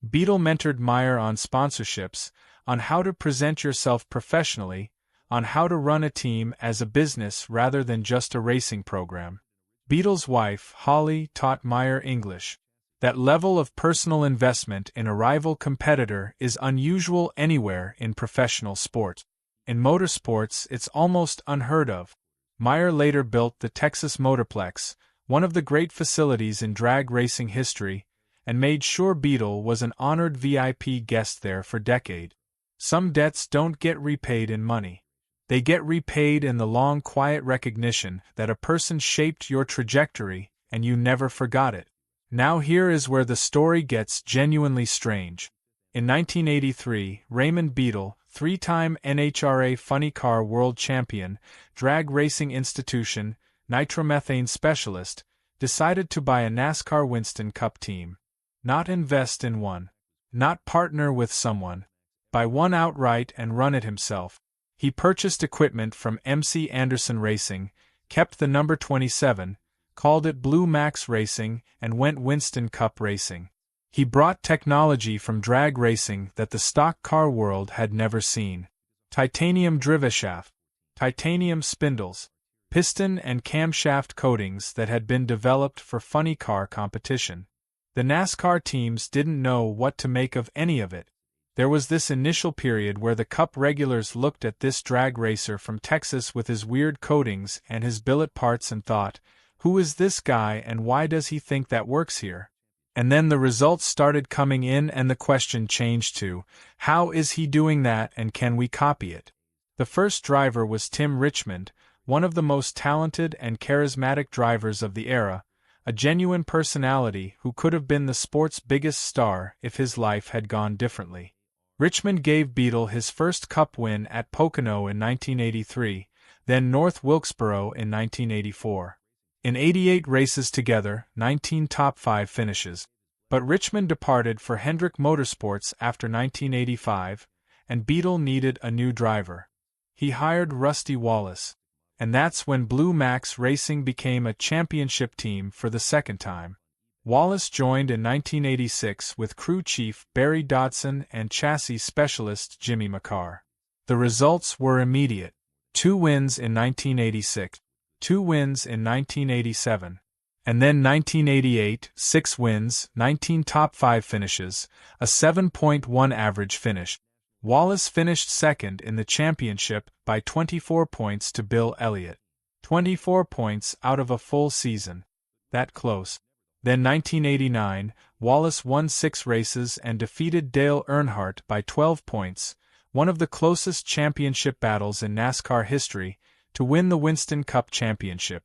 Beadle mentored Meyer on sponsorships, on how to present yourself professionally, on how to run a team as a business rather than just a racing program. Beadle's wife, Holly, taught Meyer English. That level of personal investment in a rival competitor is unusual anywhere in professional sport. In motorsports, it's almost unheard of. Meyer later built the Texas Motorplex, one of the great facilities in drag racing history, and made sure Beadle was an honored VIP guest there for decades. Some debts don't get repaid in money. They get repaid in the long, quiet recognition that a person shaped your trajectory and you never forgot it. Now here is where the story gets genuinely strange. In 1983, Raymond Beadle, 3-time NHRA Funny Car World Champion, drag racing institution, nitromethane specialist, decided to buy a NASCAR Winston Cup team. Not invest in one. Not partner with someone. Buy one outright and run it himself. He purchased equipment from MC Anderson Racing, kept the number 27, called it Blue Max Racing, and went Winston Cup racing. He brought technology from drag racing that the stock car world had never seen. Titanium driveshaft, titanium spindles, piston and camshaft coatings that had been developed for funny car competition. The NASCAR teams didn't know what to make of any of it. There was this initial period where the Cup regulars looked at this drag racer from Texas with his weird coatings and his billet parts and thought, who is this guy and why does he think that works here? And then the results started coming in and the question changed to, how is he doing that and can we copy it? The first driver was Tim Richmond, one of the most talented and charismatic drivers of the era, a genuine personality who could have been the sport's biggest star if his life had gone differently. Richmond gave Beadle his first Cup win at Pocono in 1983, then North Wilkesboro in 1984. In 88 races together, 19 top 5 finishes. But Richmond departed for Hendrick Motorsports after 1985, and Beadle needed a new driver. He hired Rusty Wallace. And that's when Blue Max Racing became a championship team for the second time. Wallace joined in 1986 with crew chief Barry Dodson and chassis specialist Jimmy McCarr. The results were immediate. 2 wins in 1986, 2 wins in 1987, and then 1988, 6 wins, 19 top 5 finishes, a 7.1 average finish. Wallace finished second in the championship by 24 points to Bill Elliott. 24 points out of a full season. That close. Then 1989, Wallace won 6 races and defeated Dale Earnhardt by 12 points, one of the closest championship battles in NASCAR history, to win the Winston Cup Championship.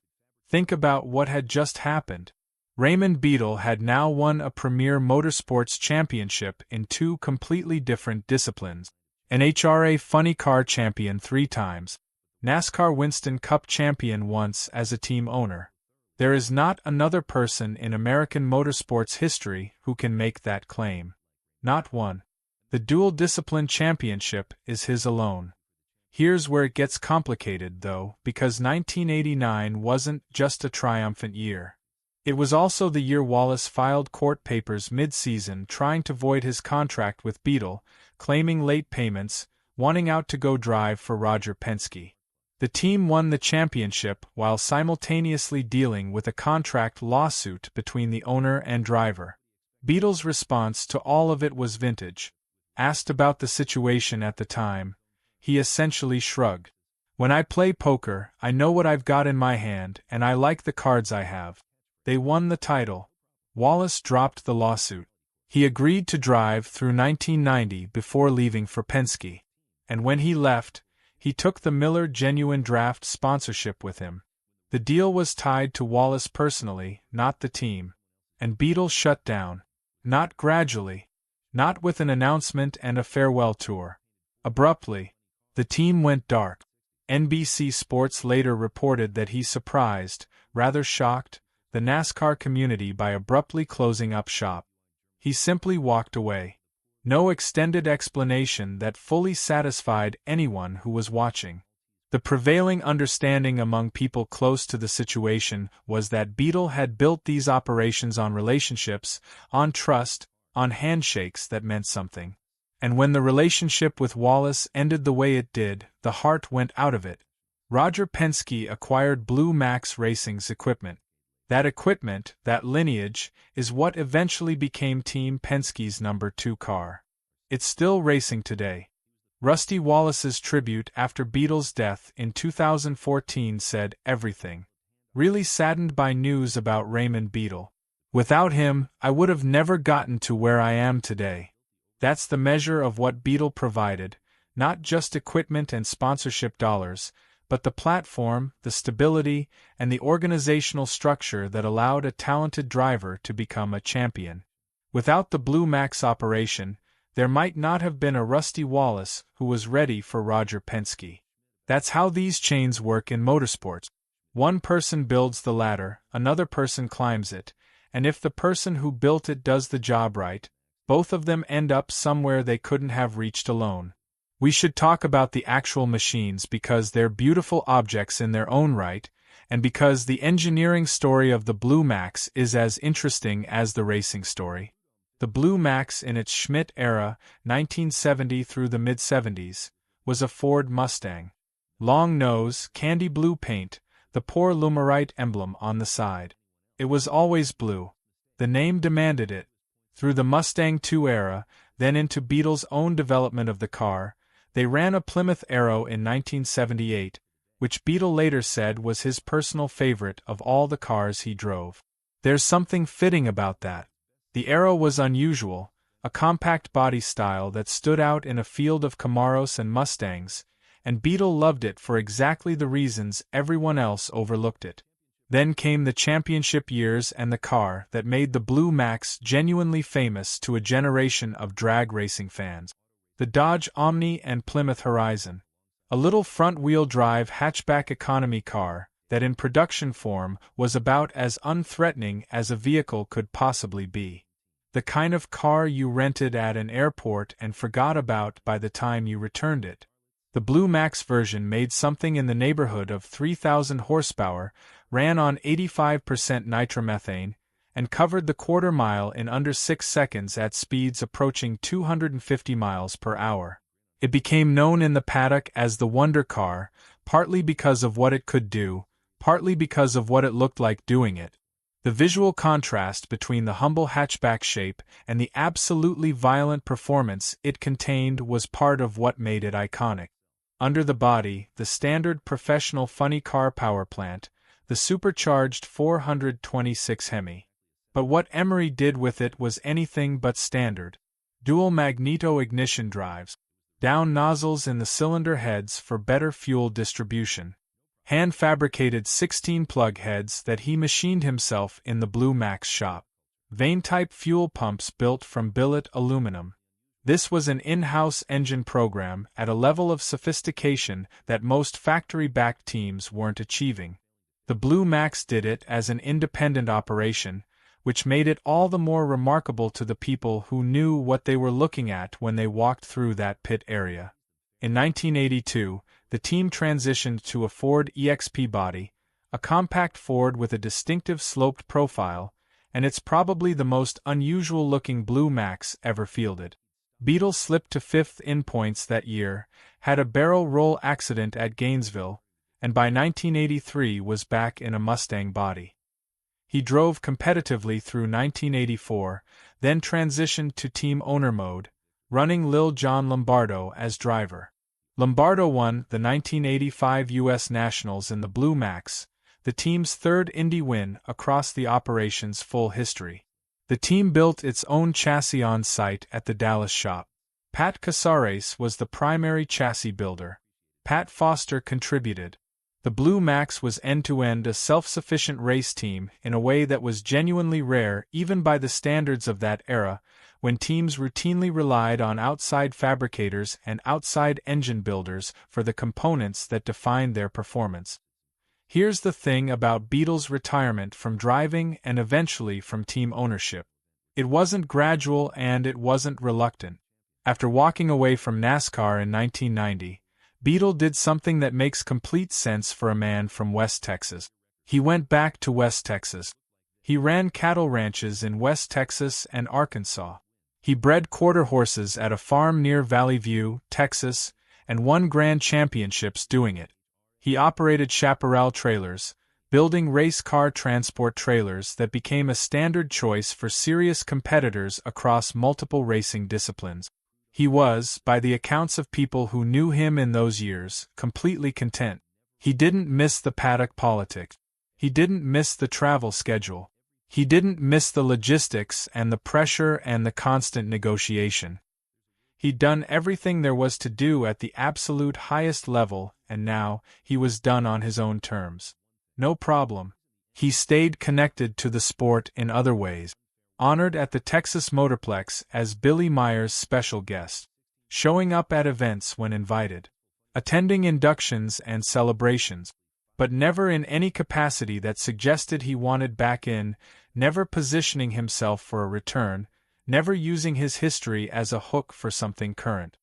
Think about what had just happened. Raymond Beadle had now won a premier motorsports championship in 2 completely different disciplines. NHRA Funny Car Champion 3 times. NASCAR Winston Cup Champion once as a team owner. There is not another person in American motorsports history who can make that claim. Not one. The dual discipline championship is his alone. Here's where it gets complicated, though, because 1989 wasn't just a triumphant year. It was also the year Wallace filed court papers mid-season trying to void his contract with Beadle, claiming late payments, wanting out to go drive for Roger Penske. The team won the championship while simultaneously dealing with a contract lawsuit between the owner and driver. Beadle's response to all of it was vintage. Asked about the situation at the time, he essentially shrugged. "When I play poker, I know what I've got in my hand and I like the cards I have." They won the title. Wallace dropped the lawsuit. He agreed to drive through 1990 before leaving for Penske. And when he left, he took the Miller Genuine Draft sponsorship with him. The deal was tied to Wallace personally, not the team. And Beadle shut down. Not gradually. Not with an announcement and a farewell tour. Abruptly. The team went dark. NBC Sports later reported that he surprised, rather shocked, the NASCAR community by abruptly closing up shop. He simply walked away. No extended explanation that fully satisfied anyone who was watching. The prevailing understanding among people close to the situation was that Beadle had built these operations on relationships, on trust, on handshakes that meant something. And when the relationship with Wallace ended the way it did, the heart went out of it. Roger Penske acquired Blue Max Racing's equipment. That equipment, that lineage, is what eventually became Team Penske's number 2 car. It's still racing today. Rusty Wallace's tribute after Beadle's death in 2014 said everything. Really saddened by news about Raymond Beadle. "Without him, I would have never gotten to where I am today." That's the measure of what Beadle provided, not just equipment and sponsorship dollars, but the platform, the stability, and the organizational structure that allowed a talented driver to become a champion. Without the Blue Max operation, there might not have been a Rusty Wallace who was ready for Roger Penske. That's how these chains work in motorsports. One person builds the ladder, another person climbs it, and if the person who built it does the job right, both of them end up somewhere they couldn't have reached alone. We should talk about the actual machines because they're beautiful objects in their own right, and because the engineering story of the Blue Max is as interesting as the racing story. The Blue Max in its Schmidt era, 1970 through the mid-70s, was a Ford Mustang. Long nose, candy blue paint, the poor Lumerite emblem on the side. It was always blue. The name demanded it. Through the Mustang II era, then into Beadle's own development of the car, they ran a Plymouth Arrow in 1978, which Beadle later said was his personal favorite of all the cars he drove. There's something fitting about that. The Arrow was unusual, a compact body style that stood out in a field of Camaros and Mustangs, and Beadle loved it for exactly the reasons everyone else overlooked it. Then came the championship years and the car that made the Blue Max genuinely famous to a generation of drag racing fans. The Dodge Omni and Plymouth Horizon. A little front-wheel drive hatchback economy car that in production form was about as unthreatening as a vehicle could possibly be. The kind of car you rented at an airport and forgot about by the time you returned it. The Blue Max version made something in the neighborhood of 3,000 horsepower, ran on 85% nitromethane, and covered the quarter mile in under 6 seconds at speeds approaching 250 miles per hour. It became known in the paddock as the Wonder Car, partly because of what it could do, partly because of what it looked like doing it. The visual contrast between the humble hatchback shape and the absolutely violent performance it contained was part of what made it iconic. Under the body, the standard professional funny car power plant, the supercharged 426 Hemi. But what Emery did with it was anything but standard. Dual magneto ignition drives. Down nozzles in the cylinder heads for better fuel distribution. Hand-fabricated 16 plug heads that he machined himself in the Blue Max shop. Vane-type fuel pumps built from billet aluminum. This was an in-house engine program at a level of sophistication that most factory-backed teams weren't achieving. The Blue Max did it as an independent operation, which made it all the more remarkable to the people who knew what they were looking at when they walked through that pit area. In 1982, the team transitioned to a Ford EXP body, a compact Ford with a distinctive sloped profile, and it's probably the most unusual-looking Blue Max ever fielded. Beadle slipped to 5th in points that year, had a barrel roll accident at Gainesville, and by 1983 was back in a Mustang body. He drove competitively through 1984, then transitioned to team owner mode, running Lil John Lombardo as driver. Lombardo won the 1985 U.S. Nationals in the Blue Max, the team's third Indy win across the operation's full history. The team built its own chassis on site at the Dallas shop. Pat Casares was the primary chassis builder. Pat Foster contributed. The Blue Max was end-to-end a self-sufficient race team in a way that was genuinely rare even by the standards of that era, when teams routinely relied on outside fabricators and outside engine builders for the components that defined their performance. Here's the thing about Beadle's retirement from driving and eventually from team ownership. It wasn't gradual and it wasn't reluctant. After walking away from NASCAR in 1990, Beadle did something that makes complete sense for a man from West Texas. He went back to West Texas. He ran cattle ranches in West Texas and Arkansas. He bred quarter horses at a farm near Valley View, Texas, and won grand championships doing it. He operated chaparral trailers, building race car transport trailers that became a standard choice for serious competitors across multiple racing disciplines. He was, by the accounts of people who knew him in those years, completely content. He didn't miss the paddock politics. He didn't miss the travel schedule. He didn't miss the logistics and the pressure and the constant negotiation. He'd done everything there was to do at the absolute highest level, and now he was done on his own terms. No problem. He stayed connected to the sport in other ways. Honored at the Texas Motorplex as Billy Meyer's special guest. Showing up at events when invited. Attending inductions and celebrations. But never in any capacity that suggested he wanted back in, never positioning himself for a return, never using his history as a hook for something current.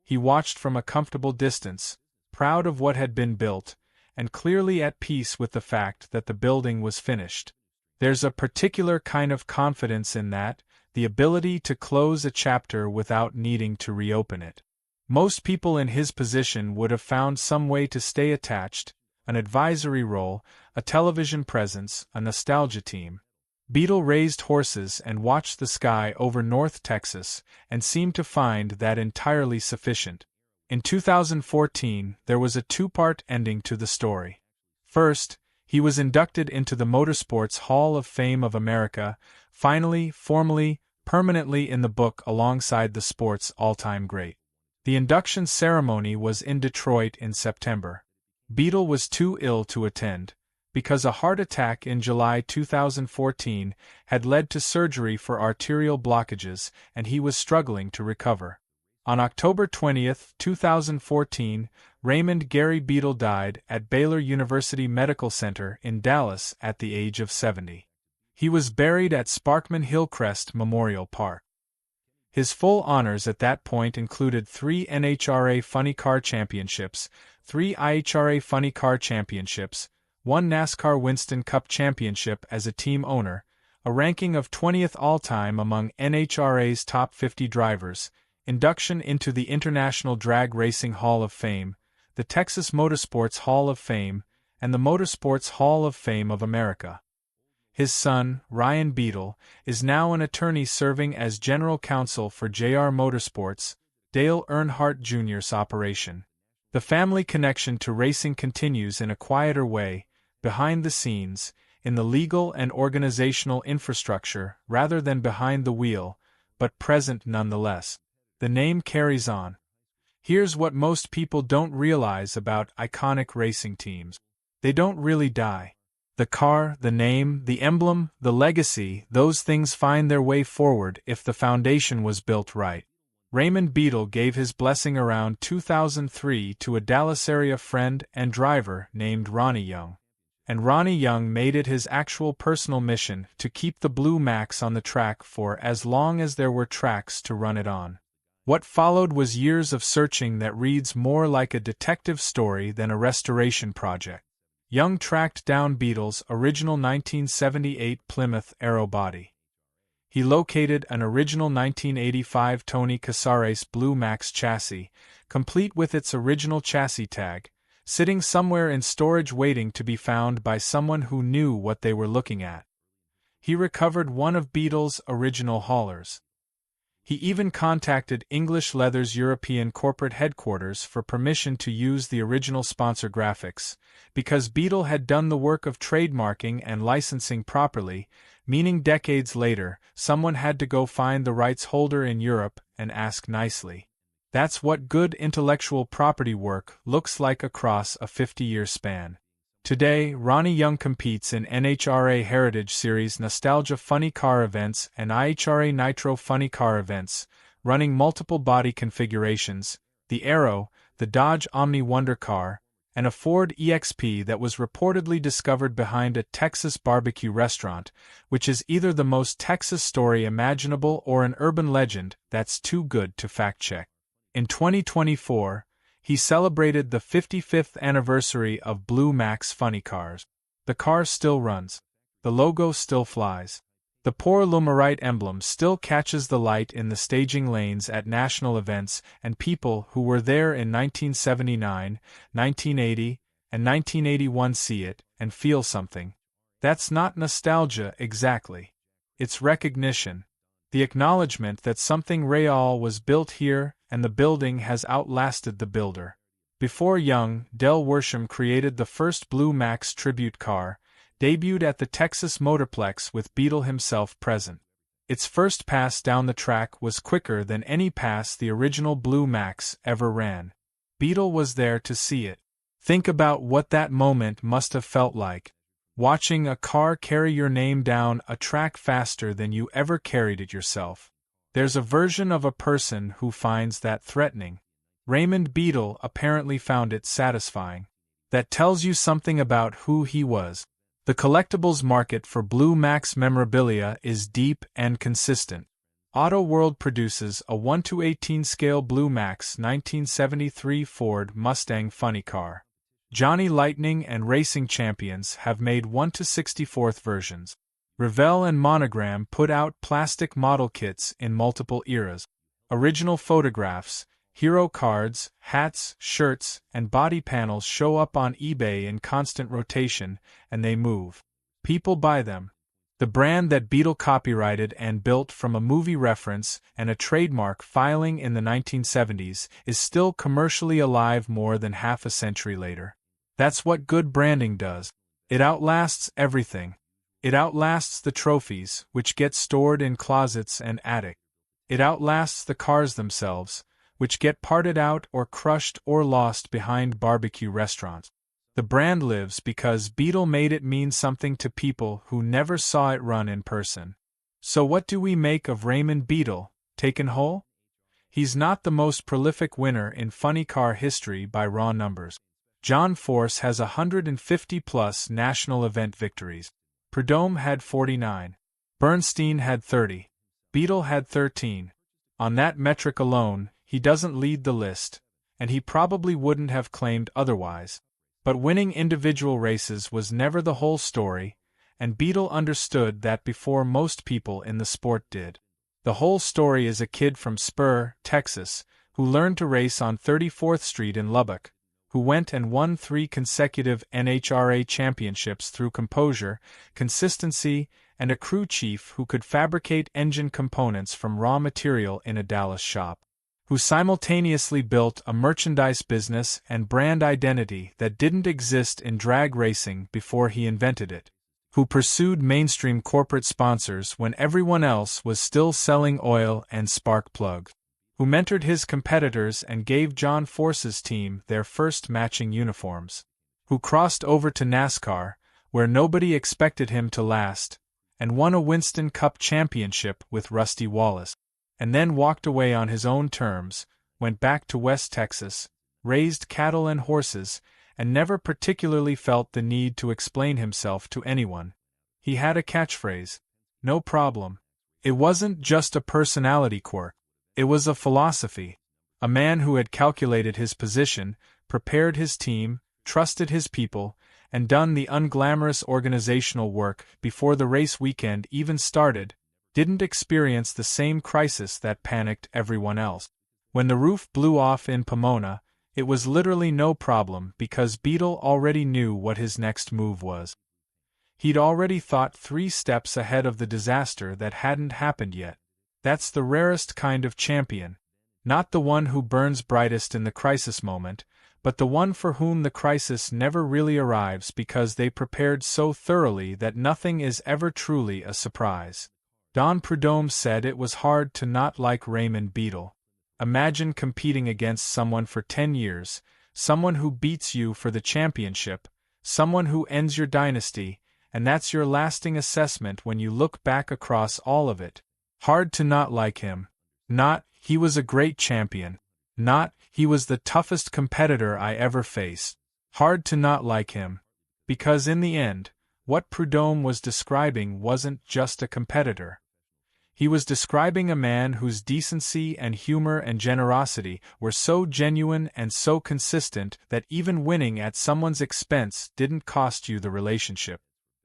He watched from a comfortable distance, proud of what had been built, and clearly at peace with the fact that the building was finished. There's a particular kind of confidence in that, the ability to close a chapter without needing to reopen it. Most people in his position would have found some way to stay attached, an advisory role, a television presence, a nostalgia team. Beadle raised horses and watched the sky over North Texas and seemed to find that entirely sufficient. In 2014, there was a two-part ending to the story. First, he was inducted into the Motorsports Hall of Fame of America, finally, formally, permanently in the book alongside the sport's all-time great. The induction ceremony was in Detroit in September. Beadle was too ill to attend, because a heart attack in July 2014 had led to surgery for arterial blockages and he was struggling to recover. On October 20, 2014, Raymond Gary Beadle died at Baylor University Medical Center in Dallas at the age of 70. He was buried at Sparkman Hillcrest Memorial Park. His full honors at that point included 3 NHRA Funny Car Championships, 3 IHRA Funny Car Championships, 1 NASCAR Winston Cup Championship as a team owner, a ranking of 20th all-time among NHRA's top 50 drivers, induction into the International Drag Racing Hall of Fame, the Texas Motorsports Hall of Fame, and the Motorsports Hall of Fame of America. His son, Ryan Beadle, is now an attorney serving as general counsel for JR Motorsports, Dale Earnhardt Jr.'s operation. The family connection to racing continues in a quieter way, behind the scenes, in the legal and organizational infrastructure rather than behind the wheel, but present nonetheless. The name carries on. Here's what most people don't realize about iconic racing teams. They don't really die. The car, the name, the emblem, the legacy, those things find their way forward if the foundation was built right. Raymond Beadle gave his blessing around 2003 to a Dallas area friend and driver named Ronnie Young. And Ronnie Young made it his actual personal mission to keep the Blue Max on the track for as long as there were tracks to run it on. What followed was years of searching that reads more like a detective story than a restoration project. Young tracked down Beadle's original 1978 Plymouth Aero body. He located an original 1985 Tony Casares Blue Max chassis, complete with its original chassis tag, sitting somewhere in storage waiting to be found by someone who knew what they were looking at. He recovered one of Beadle's original haulers. He even contacted English Leather's European corporate headquarters for permission to use the original sponsor graphics, because Beadle had done the work of trademarking and licensing properly, meaning decades later, someone had to go find the rights holder in Europe and ask nicely. That's what good intellectual property work looks like across a 50-year span. Today, Ronnie Young competes in NHRA Heritage Series Nostalgia Funny Car events and IHRA Nitro Funny Car events, running multiple body configurations, the Aero, the Dodge Omni Wonder Car, and a Ford EXP that was reportedly discovered behind a Texas barbecue restaurant, which is either the most Texas story imaginable or an urban legend that's too good to fact-check. In 2024, he celebrated the 55th anniversary of Blue Max Funny Cars. The car still runs. The logo still flies. The Pour Lumerite emblem still catches the light in the staging lanes at national events, and people who were there in 1979, 1980, and 1981 see it and feel something. That's not nostalgia exactly. It's recognition. The acknowledgement that something real was built here and the building has outlasted the builder. Before Young, Del Worsham created the first Blue Max tribute car, debuted at the Texas Motorplex with Beadle himself present. Its first pass down the track was quicker than any pass the original Blue Max ever ran. Beadle was there to see it. Think about what that moment must have felt like. Watching a car carry your name down a track faster than you ever carried it yourself. There's a version of a person who finds that threatening. Raymond Beadle apparently found it satisfying. That tells you something about who he was. The collectibles market for Blue Max memorabilia is deep and consistent. Auto World produces a 1:18 scale Blue Max 1973 Ford Mustang funny car. Johnny Lightning and Racing Champions have made 1/64 versions. Revell and Monogram put out plastic model kits in multiple eras. Original photographs, hero cards, hats, shirts, and body panels show up on eBay in constant rotation, and they move. People buy them. The brand that Beadle copyrighted and built from a movie reference and a trademark filing in the 1970s is still commercially alive more than half a century later. That's what good branding does. It outlasts everything. It outlasts the trophies, which get stored in closets and attics. It outlasts the cars themselves, which get parted out or crushed or lost behind barbecue restaurants. The brand lives because Beadle made it mean something to people who never saw it run in person. So what do we make of Raymond Beadle, taken whole? He's not the most prolific winner in funny car history by raw numbers. John Force has 150-plus national event victories. Prudhomme had 49. Bernstein had 30. Beadle had 13. On that metric alone, he doesn't lead the list, and he probably wouldn't have claimed otherwise. But winning individual races was never the whole story, and Beadle understood that before most people in the sport did. The whole story is a kid from Spur, Texas, who learned to race on 34th Street in Lubbock, who went and won 3 consecutive NHRA championships through composure, consistency, and a crew chief who could fabricate engine components from raw material in a Dallas shop, who simultaneously built a merchandise business and brand identity that didn't exist in drag racing before he invented it, who pursued mainstream corporate sponsors when everyone else was still selling oil and spark plugs, who mentored his competitors and gave John Force's team their first matching uniforms, who crossed over to NASCAR, where nobody expected him to last, and won a Winston Cup championship with Rusty Wallace. and then walked away on his own terms, went back to West Texas, raised cattle and horses, and never particularly felt the need to explain himself to anyone. He had a catchphrase: no problem. It wasn't just a personality quirk. It was a philosophy. A man who had calculated his position, prepared his team, trusted his people, and done the unglamorous organizational work before the race weekend even started, didn't experience the same crisis that panicked everyone else. When the roof blew off in Pomona, it was literally no problem because Beadle already knew what his next move was. He'd already thought 3 steps ahead of the disaster that hadn't happened yet. That's the rarest kind of champion. Not the one who burns brightest in the crisis moment, but the one for whom the crisis never really arrives because they prepared so thoroughly that nothing is ever truly a surprise. Don Prudhomme said it was hard to not like Raymond Beadle. Imagine competing against someone for 10 years, someone who beats you for the championship, someone who ends your dynasty, and that's your lasting assessment when you look back across all of it. Hard to not like him. Not, he was a great champion. Not, he was the toughest competitor I ever faced. Hard to not like him. Because in the end, what Prudhomme was describing wasn't just a competitor. He was describing a man whose decency and humor and generosity were so genuine and so consistent that even winning at someone's expense didn't cost you the relationship.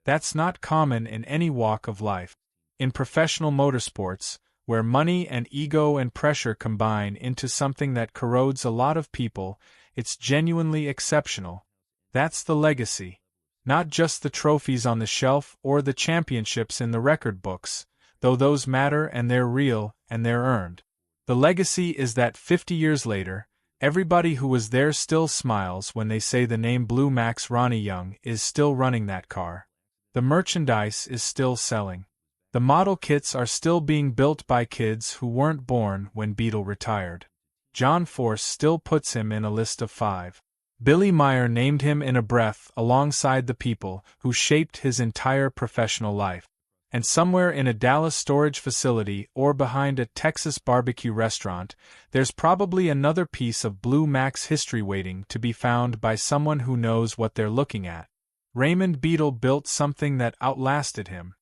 That's not common in any walk of life. In professional motorsports, where money and ego and pressure combine into something that corrodes a lot of people, it's genuinely exceptional. That's the legacy. Not just the trophies on the shelf or the championships in the record books, though those matter and they're real and they're earned. The legacy is that 50 years later, everybody who was there still smiles when they say the name Blue Max Ronnie Young is still running that car. The merchandise is still selling. The model kits are still being built by kids who weren't born when Beadle retired. John Force still puts him in a list of 5. Billy Meyer named him in a breath alongside the people who shaped his entire professional life. And somewhere in a Dallas storage facility or behind a Texas barbecue restaurant, there's probably another piece of Blue Max history waiting to be found by someone who knows what they're looking at. Raymond Beadle built something that outlasted him.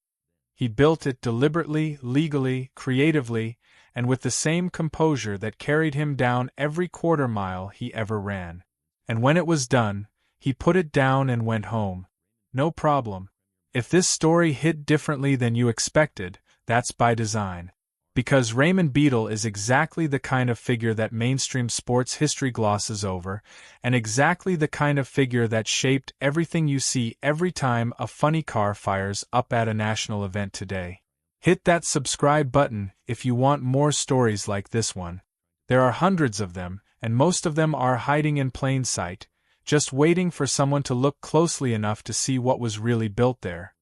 He built it deliberately, legally, creatively, and with the same composure that carried him down every quarter mile he ever ran. And when it was done, he put it down and went home. No problem. If this story hit differently than you expected, that's by design. Because Raymond Beadle is exactly the kind of figure that mainstream sports history glosses over, and exactly the kind of figure that shaped everything you see every time a funny car fires up at a national event today. Hit that subscribe button if you want more stories like this one. There are hundreds of them, and most of them are hiding in plain sight, just waiting for someone to look closely enough to see what was really built there.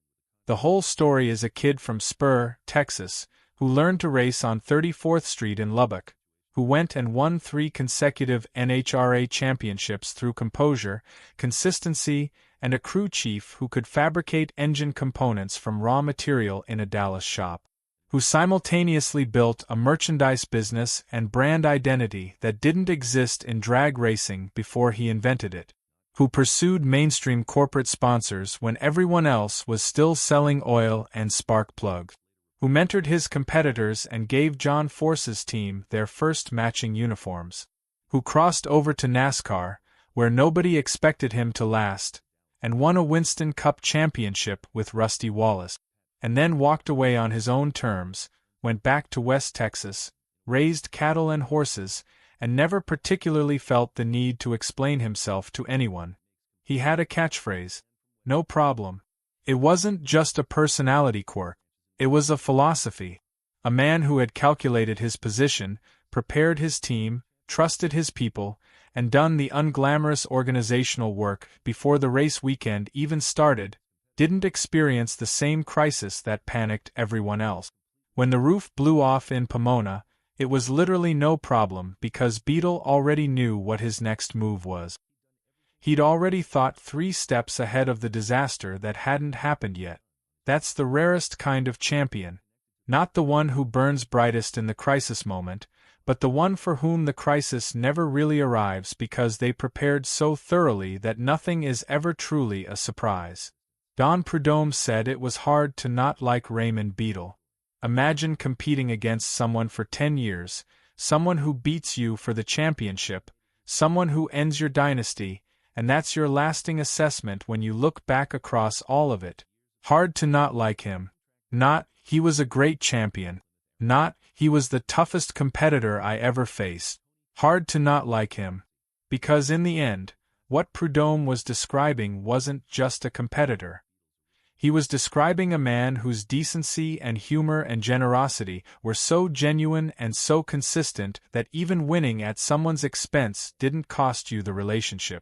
The whole story is a kid from Spur, Texas, who learned to race on 34th Street in Lubbock, who went and won 3 consecutive NHRA championships through composure, consistency, and a crew chief who could fabricate engine components from raw material in a Dallas shop, who simultaneously built a merchandise business and brand identity that didn't exist in drag racing before he invented it, who pursued mainstream corporate sponsors when everyone else was still selling oil and spark plugs, who mentored his competitors and gave John Force's team their first matching uniforms, who crossed over to NASCAR, where nobody expected him to last, and won a Winston Cup championship with Rusty Wallace, and then walked away on his own terms, went back to West Texas, raised cattle and horses, and never particularly felt the need to explain himself to anyone. He had a catchphrase: no problem. It wasn't just a personality quirk. It was a philosophy. A man who had calculated his position, prepared his team, trusted his people, and done the unglamorous organizational work before the race weekend even started, didn't experience the same crisis that panicked everyone else. When the roof blew off in Pomona, it was literally no problem because Beadle already knew what his next move was. He'd already thought 3 steps ahead of the disaster that hadn't happened yet. That's the rarest kind of champion. Not the one who burns brightest in the crisis moment, but the one for whom the crisis never really arrives because they prepared so thoroughly that nothing is ever truly a surprise. Don Prudhomme said it was hard to not like Raymond Beadle. Imagine competing against someone for 10 years, someone who beats you for the championship, someone who ends your dynasty, and that's your lasting assessment when you look back across all of it. Hard to not like him. Not, he was a great champion. Not, he was the toughest competitor I ever faced. Hard to not like him. Because in the end, what Prudhomme was describing wasn't just a competitor. He was describing a man whose decency and humor and generosity were so genuine and so consistent that even winning at someone's expense didn't cost you the relationship.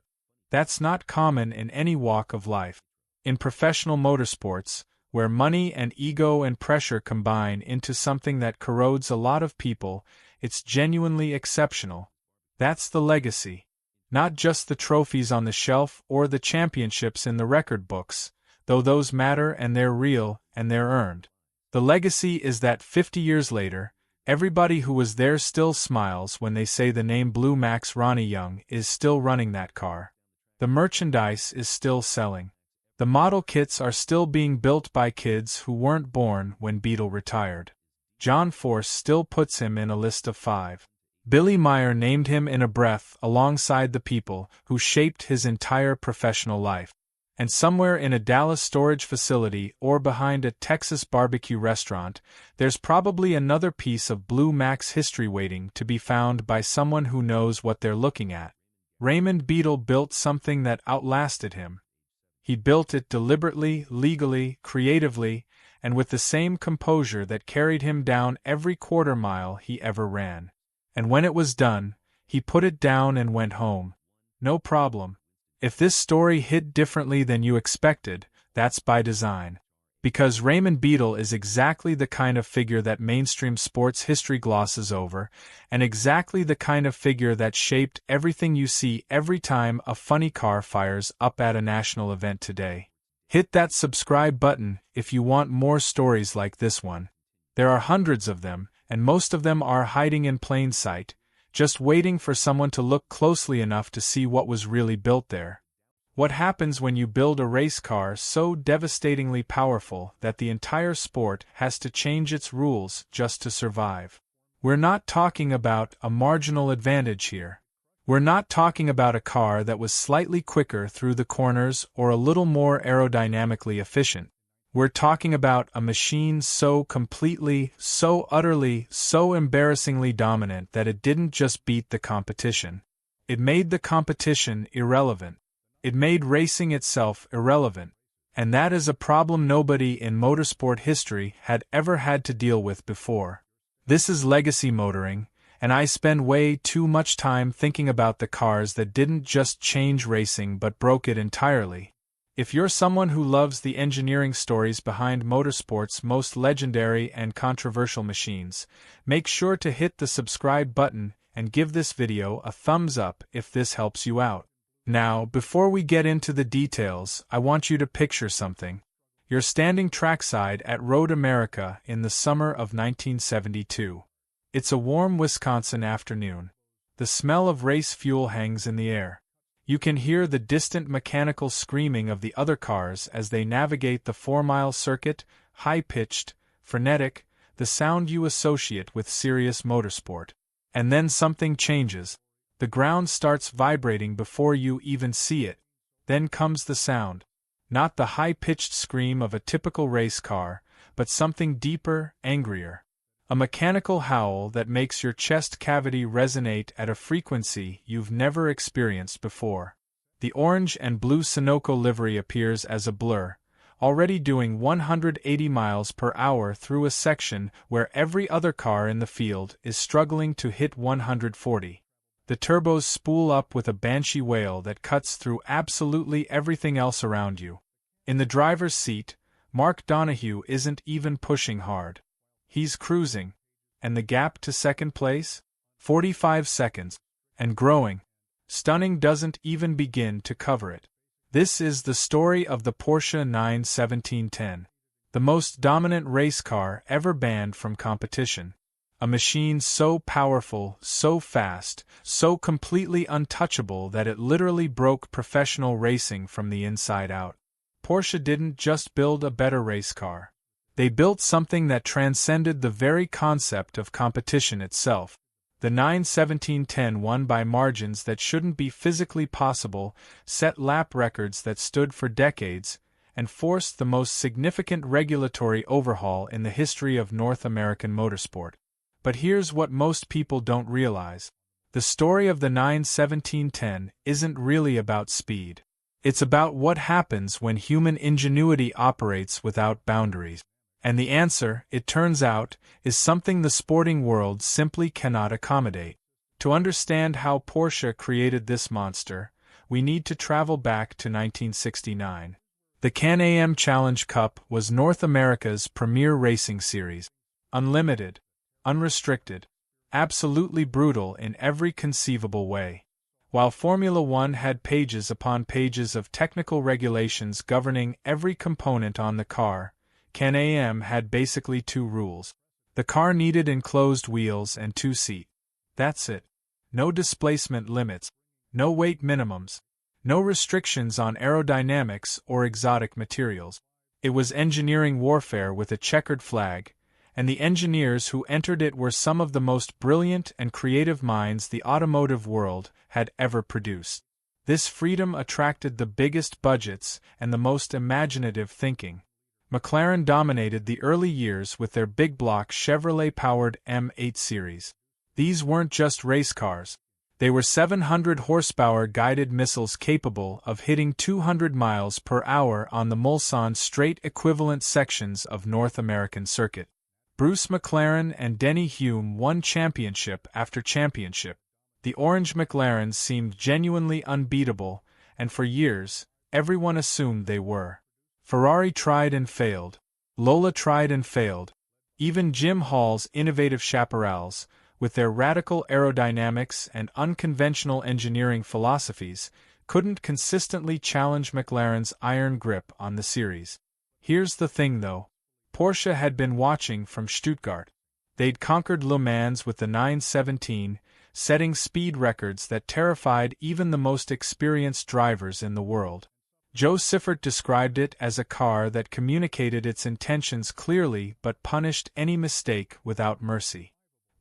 That's not common in any walk of life. In professional motorsports, where money and ego and pressure combine into something that corrodes a lot of people, it's genuinely exceptional. That's the legacy. Not just the trophies on the shelf or the championships in the record books, though those matter and they're real and they're earned. The legacy is that 50 years later, everybody who was there still smiles when they say the name Blue Max Ronnie Young is still running that car. The merchandise is still selling. The model kits are still being built by kids who weren't born when Beadle retired. John Force still puts him in a list of 5. Billy Meyer named him in a breath alongside the people who shaped his entire professional life. And somewhere in a Dallas storage facility or behind a Texas barbecue restaurant, there's probably another piece of Blue Max history waiting to be found by someone who knows what they're looking at. Raymond Beadle built something that outlasted him. He built it deliberately, legally, creatively, and with the same composure that carried him down every quarter mile he ever ran. And when it was done, he put it down and went home. No problem. If this story hit differently than you expected, that's by design. Because Raymond Beadle is exactly the kind of figure that mainstream sports history glosses over, and exactly the kind of figure that shaped everything you see every time a funny car fires up at a national event today. Hit that subscribe button if you want more stories like this one. There are hundreds of them, and most of them are hiding in plain sight, just waiting for someone to look closely enough to see what was really built there. What happens when you build a race car so devastatingly powerful that the entire sport has to change its rules just to survive? We're not talking about a marginal advantage here. We're not talking about a car that was slightly quicker through the corners or a little more aerodynamically efficient. We're talking about a machine so completely, so utterly, so embarrassingly dominant that it didn't just beat the competition. It made the competition irrelevant. It made racing itself irrelevant. And that is a problem nobody in motorsport history had ever had to deal with before. This is legacy motoring, and I spend way too much time thinking about the cars that didn't just change racing but broke it entirely. If you're someone who loves the engineering stories behind motorsport's most legendary and controversial machines, make sure to hit the subscribe button and give this video a thumbs up if this helps you out. Now, before we get into the details, I want you to picture something. You're standing trackside at Road America in the summer of 1972. It's a warm Wisconsin afternoon. The smell of race fuel hangs in the air. You can hear the distant mechanical screaming of the other cars as they navigate the 4-mile circuit, high-pitched, frenetic, the sound you associate with serious motorsport. And then something changes. The ground starts vibrating before you even see it. Then comes the sound. Not the high-pitched scream of a typical race car, but something deeper, angrier. A mechanical howl that makes your chest cavity resonate at a frequency you've never experienced before. The orange and blue Sunoco livery appears as a blur, already doing 180 miles per hour through a section where every other car in the field is struggling to hit 140. The turbos spool up with a banshee wail that cuts through absolutely everything else around you. In the driver's seat, Mark Donohue isn't even pushing hard. He's cruising. And the gap to second place? 45 seconds. And growing. Stunning doesn't even begin to cover it. This is the story of the Porsche 91710. the most dominant race car ever banned from competition. A machine so powerful, so fast, so completely untouchable that it literally broke professional racing from the inside out. Porsche didn't just build a better race car. They built something that transcended the very concept of competition itself. The 91710 won by margins that shouldn't be physically possible, set lap records that stood for decades, and forced the most significant regulatory overhaul in the history of North American motorsport. But here's what most people don't realize. The story of the 91710 isn't really about speed. It's about what happens when human ingenuity operates without boundaries. And the answer, it turns out, is something the sporting world simply cannot accommodate. To understand how Porsche created this monster, we need to travel back to 1969. The Can-Am Challenge Cup was North America's premier racing series. Unlimited, unrestricted, absolutely brutal in every conceivable way. While Formula One had pages upon pages of technical regulations governing every component on the car, Can-Am had basically two rules. The car needed enclosed wheels and two-seat. That's it. No displacement limits, no weight minimums, no restrictions on aerodynamics or exotic materials. It was engineering warfare with a checkered flag, and the engineers who entered it were some of the most brilliant and creative minds the automotive world had ever produced. This freedom attracted the biggest budgets and the most imaginative thinking. McLaren dominated the early years with their big-block Chevrolet-powered M8 series. These weren't just race cars. They were 700-horsepower guided missiles capable of hitting 200 miles per hour on the Mulsanne straight equivalent sections of North American circuit. Bruce McLaren and Denny Hulme won championship after championship. The orange McLarens seemed genuinely unbeatable, and for years, everyone assumed they were. Ferrari tried and failed. Lola tried and failed. Even Jim Hall's innovative chaparrals, with their radical aerodynamics and unconventional engineering philosophies, couldn't consistently challenge McLaren's iron grip on the series. Here's the thing though. Porsche had been watching from Stuttgart. They'd conquered Le Mans with the 917, setting speed records that terrified even the most experienced drivers in the world. Joe Siffert described it as a car that communicated its intentions clearly but punished any mistake without mercy.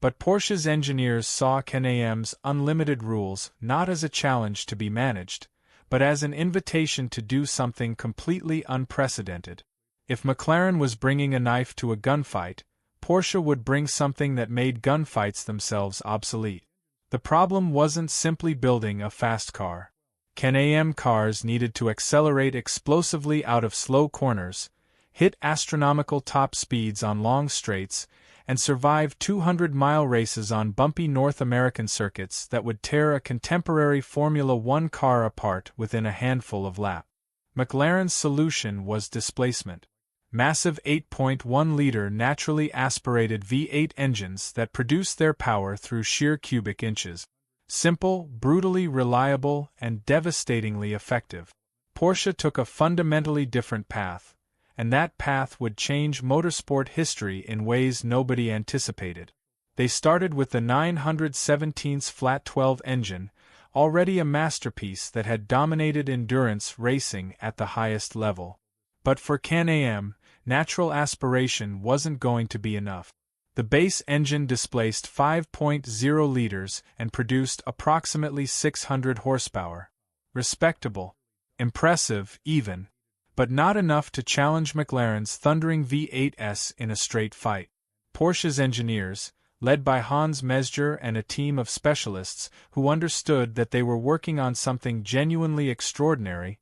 But Porsche's engineers saw Can-Am's unlimited rules not as a challenge to be managed, but as an invitation to do something completely unprecedented. If McLaren was bringing a knife to a gunfight, Porsche would bring something that made gunfights themselves obsolete. The problem wasn't simply building a fast car. Can-Am cars needed to accelerate explosively out of slow corners, hit astronomical top speeds on long straights, and survive 200-mile races on bumpy North American circuits that would tear a contemporary Formula One car apart within a handful of laps. McLaren's solution was displacement. Massive 8.1-liter naturally aspirated V8 engines that produced their power through sheer cubic inches. Simple, brutally reliable, and devastatingly effective. Porsche took a fundamentally different path, and that path would change motorsport history in ways nobody anticipated. They started with the 917's flat 12 engine, already a masterpiece that had dominated endurance racing at the highest level. But for Can-Am, natural aspiration wasn't going to be enough. The base engine displaced 5.0 liters and produced approximately 600 horsepower. Respectable. Impressive, even. But not enough to challenge McLaren's thundering V8s in a straight fight. Porsche's engineers, led by Hans Mesger and a team of specialists who understood that they were working on something genuinely extraordinary,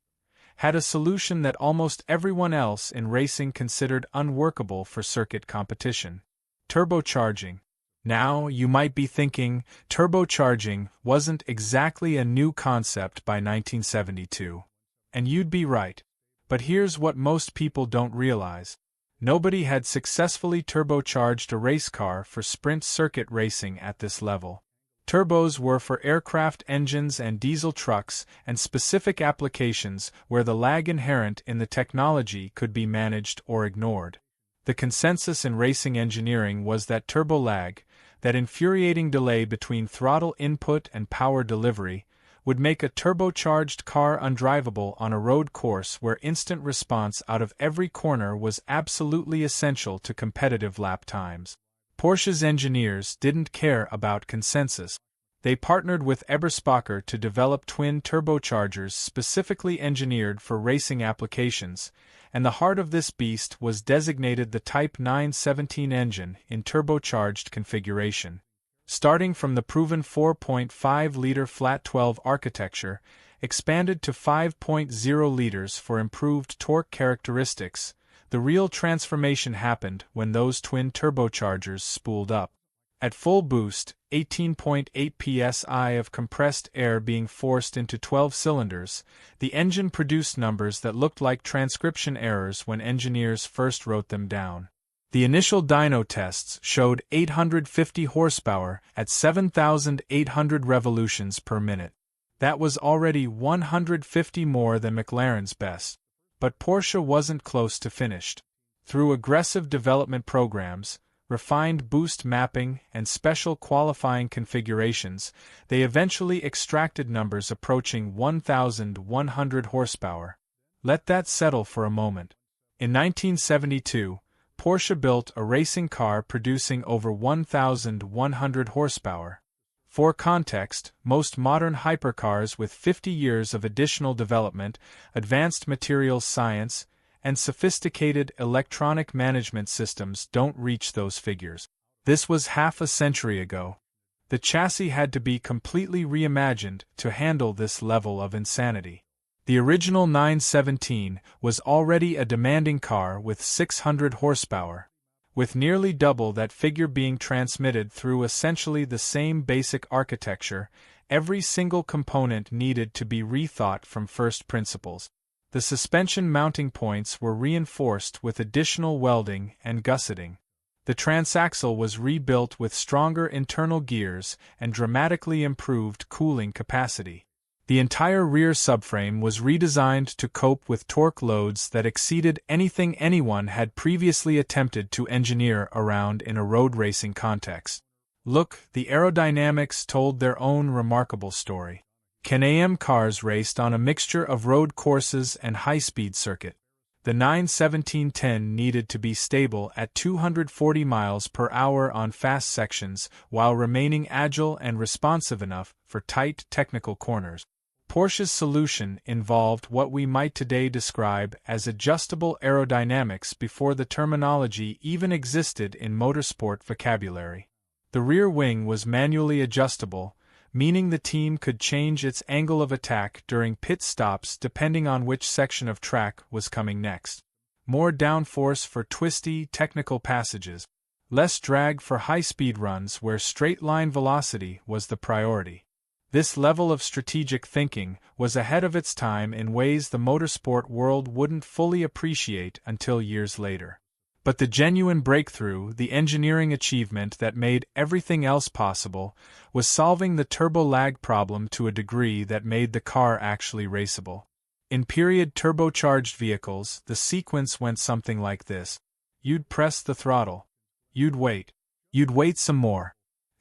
had a solution that almost everyone else in racing considered unworkable for circuit competition. Turbocharging. Now, you might be thinking, turbocharging wasn't exactly a new concept by 1972. And you'd be right. But here's what most people don't realize. Nobody had successfully turbocharged a race car for sprint circuit racing at this level. Turbos were for aircraft engines and diesel trucks and specific applications where the lag inherent in the technology could be managed or ignored. The consensus in racing engineering was that turbo lag, that infuriating delay between throttle input and power delivery, would make a turbocharged car undrivable on a road course where instant response out of every corner was absolutely essential to competitive lap times. Porsche's engineers didn't care about consensus. They partnered with Eberspacher to develop twin turbochargers specifically engineered for racing applications, and the heart of this beast was designated the Type 917 engine in turbocharged configuration. Starting from the proven 4.5-liter flat 12 architecture, expanded to 5.0 liters for improved torque characteristics, the real transformation happened when those twin turbochargers spooled up. At full boost, 18.8 psi of compressed air being forced into 12 cylinders, the engine produced numbers that looked like transcription errors when engineers first wrote them down. The initial dyno tests showed 850 horsepower at 7,800 revolutions per minute. That was already 150 more than McLaren's best. But Porsche wasn't close to finished. Through aggressive development programs, refined boost mapping, and special qualifying configurations, they eventually extracted numbers approaching 1,100 horsepower. Let that settle for a moment. In 1972, Porsche built a racing car producing over 1,100 horsepower. For context, most modern hypercars with 50 years of additional development, advanced materials science, and sophisticated electronic management systems don't reach those figures. This was half a century ago. The chassis had to be completely reimagined to handle this level of insanity. The original 917 was already a demanding car with 600 horsepower, with nearly double that figure being transmitted through essentially the same basic architecture. Every single component needed to be rethought from first principles. The suspension mounting points were reinforced with additional welding and gusseting. The transaxle was rebuilt with stronger internal gears and dramatically improved cooling capacity. The entire rear subframe was redesigned to cope with torque loads that exceeded anything anyone had previously attempted to engineer around in a road racing context. Look, the aerodynamics told their own remarkable story. Can-Am cars raced on a mixture of road courses and high-speed circuit. The 91710 needed to be stable at 240 miles per hour on fast sections while remaining agile and responsive enough for tight technical corners. Porsche's solution involved what we might today describe as adjustable aerodynamics before the terminology even existed in motorsport vocabulary. The rear wing was manually adjustable, meaning the team could change its angle of attack during pit stops depending on which section of track was coming next. More downforce for twisty, technical passages. Less drag for high-speed runs where straight-line velocity was the priority. This level of strategic thinking was ahead of its time in ways the motorsport world wouldn't fully appreciate until years later. But the genuine breakthrough, the engineering achievement that made everything else possible, was solving the turbo lag problem to a degree that made the car actually raceable. In period turbocharged vehicles, the sequence went something like this. You'd press the throttle. You'd wait some more.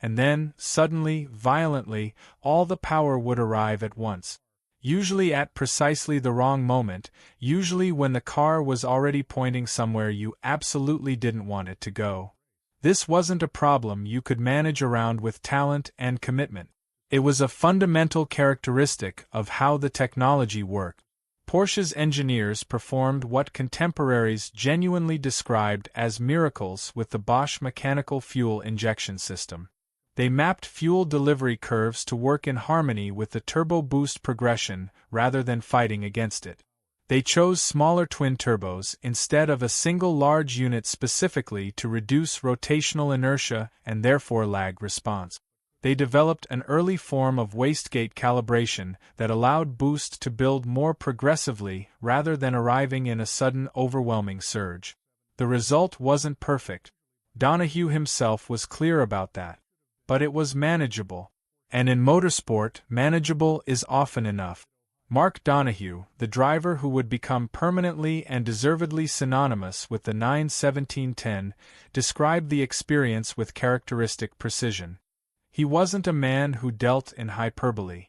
And then, suddenly, violently, all the power would arrive at once. Usually at precisely the wrong moment, usually when the car was already pointing somewhere you absolutely didn't want it to go. This wasn't a problem you could manage around with talent and commitment. It was a fundamental characteristic of how the technology worked. Porsche's engineers performed what contemporaries genuinely described as miracles with the Bosch mechanical fuel injection system. They mapped fuel delivery curves to work in harmony with the turbo boost progression rather than fighting against it. They chose smaller twin turbos instead of a single large unit specifically to reduce rotational inertia and therefore lag response. They developed an early form of wastegate calibration that allowed boost to build more progressively rather than arriving in a sudden overwhelming surge. The result wasn't perfect. Donahue himself was clear about that. But it was manageable. And in motorsport, manageable is often enough. Mark Donohue, the driver who would become permanently and deservedly synonymous with the 91710, described the experience with characteristic precision. He wasn't a man who dealt in hyperbole.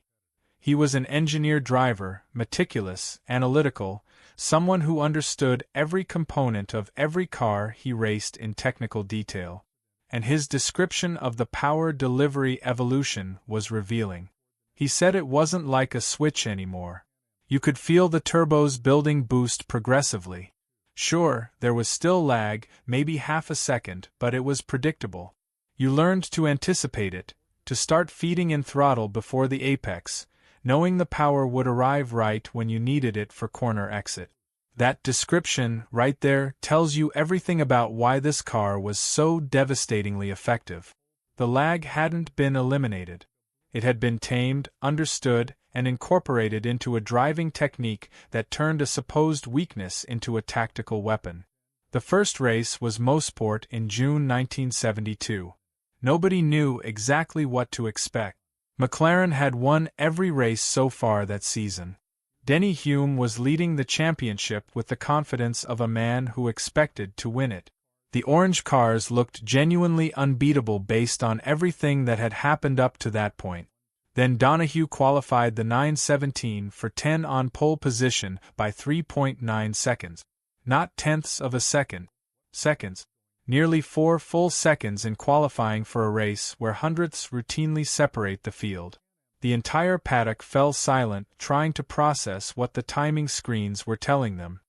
He was an engineered driver, meticulous, analytical, someone who understood every component of every car he raced in technical detail. And his description of the power delivery evolution was revealing. He said it wasn't like a switch anymore. You could feel the turbos building boost progressively. Sure, there was still lag, maybe half a second, but it was predictable. You learned to anticipate it, to start feeding in throttle before the apex, knowing the power would arrive right when you needed it for corner exit. That description, right there, tells you everything about why this car was so devastatingly effective. The lag hadn't been eliminated. It had been tamed, understood, and incorporated into a driving technique that turned a supposed weakness into a tactical weapon. The first race was Motorsport in June 1972. Nobody knew exactly what to expect. McLaren had won every race so far that season. Denny Hulme was leading the championship with the confidence of a man who expected to win it. The orange cars looked genuinely unbeatable based on everything that had happened up to that point. Then Donohue qualified the 917 for 10 on pole position by 3.9 seconds. Not tenths of a second. Seconds. Nearly 4 full seconds in qualifying for a race where hundredths routinely separate the field. The entire paddock fell silent, trying to process what the timing screens were telling them.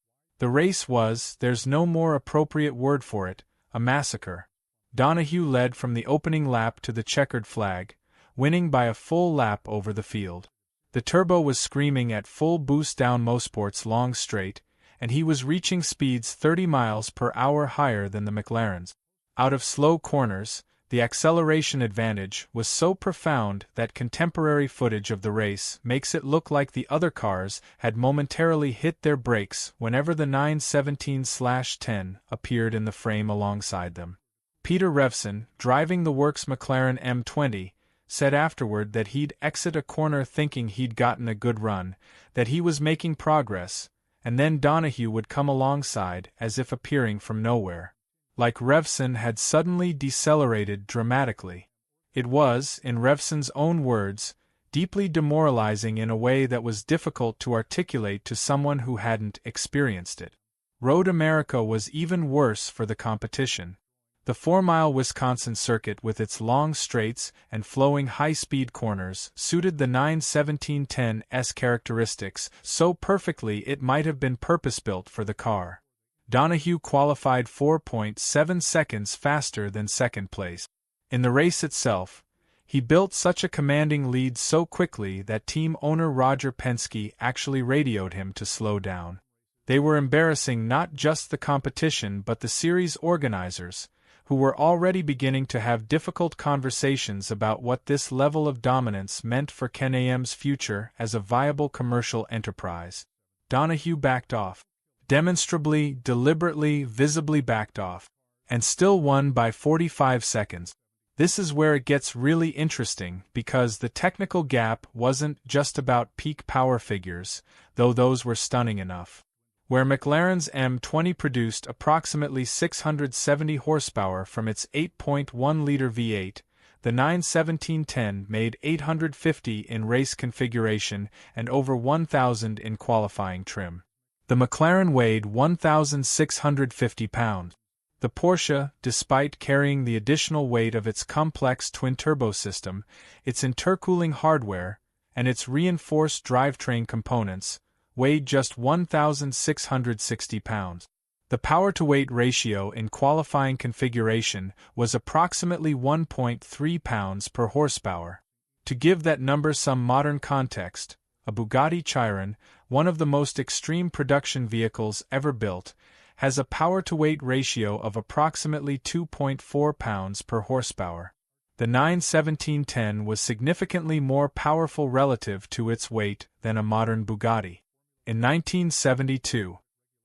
The race was, there's no more appropriate word for it, a massacre. Donohue led from the opening lap to the checkered flag, winning by a full lap over the field. The turbo was screaming at full boost down Motorsport's long straight, and he was reaching speeds 30 miles per hour higher than the McLaren's. Out of slow corners, the acceleration advantage was so profound that contemporary footage of the race makes it look like the other cars had momentarily hit their brakes whenever the 917/10 appeared in the frame alongside them. Peter Revson, driving the works McLaren M20, said afterward that he'd exit a corner thinking he'd gotten a good run, that he was making progress, and then Donohue would come alongside as if appearing from nowhere. Like Revson had suddenly decelerated dramatically. It was, in Revson's own words, deeply demoralizing in a way that was difficult to articulate to someone who hadn't experienced it. Road America was even worse for the competition. The 4-mile Wisconsin circuit with its long straights and flowing high-speed corners suited the 91710's characteristics so perfectly it might have been purpose-built for the car. Donohue qualified 4.7 seconds faster than second place. In the race itself, he built such a commanding lead so quickly that team owner Roger Penske actually radioed him to slow down. They were embarrassing not just the competition but the series organizers, who were already beginning to have difficult conversations about what this level of dominance meant for Can-Am's future as a viable commercial enterprise. Donohue backed off. Demonstrably, deliberately, visibly backed off. And still won by 45 seconds. This is where it gets really interesting because the technical gap wasn't just about peak power figures, though those were stunning enough. Where McLaren's M20 produced approximately 670 horsepower from its 8.1-liter V8, the 91710 made 850 in race configuration and over 1,000 in qualifying trim. The McLaren weighed 1,650 pounds. The Porsche, despite carrying the additional weight of its complex twin-turbo system, its intercooling hardware, and its reinforced drivetrain components, weighed just 1,660 pounds. The power-to-weight ratio in qualifying configuration was approximately 1.3 pounds per horsepower. To give that number some modern context, a Bugatti Chiron, one of the most extreme production vehicles ever built, has a power-to-weight ratio of approximately 2.4 pounds per horsepower. The 91710 was significantly more powerful relative to its weight than a modern Bugatti. In 1972.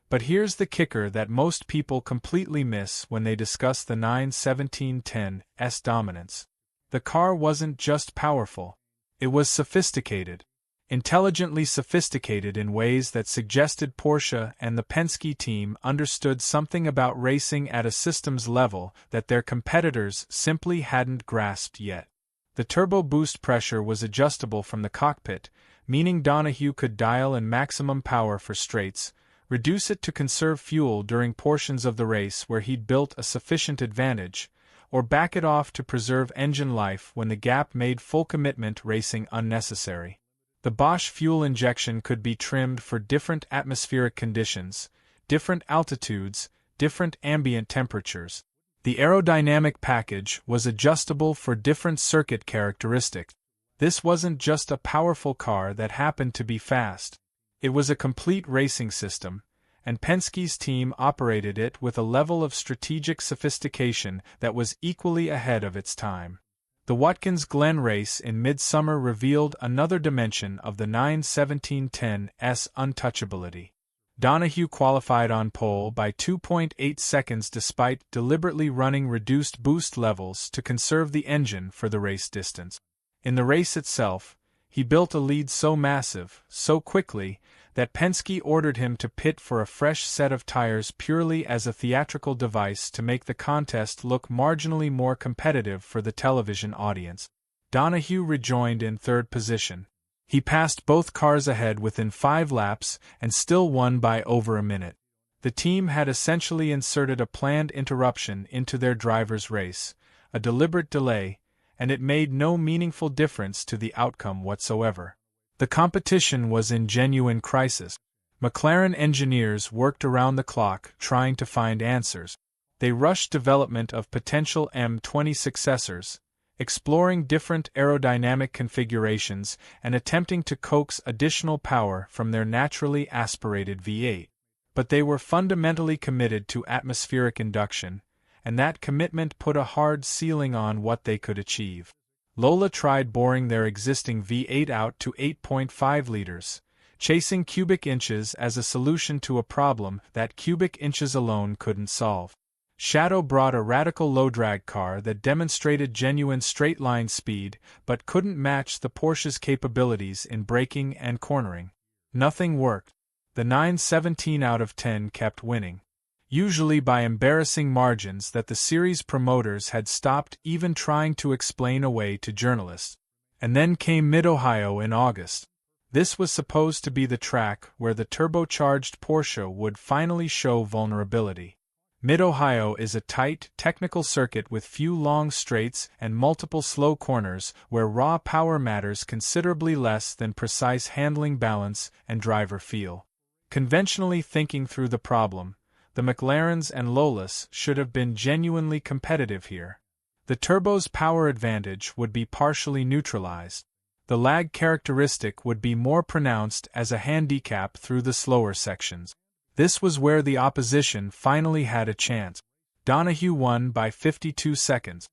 But here's the kicker that most people completely miss when they discuss the 91710's dominance. The car wasn't just powerful. It was sophisticated. intelligently sophisticated in ways that suggested Porsche and the Penske team understood something about racing at a systems level that their competitors simply hadn't grasped yet. The turbo boost pressure was adjustable from the cockpit, meaning Donohue could dial in maximum power for straights, reduce it to conserve fuel during portions of the race where he'd built a sufficient advantage, or back it off to preserve engine life when the gap made full commitment racing unnecessary. The Bosch fuel injection could be trimmed for different atmospheric conditions, different altitudes, different ambient temperatures. The aerodynamic package was adjustable for different circuit characteristics. This wasn't just a powerful car that happened to be fast. It was a complete racing system, and Penske's team operated it with a level of strategic sophistication that was equally ahead of its time. The Watkins Glen race in midsummer revealed another dimension of the 9/17-10's untouchability. Donohue qualified on pole by 2.8 seconds despite deliberately running reduced boost levels to conserve the engine for the race distance. In the race itself, he built a lead so massive, so quickly, that Penske ordered him to pit for a fresh set of tires purely as a theatrical device to make the contest look marginally more competitive for the television audience. Donohue rejoined in third position. He passed both cars ahead within 5 laps and still won by over a minute. The team had essentially inserted a planned interruption into their driver's race, a deliberate delay, and it made no meaningful difference to the outcome whatsoever. The competition was in genuine crisis. McLaren engineers worked around the clock trying to find answers. They rushed development of potential M20 successors, exploring different aerodynamic configurations and attempting to coax additional power from their naturally aspirated V8. But they were fundamentally committed to atmospheric induction, and that commitment put a hard ceiling on what they could achieve. Lola tried boring their existing V8 out to 8.5 liters, chasing cubic inches as a solution to a problem that cubic inches alone couldn't solve. Shadow brought a radical low-drag car that demonstrated genuine straight-line speed but couldn't match the Porsche's capabilities in braking and cornering. Nothing worked. The 917 out of 10 kept winning, usually by embarrassing margins that the series promoters had stopped even trying to explain away to journalists. And then came Mid-Ohio in August. This was supposed to be the track where the turbocharged Porsche would finally show vulnerability. Mid-Ohio is a tight, technical circuit with few long straights and multiple slow corners where raw power matters considerably less than precise handling balance and driver feel. Conventionally thinking through the problem, the McLarens and Lolas should have been genuinely competitive here. The turbo's power advantage would be partially neutralized. The lag characteristic would be more pronounced as a handicap through the slower sections. This was where the opposition finally had a chance. Donohue won by 52 seconds.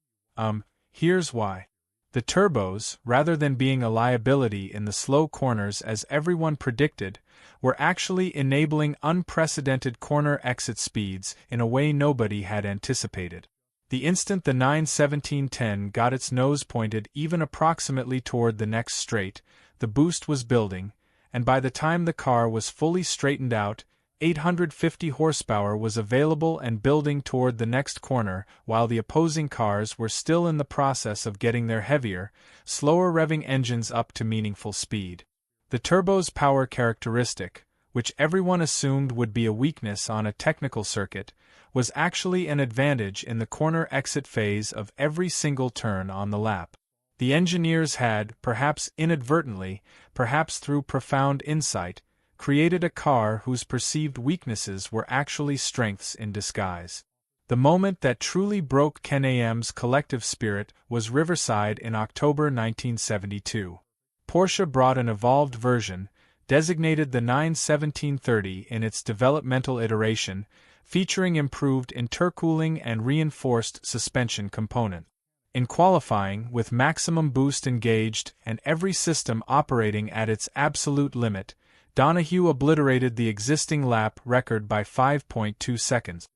Here's why. The turbos, rather than being a liability in the slow corners as everyone predicted, were actually enabling unprecedented corner exit speeds in a way nobody had anticipated. The instant the 917-10 got its nose pointed even approximately toward the next straight, the boost was building, and by the time the car was fully straightened out, 850 horsepower was available and building toward the next corner, while the opposing cars were still in the process of getting their heavier, slower revving engines up to meaningful speed. The turbo's power characteristic, which everyone assumed would be a weakness on a technical circuit, was actually an advantage in the corner exit phase of every single turn on the lap. The engineers had, perhaps inadvertently, perhaps through profound insight, created a car whose perceived weaknesses were actually strengths in disguise. The moment that truly broke Can-Am's collective spirit was Riverside in October 1972. Porsche brought an evolved version, designated the 91730 in its developmental iteration, featuring improved intercooling and reinforced suspension component. In qualifying, with maximum boost engaged and every system operating at its absolute limit, Donohue obliterated the existing lap record by 5.2 seconds.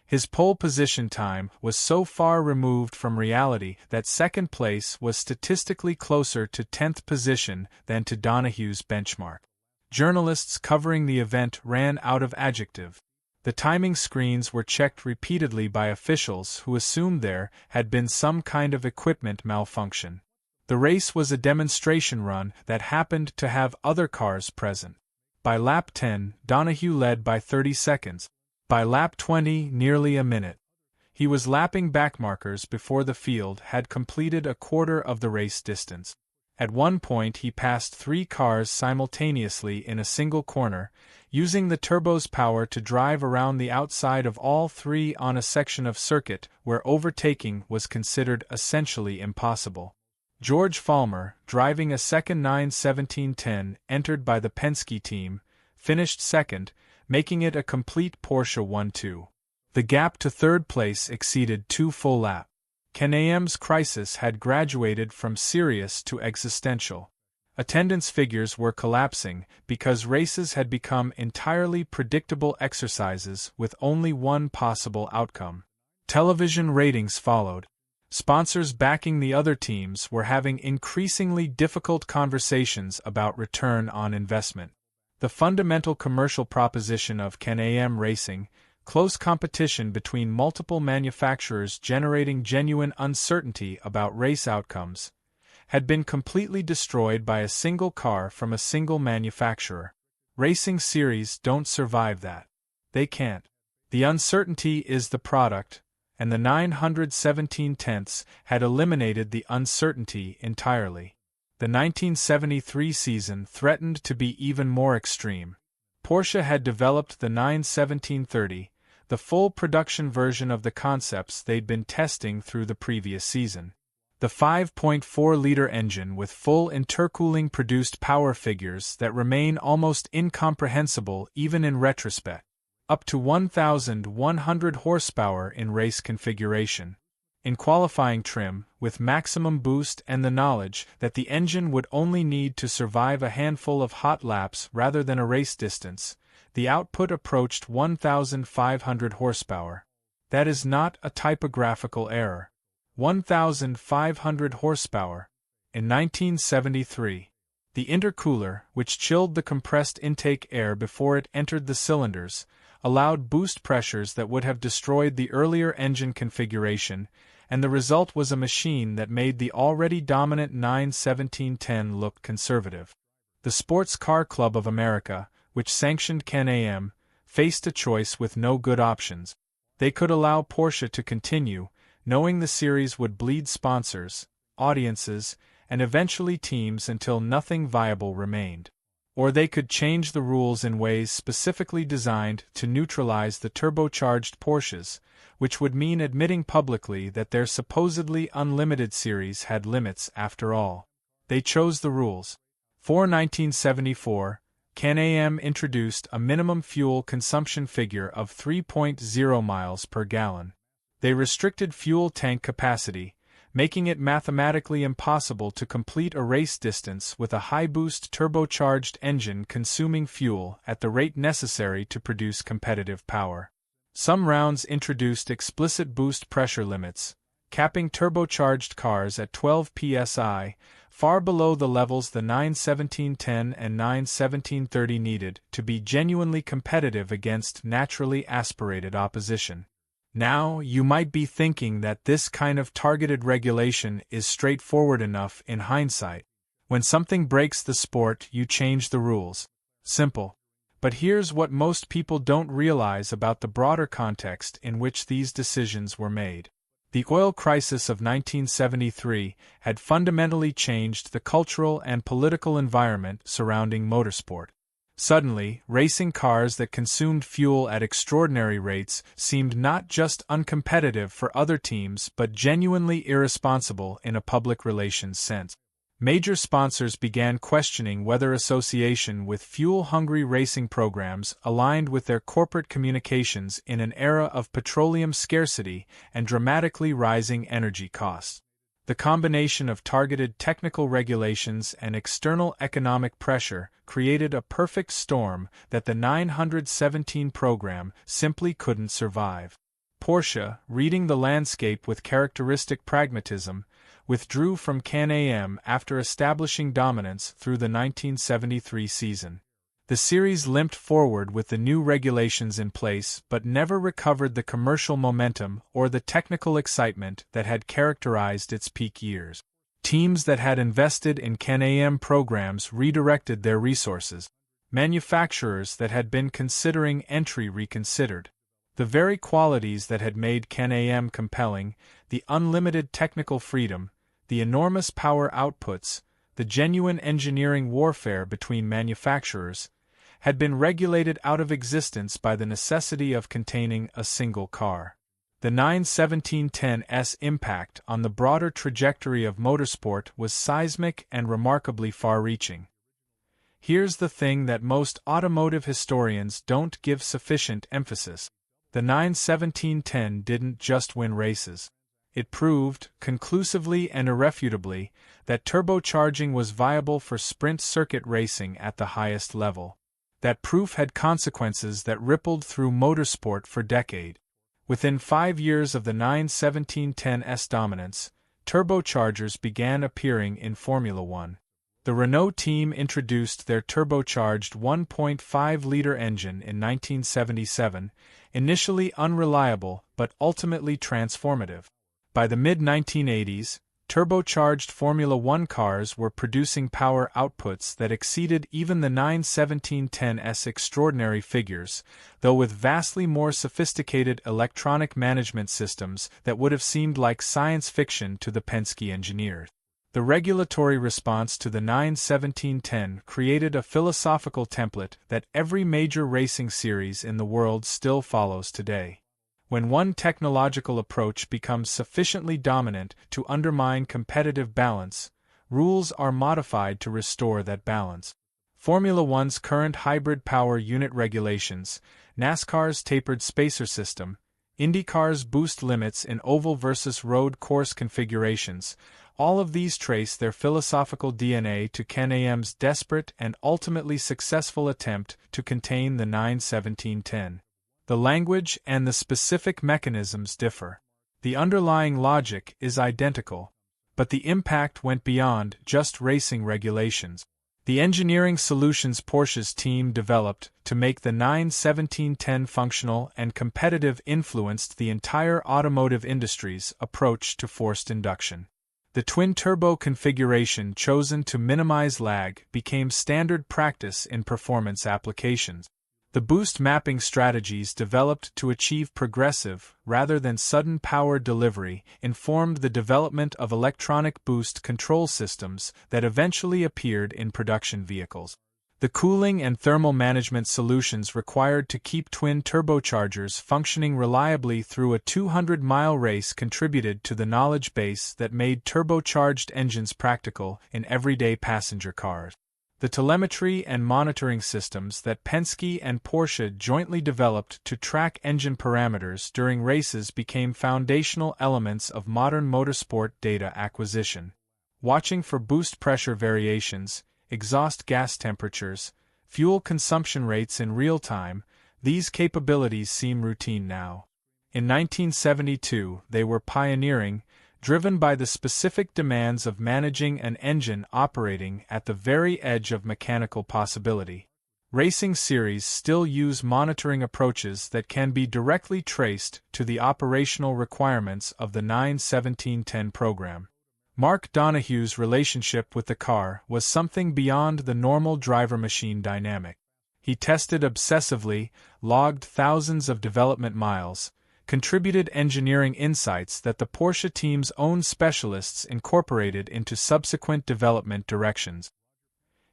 His pole position time was so far removed from reality that second place was statistically closer to 10th position than to Donahue's benchmark. Journalists covering the event ran out of adjective. The timing screens were checked repeatedly by officials who assumed there had been some kind of equipment malfunction. The race was a demonstration run that happened to have other cars present. By lap 10, Donahue led by 30 seconds. By lap 20, nearly a minute. He was lapping backmarkers before the field had completed a quarter of the race distance. At one point he passed 3 cars simultaneously in a single corner, using the turbo's power to drive around the outside of all 3 on a section of circuit where overtaking was considered essentially impossible. George Falmer, driving a second 9:17.10 entered by the Penske team, finished second, making it a complete Porsche 1-2. The gap to third place exceeded 2 full laps. Can-Am's crisis had graduated from serious to existential. Attendance figures were collapsing because races had become entirely predictable exercises with only one possible outcome. Television ratings followed. Sponsors backing the other teams were having increasingly difficult conversations about return on investment. The fundamental commercial proposition of Can-Am racing, close competition between multiple manufacturers generating genuine uncertainty about race outcomes, had been completely destroyed by a single car from a single manufacturer. Racing series don't survive that. They can't. The uncertainty is the product, and the 917 had eliminated the uncertainty entirely. The 1973 season threatened to be even more extreme. Porsche had developed the 91730, the full production version of the concepts they'd been testing through the previous season. The 5.4-liter engine with full intercooling produced power figures that remain almost incomprehensible even in retrospect. Up to 1,100 horsepower in race configuration. In qualifying trim, with maximum boost and the knowledge that the engine would only need to survive a handful of hot laps rather than a race distance, the output approached 1,500 horsepower. That is not a typographical error. 1,500 horsepower. In 1973, the intercooler, which chilled the compressed intake air before it entered the cylinders, allowed boost pressures that would have destroyed the earlier engine configuration, and the result was a machine that made the already dominant 91710 look conservative. The Sports Car Club of America, which sanctioned Can-Am, faced a choice with no good options. They could allow Porsche to continue, knowing the series would bleed sponsors, audiences, and eventually teams until nothing viable remained. Or they could change the rules in ways specifically designed to neutralize the turbocharged Porsches, which would mean admitting publicly that their supposedly unlimited series had limits after all. They chose the rules. For 1974, Can-Am introduced a minimum fuel consumption figure of 3.0 miles per gallon. They restricted fuel tank capacity, making it mathematically impossible to complete a race distance with a high-boost turbocharged engine consuming fuel at the rate necessary to produce competitive power. Some rounds introduced explicit boost pressure limits, capping turbocharged cars at 12 psi, far below the levels the 91710 and 91730 needed to be genuinely competitive against naturally aspirated opposition. Now, you might be thinking that this kind of targeted regulation is straightforward enough in hindsight. When something breaks the sport, you change the rules. Simple. But here's what most people don't realize about the broader context in which these decisions were made. The oil crisis of 1973 had fundamentally changed the cultural and political environment surrounding motorsport. Suddenly, racing cars that consumed fuel at extraordinary rates seemed not just uncompetitive for other teams but genuinely irresponsible in a public relations sense. Major sponsors began questioning whether association with fuel-hungry racing programs aligned with their corporate communications in an era of petroleum scarcity and dramatically rising energy costs. The combination of targeted technical regulations and external economic pressure created a perfect storm that the 917 program simply couldn't survive. Porsche, reading the landscape with characteristic pragmatism, withdrew from Can-Am after establishing dominance through the 1973 season. The series limped forward with the new regulations in place but never recovered the commercial momentum or the technical excitement that had characterized its peak years. Teams that had invested in Can-Am programs redirected their resources. Manufacturers that had been considering entry reconsidered. The very qualities that had made Can-Am compelling, the unlimited technical freedom, the enormous power outputs, the genuine engineering warfare between manufacturers, had been regulated out of existence by the necessity of containing a single car. The 91710's impact on the broader trajectory of motorsport was seismic and remarkably far-reaching. Here's the thing that most automotive historians don't give sufficient emphasis. The 91710 didn't just win races. It proved, conclusively and irrefutably, that turbocharging was viable for sprint circuit racing at the highest level. That proof had consequences that rippled through motorsport for decades. Within 5 years of the 91710's dominance, turbochargers began appearing in Formula One. The Renault team introduced their turbocharged 1.5-liter engine in 1977, initially unreliable but ultimately transformative. By the mid-1980s, turbocharged Formula One cars were producing power outputs that exceeded even the 91710's extraordinary figures, though with vastly more sophisticated electronic management systems that would have seemed like science fiction to the Penske engineers. The regulatory response to the 91710 created a philosophical template that every major racing series in the world still follows today. When one technological approach becomes sufficiently dominant to undermine competitive balance, rules are modified to restore that balance. Formula One's current hybrid power unit regulations, NASCAR's tapered spacer system, IndyCar's boost limits in oval versus road course configurations, all of these trace their philosophical DNA to Can-Am's desperate and ultimately successful attempt to contain the 91710. The language and the specific mechanisms differ. The underlying logic is identical, but the impact went beyond just racing regulations. The engineering solutions Porsche's team developed to make the 91710 functional and competitive influenced the entire automotive industry's approach to forced induction. The twin-turbo configuration chosen to minimize lag became standard practice in performance applications. The boost mapping strategies developed to achieve progressive, rather than sudden power delivery, informed the development of electronic boost control systems that eventually appeared in production vehicles. The cooling and thermal management solutions required to keep twin turbochargers functioning reliably through a 200-mile race contributed to the knowledge base that made turbocharged engines practical in everyday passenger cars. The telemetry and monitoring systems that Penske and Porsche jointly developed to track engine parameters during races became foundational elements of modern motorsport data acquisition. Watching for boost pressure variations, exhaust gas temperatures, fuel consumption rates in real time, these capabilities seem routine now. In 1972, they were pioneering, driven by the specific demands of managing an engine operating at the very edge of mechanical possibility. Racing series still use monitoring approaches that can be directly traced to the operational requirements of the 91710 program. Mark Donohue's relationship with the car was something beyond the normal driver-machine dynamic. He tested obsessively, logged thousands of development miles, contributed engineering insights that the Porsche team's own specialists incorporated into subsequent development directions.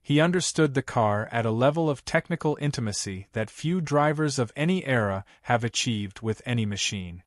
He understood the car at a level of technical intimacy that few drivers of any era have achieved with any machine.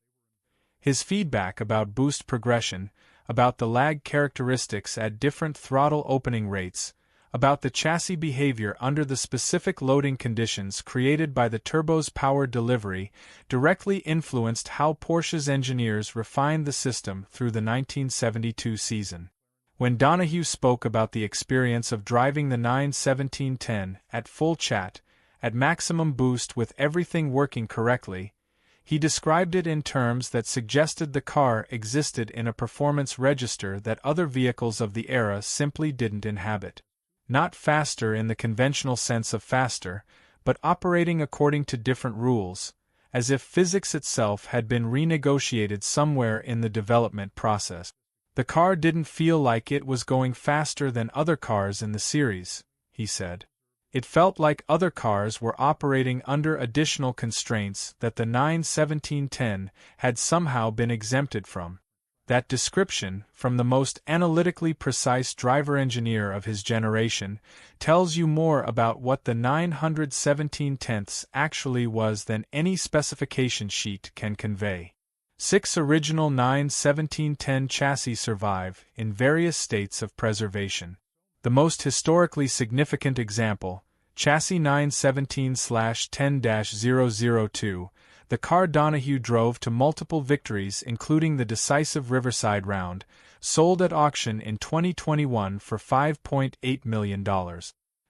His feedback about boost progression, about the lag characteristics at different throttle opening rates, about the chassis behavior under the specific loading conditions created by the turbo's power delivery, directly influenced how Porsche's engineers refined the system through the 1972 season. When Donohue spoke about the experience of driving the 91710 at full chat, at maximum boost with everything working correctly, He described it in terms that suggested the car existed in a performance register that other vehicles of the era simply didn't inhabit. Not faster in the conventional sense of faster, but operating according to different rules, as if physics itself had been renegotiated somewhere in the development process. The car didn't feel like it was going faster than other cars in the series, he said. It felt like other cars were operating under additional constraints that the 91710 had somehow been exempted from. That description, from the most analytically precise driver engineer of his generation, tells you more about what the 91710 actually was than any specification sheet can convey. 6 original 91710 chassis survive in various states of preservation. The most historically significant example, chassis 917/10-002, the car Donahue drove to multiple victories including the decisive Riverside round, sold at auction in 2021 for $5.8 million.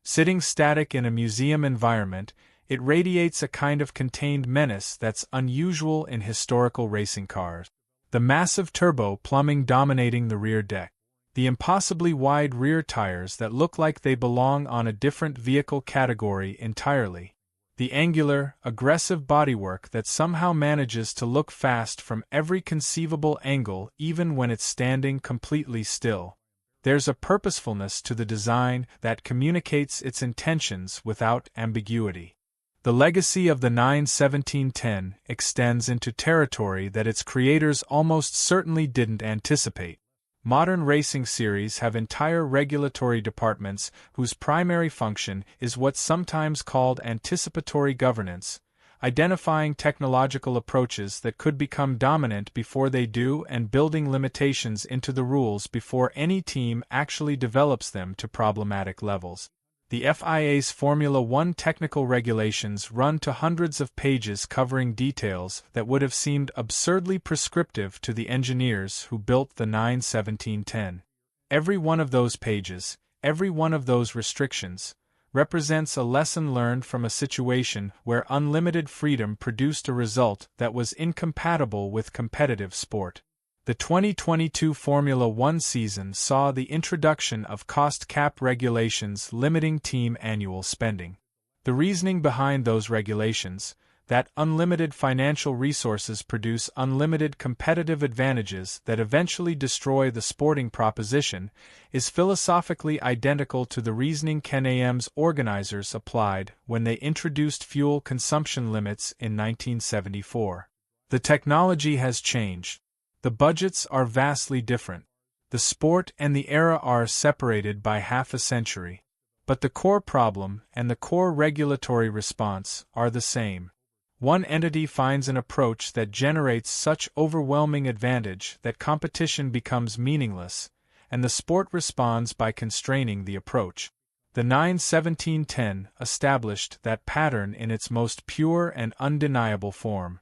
Sitting static in a museum environment, it radiates a kind of contained menace that's unusual in historical racing cars. The massive turbo plumbing dominating the rear deck. The impossibly wide rear tires that look like they belong on a different vehicle category entirely. The angular, aggressive bodywork that somehow manages to look fast from every conceivable angle even when it's standing completely still. There's a purposefulness to the design that communicates its intentions without ambiguity. The legacy of the 91710 extends into territory that its creators almost certainly didn't anticipate. Modern racing series have entire regulatory departments whose primary function is what's sometimes called anticipatory governance, identifying technological approaches that could become dominant before they do and building limitations into the rules before any team actually develops them to problematic levels. The FIA's Formula One technical regulations run to hundreds of pages covering details that would have seemed absurdly prescriptive to the engineers who built the 91710. Every one of those pages, every one of those restrictions, represents a lesson learned from a situation where unlimited freedom produced a result that was incompatible with competitive sport. The 2022 Formula One season saw the introduction of cost cap regulations limiting team annual spending. The reasoning behind those regulations, that unlimited financial resources produce unlimited competitive advantages that eventually destroy the sporting proposition, is philosophically identical to the reasoning Can-Am's organizers applied when they introduced fuel consumption limits in 1974. The technology has changed. The budgets are vastly different. The sport and the era are separated by half a century. But the core problem and the core regulatory response are the same. One entity finds an approach that generates such overwhelming advantage that competition becomes meaningless, and the sport responds by constraining the approach. The 91710 established that pattern in its most pure and undeniable form.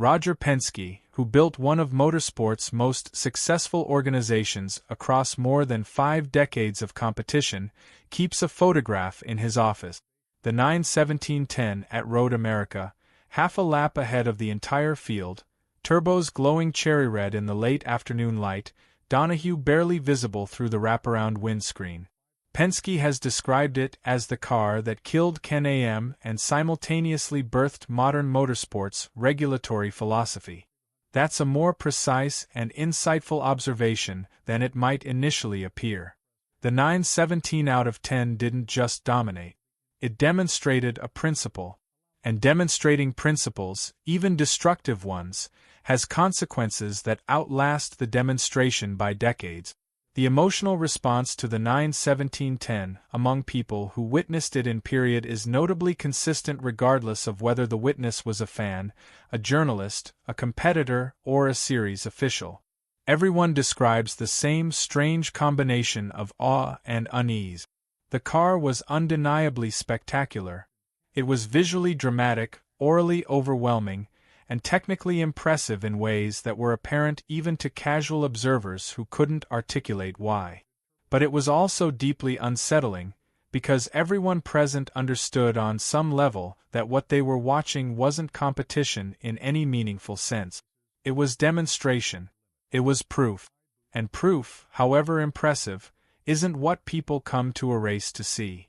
Roger Penske, who built one of motorsport's most successful organizations across more than 5 decades of competition, keeps a photograph in his office. The 91710 at Road America, half a lap ahead of the entire field, turbos glowing cherry red in the late afternoon light, Donahue barely visible through the wraparound windscreen. Penske has described it as the car that killed Can-Am and simultaneously birthed modern motorsports' regulatory philosophy. That's a more precise and insightful observation than it might initially appear. The 917 out of 10 didn't just dominate. It demonstrated a principle. And demonstrating principles, even destructive ones, has consequences that outlast the demonstration by decades. The emotional response to the 91710 among people who witnessed it in period is notably consistent regardless of whether the witness was a fan, a journalist, a competitor, or a series official. Everyone describes the same strange combination of awe and unease. The car was undeniably spectacular. It was visually dramatic, orally overwhelming, and technically impressive in ways that were apparent even to casual observers who couldn't articulate why. But it was also deeply unsettling, because everyone present understood on some level that what they were watching wasn't competition in any meaningful sense. It was demonstration. It was proof. And proof, however impressive, isn't what people come to a race to see.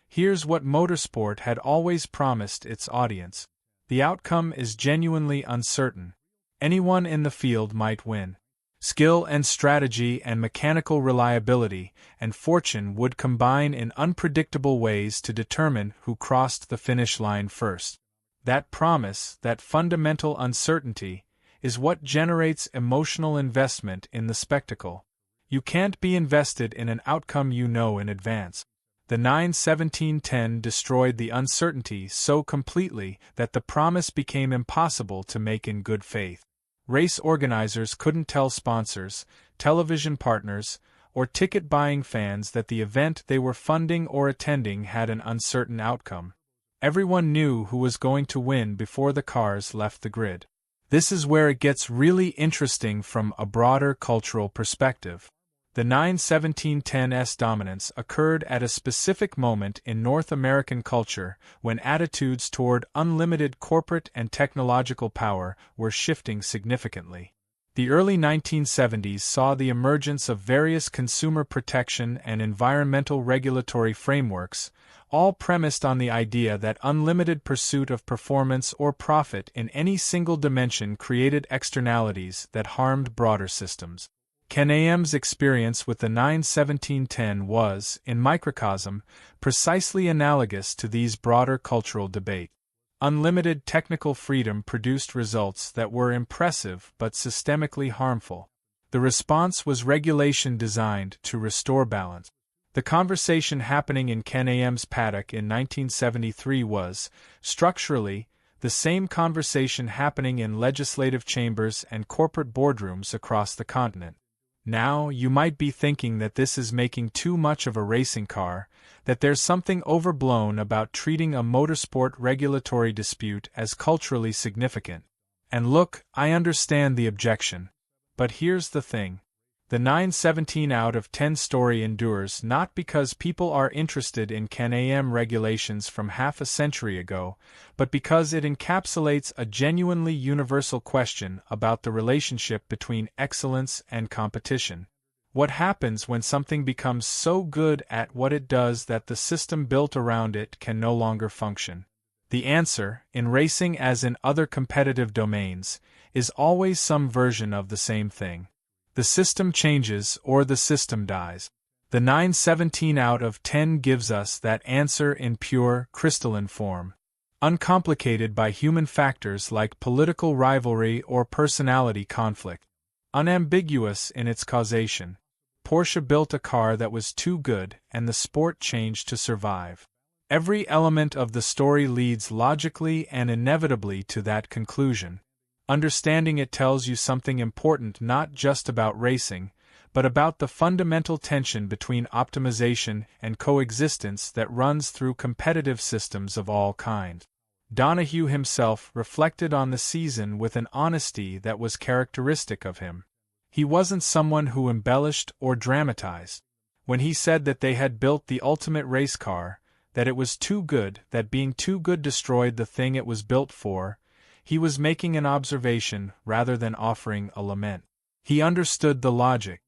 Here's what Motorsport had always promised its audience. The outcome is genuinely uncertain. Anyone in the field might win. Skill and strategy and mechanical reliability and fortune would combine in unpredictable ways to determine who crossed the finish line first. That promise, that fundamental uncertainty, is what generates emotional investment in the spectacle. You can't be invested in an outcome you know in advance. The 9/17/10 destroyed the uncertainty so completely that the promise became impossible to make in good faith. Race organizers couldn't tell sponsors, television partners, or ticket-buying fans that the event they were funding or attending had an uncertain outcome. Everyone knew who was going to win before the cars left the grid. This is where it gets really interesting from a broader cultural perspective. The 9/17/10's dominance occurred at a specific moment in North American culture when attitudes toward unlimited corporate and technological power were shifting significantly. The early 1970s saw the emergence of various consumer protection and environmental regulatory frameworks, all premised on the idea that unlimited pursuit of performance or profit in any single dimension created externalities that harmed broader systems. Can-Am's experience with the 9/17/10 was, in microcosm, precisely analogous to these broader cultural debates. Unlimited technical freedom produced results that were impressive but systemically harmful. The response was regulation designed to restore balance. The conversation happening in Can-Am's paddock in 1973 was, structurally, the same conversation happening in legislative chambers and corporate boardrooms across the continent. Now, you might be thinking that this is making too much of a racing car, that there's something overblown about treating a motorsport regulatory dispute as culturally significant. And look, I understand the objection. But here's the thing. The 9/17/10 story endures not because people are interested in Can-Am regulations from half a century ago, but because it encapsulates a genuinely universal question about the relationship between excellence and competition. What happens when something becomes so good at what it does that the system built around it can no longer function? The answer, in racing as in other competitive domains, is always some version of the same thing. The system changes or the system dies. The 9/17/10 gives us that answer in pure, crystalline form. Uncomplicated by human factors like political rivalry or personality conflict. Unambiguous in its causation. Porsche built a car that was too good and the sport changed to survive. Every element of the story leads logically and inevitably to that conclusion. Understanding it tells you something important not just about racing, but about the fundamental tension between optimization and coexistence that runs through competitive systems of all kinds. Donahue himself reflected on the season with an honesty that was characteristic of him. He wasn't someone who embellished or dramatized. When he said that they had built the ultimate race car, that it was too good, that being too good destroyed the thing it was built for, he was making an observation rather than offering a lament. He understood the logic.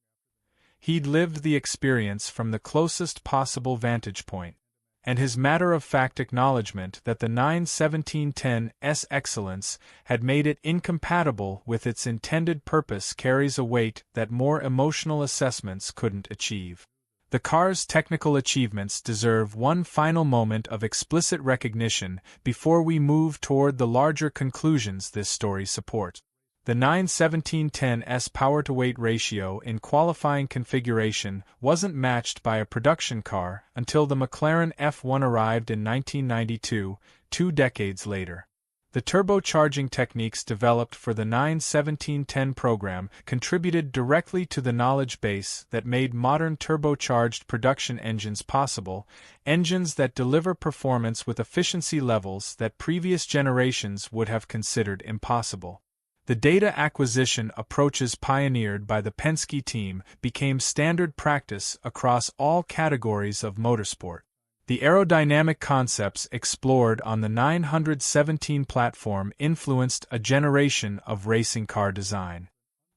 He'd lived the experience from the closest possible vantage point. And his matter-of-fact acknowledgement that the 9/17/10's excellence had made it incompatible with its intended purpose carries a weight that more emotional assessments couldn't achieve. The car's technical achievements deserve one final moment of explicit recognition before we move toward the larger conclusions this story supports. The 9/17/10's power-to-weight ratio in qualifying configuration wasn't matched by a production car until the McLaren F1 arrived in 1992, 2 decades later. The turbocharging techniques developed for the 9/17/10 program contributed directly to the knowledge base that made modern turbocharged production engines possible, engines that deliver performance with efficiency levels that previous generations would have considered impossible. The data acquisition approaches pioneered by the Penske team became standard practice across all categories of motorsport. The aerodynamic concepts explored on the 917 platform influenced a generation of racing car design.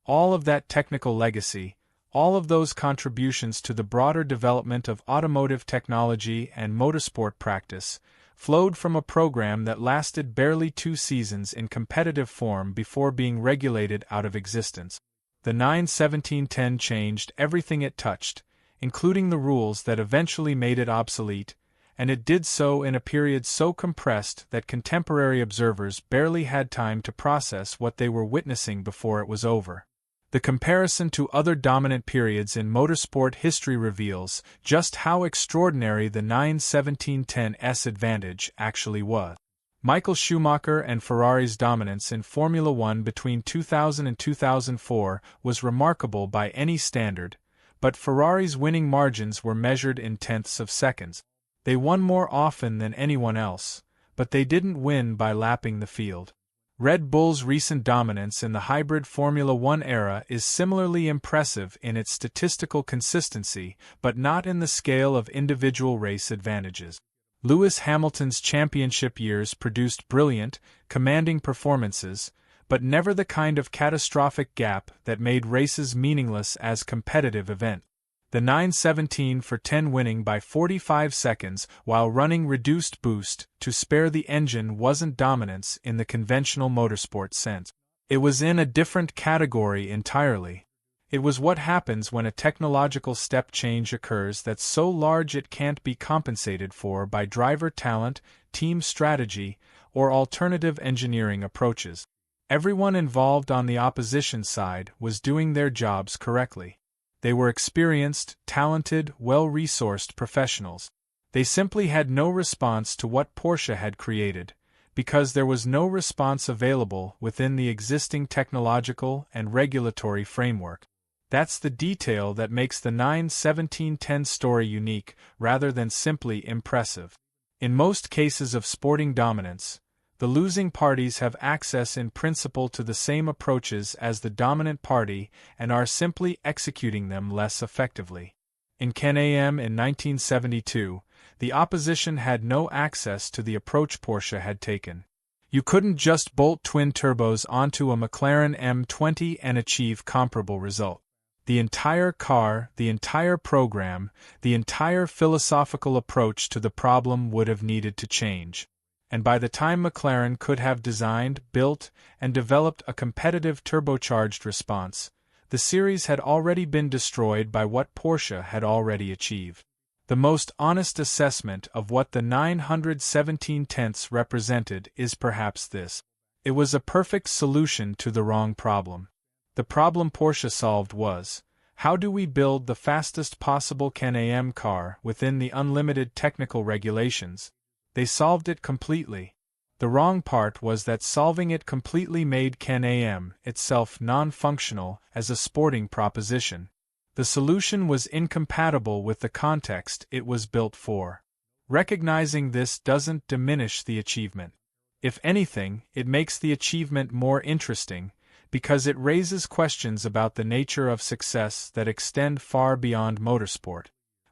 All of that technical legacy, all of those contributions to the broader development of automotive technology and motorsport practice, flowed from a program that lasted barely 2 seasons in competitive form before being regulated out of existence. The 91710 changed everything it touched, including the rules that eventually made it obsolete, and it did so in a period so compressed that contemporary observers barely had time to process what they were witnessing before it was over. The comparison to other dominant periods in motorsport history reveals just how extraordinary the 91710's advantage actually was. Michael Schumacher and Ferrari's dominance in Formula One between 2000 and 2004 was remarkable by any standard, but Ferrari's winning margins were measured in tenths of seconds. They won more often than anyone else, but they didn't win by lapping the field. Red Bull's recent dominance in the hybrid Formula One era is similarly impressive in its statistical consistency, but not in the scale of individual race advantages. Lewis Hamilton's championship years produced brilliant, commanding performances, but never the kind of catastrophic gap that made races meaningless as competitive events. The 917 for 10 winning by 45 seconds while running reduced boost to spare the engine wasn't dominance in the conventional motorsport sense. It was in a different category entirely. It was what happens when a technological step change occurs that's so large it can't be compensated for by driver talent, team strategy, or alternative engineering approaches. Everyone involved on the opposition side was doing their jobs correctly. They were experienced, talented, well-resourced professionals. They simply had no response to what Porsche had created, because there was no response available within the existing technological and regulatory framework. That's the detail that makes the 91710 story unique rather than simply impressive. In most cases of sporting dominance, the losing parties have access in principle to the same approaches as the dominant party and are simply executing them less effectively. In Can-Am in 1972, the opposition had no access to the approach Porsche had taken. You couldn't just bolt twin turbos onto a McLaren M20 and achieve comparable results. The entire car, the entire program, the entire philosophical approach to the problem would have needed to change. And by the time McLaren could have designed, built, and developed a competitive turbocharged response, the series had already been destroyed by what Porsche had already achieved. The most honest assessment of what the 91710s represented is perhaps this. It was a perfect solution to the wrong problem. The problem Porsche solved was, how do we build the fastest possible Can-Am car within the unlimited technical regulations? They solved it completely. The wrong part was that solving it completely made Can-Am itself non-functional as a sporting proposition. The solution was incompatible with the context it was built for. Recognizing this doesn't diminish the achievement. If anything, it makes the achievement more interesting, because it raises questions about the nature of success that extend far beyond motorsport.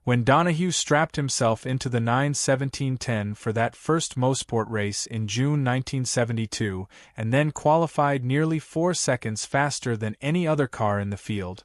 When Donahue strapped himself into the 91710 for that first Motorsport race in June 1972 and then qualified nearly 4 seconds faster than any other car in the field,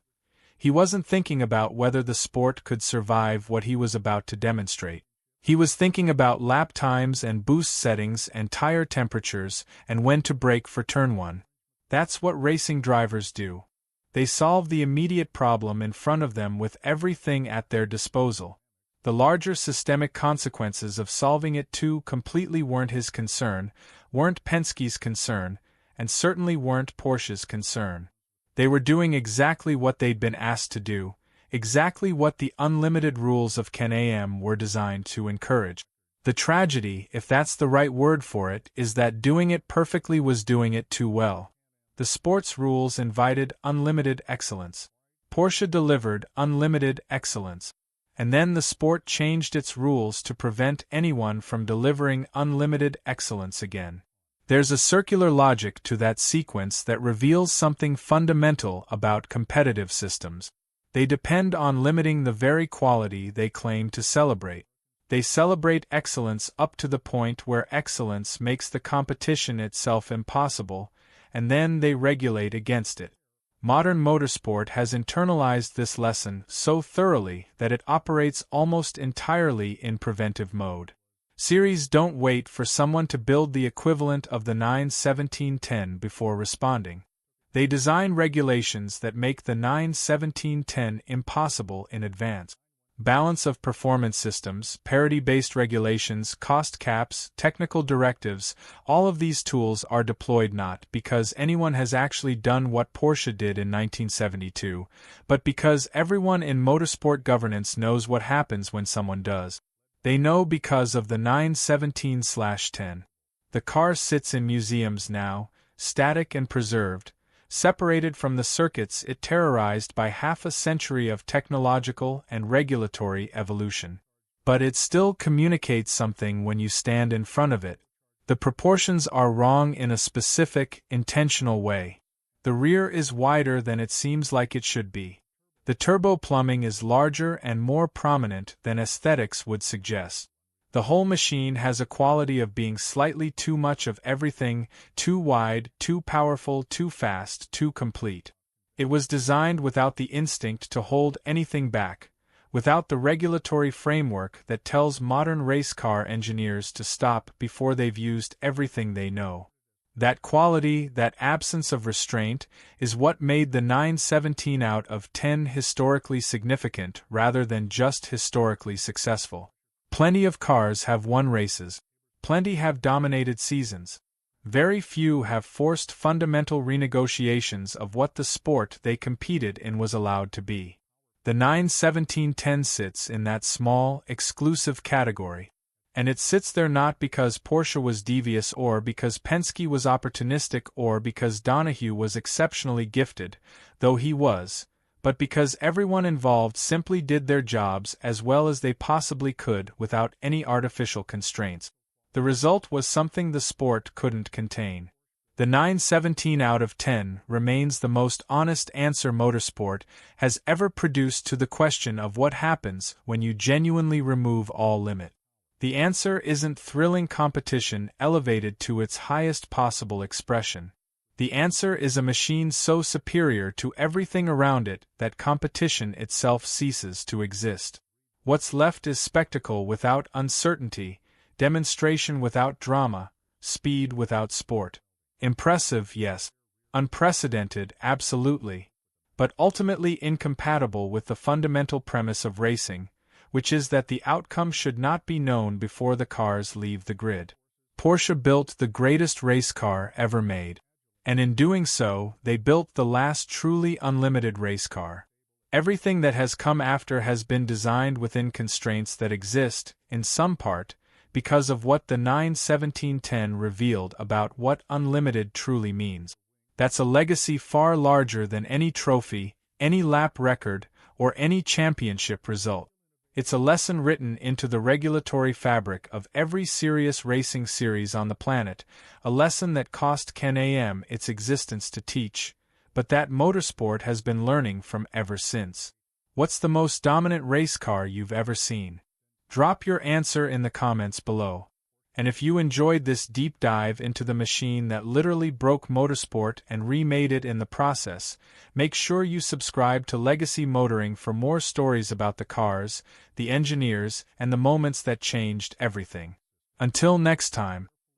he wasn't thinking about whether the sport could survive what he was about to demonstrate. He was thinking about lap times and boost settings and tire temperatures and when to brake for turn 1. That's what racing drivers do. They solve the immediate problem in front of them with everything at their disposal. The larger systemic consequences of solving it too completely weren't his concern, weren't Penske's concern, and certainly weren't Porsche's concern. They were doing exactly what they'd been asked to do, exactly what the unlimited rules of Can-Am were designed to encourage. The tragedy, if that's the right word for it, is that doing it perfectly was doing it too well. The sport's rules invited unlimited excellence. Porsche delivered unlimited excellence. And then the sport changed its rules to prevent anyone from delivering unlimited excellence again. There's a circular logic to that sequence that reveals something fundamental about competitive systems. They depend on limiting the very quality they claim to celebrate. They celebrate excellence up to the point where excellence makes the competition itself impossible, and then they regulate against it. Modern motorsport has internalized this lesson so thoroughly that it operates almost entirely in preventive mode. Series don't wait for someone to build the equivalent of the 91710 before responding. They design regulations that make the 91710 impossible in advance. Balance of performance systems, parity-based regulations, cost caps, technical directives, all of these tools are deployed not because anyone has actually done what Porsche did in 1972, but because everyone in motorsport governance knows what happens when someone does. They know because of the 917/10. The car sits in museums now, static and preserved, separated from the circuits it terrorized by half a century of technological and regulatory evolution. But it still communicates something when you stand in front of it. The proportions are wrong in a specific, intentional way. The rear is wider than it seems like it should be. The turbo plumbing is larger and more prominent than aesthetics would suggest. The whole machine has a quality of being slightly too much of everything, too wide, too powerful, too fast, too complete. It was designed without the instinct to hold anything back, without the regulatory framework that tells modern race car engineers to stop before they've used everything they know. That quality, that absence of restraint, is what made the 917 out of 10 historically significant rather than just historically successful. Plenty of cars have won races. Plenty have dominated seasons. Very few have forced fundamental renegotiations of what the sport they competed in was allowed to be. The 91710 sits in that small, exclusive category. And it sits there not because Porsche was devious or because Penske was opportunistic or because Donahue was exceptionally gifted, though he was, but because everyone involved simply did their jobs as well as they possibly could without any artificial constraints. The result was something the sport couldn't contain. The 917 out of 10 remains the most honest answer motorsport has ever produced to the question of what happens when you genuinely remove all limit. The answer isn't thrilling competition elevated to its highest possible expression. The answer is a machine so superior to everything around it that competition itself ceases to exist. What's left is spectacle without uncertainty, demonstration without drama, speed without sport. Impressive, yes. Unprecedented, absolutely. But ultimately incompatible with the fundamental premise of racing, which is that the outcome should not be known before the cars leave the grid. Porsche built the greatest race car ever made. And in doing so, they built the last truly unlimited race car. Everything that has come after has been designed within constraints that exist, in some part, because of what the 91710 revealed about what unlimited truly means. That's a legacy far larger than any trophy, any lap record, or any championship result. It's a lesson written into the regulatory fabric of every serious racing series on the planet, a lesson that cost Can-Am its existence to teach, but that motorsport has been learning from ever since. What's the most dominant race car you've ever seen? Drop your answer in the comments below. And if you enjoyed this deep dive into the machine that literally broke motorsport and remade it in the process, make sure you subscribe to Legacy Motoring for more stories about the cars, the engineers, and the moments that changed everything. Until next time.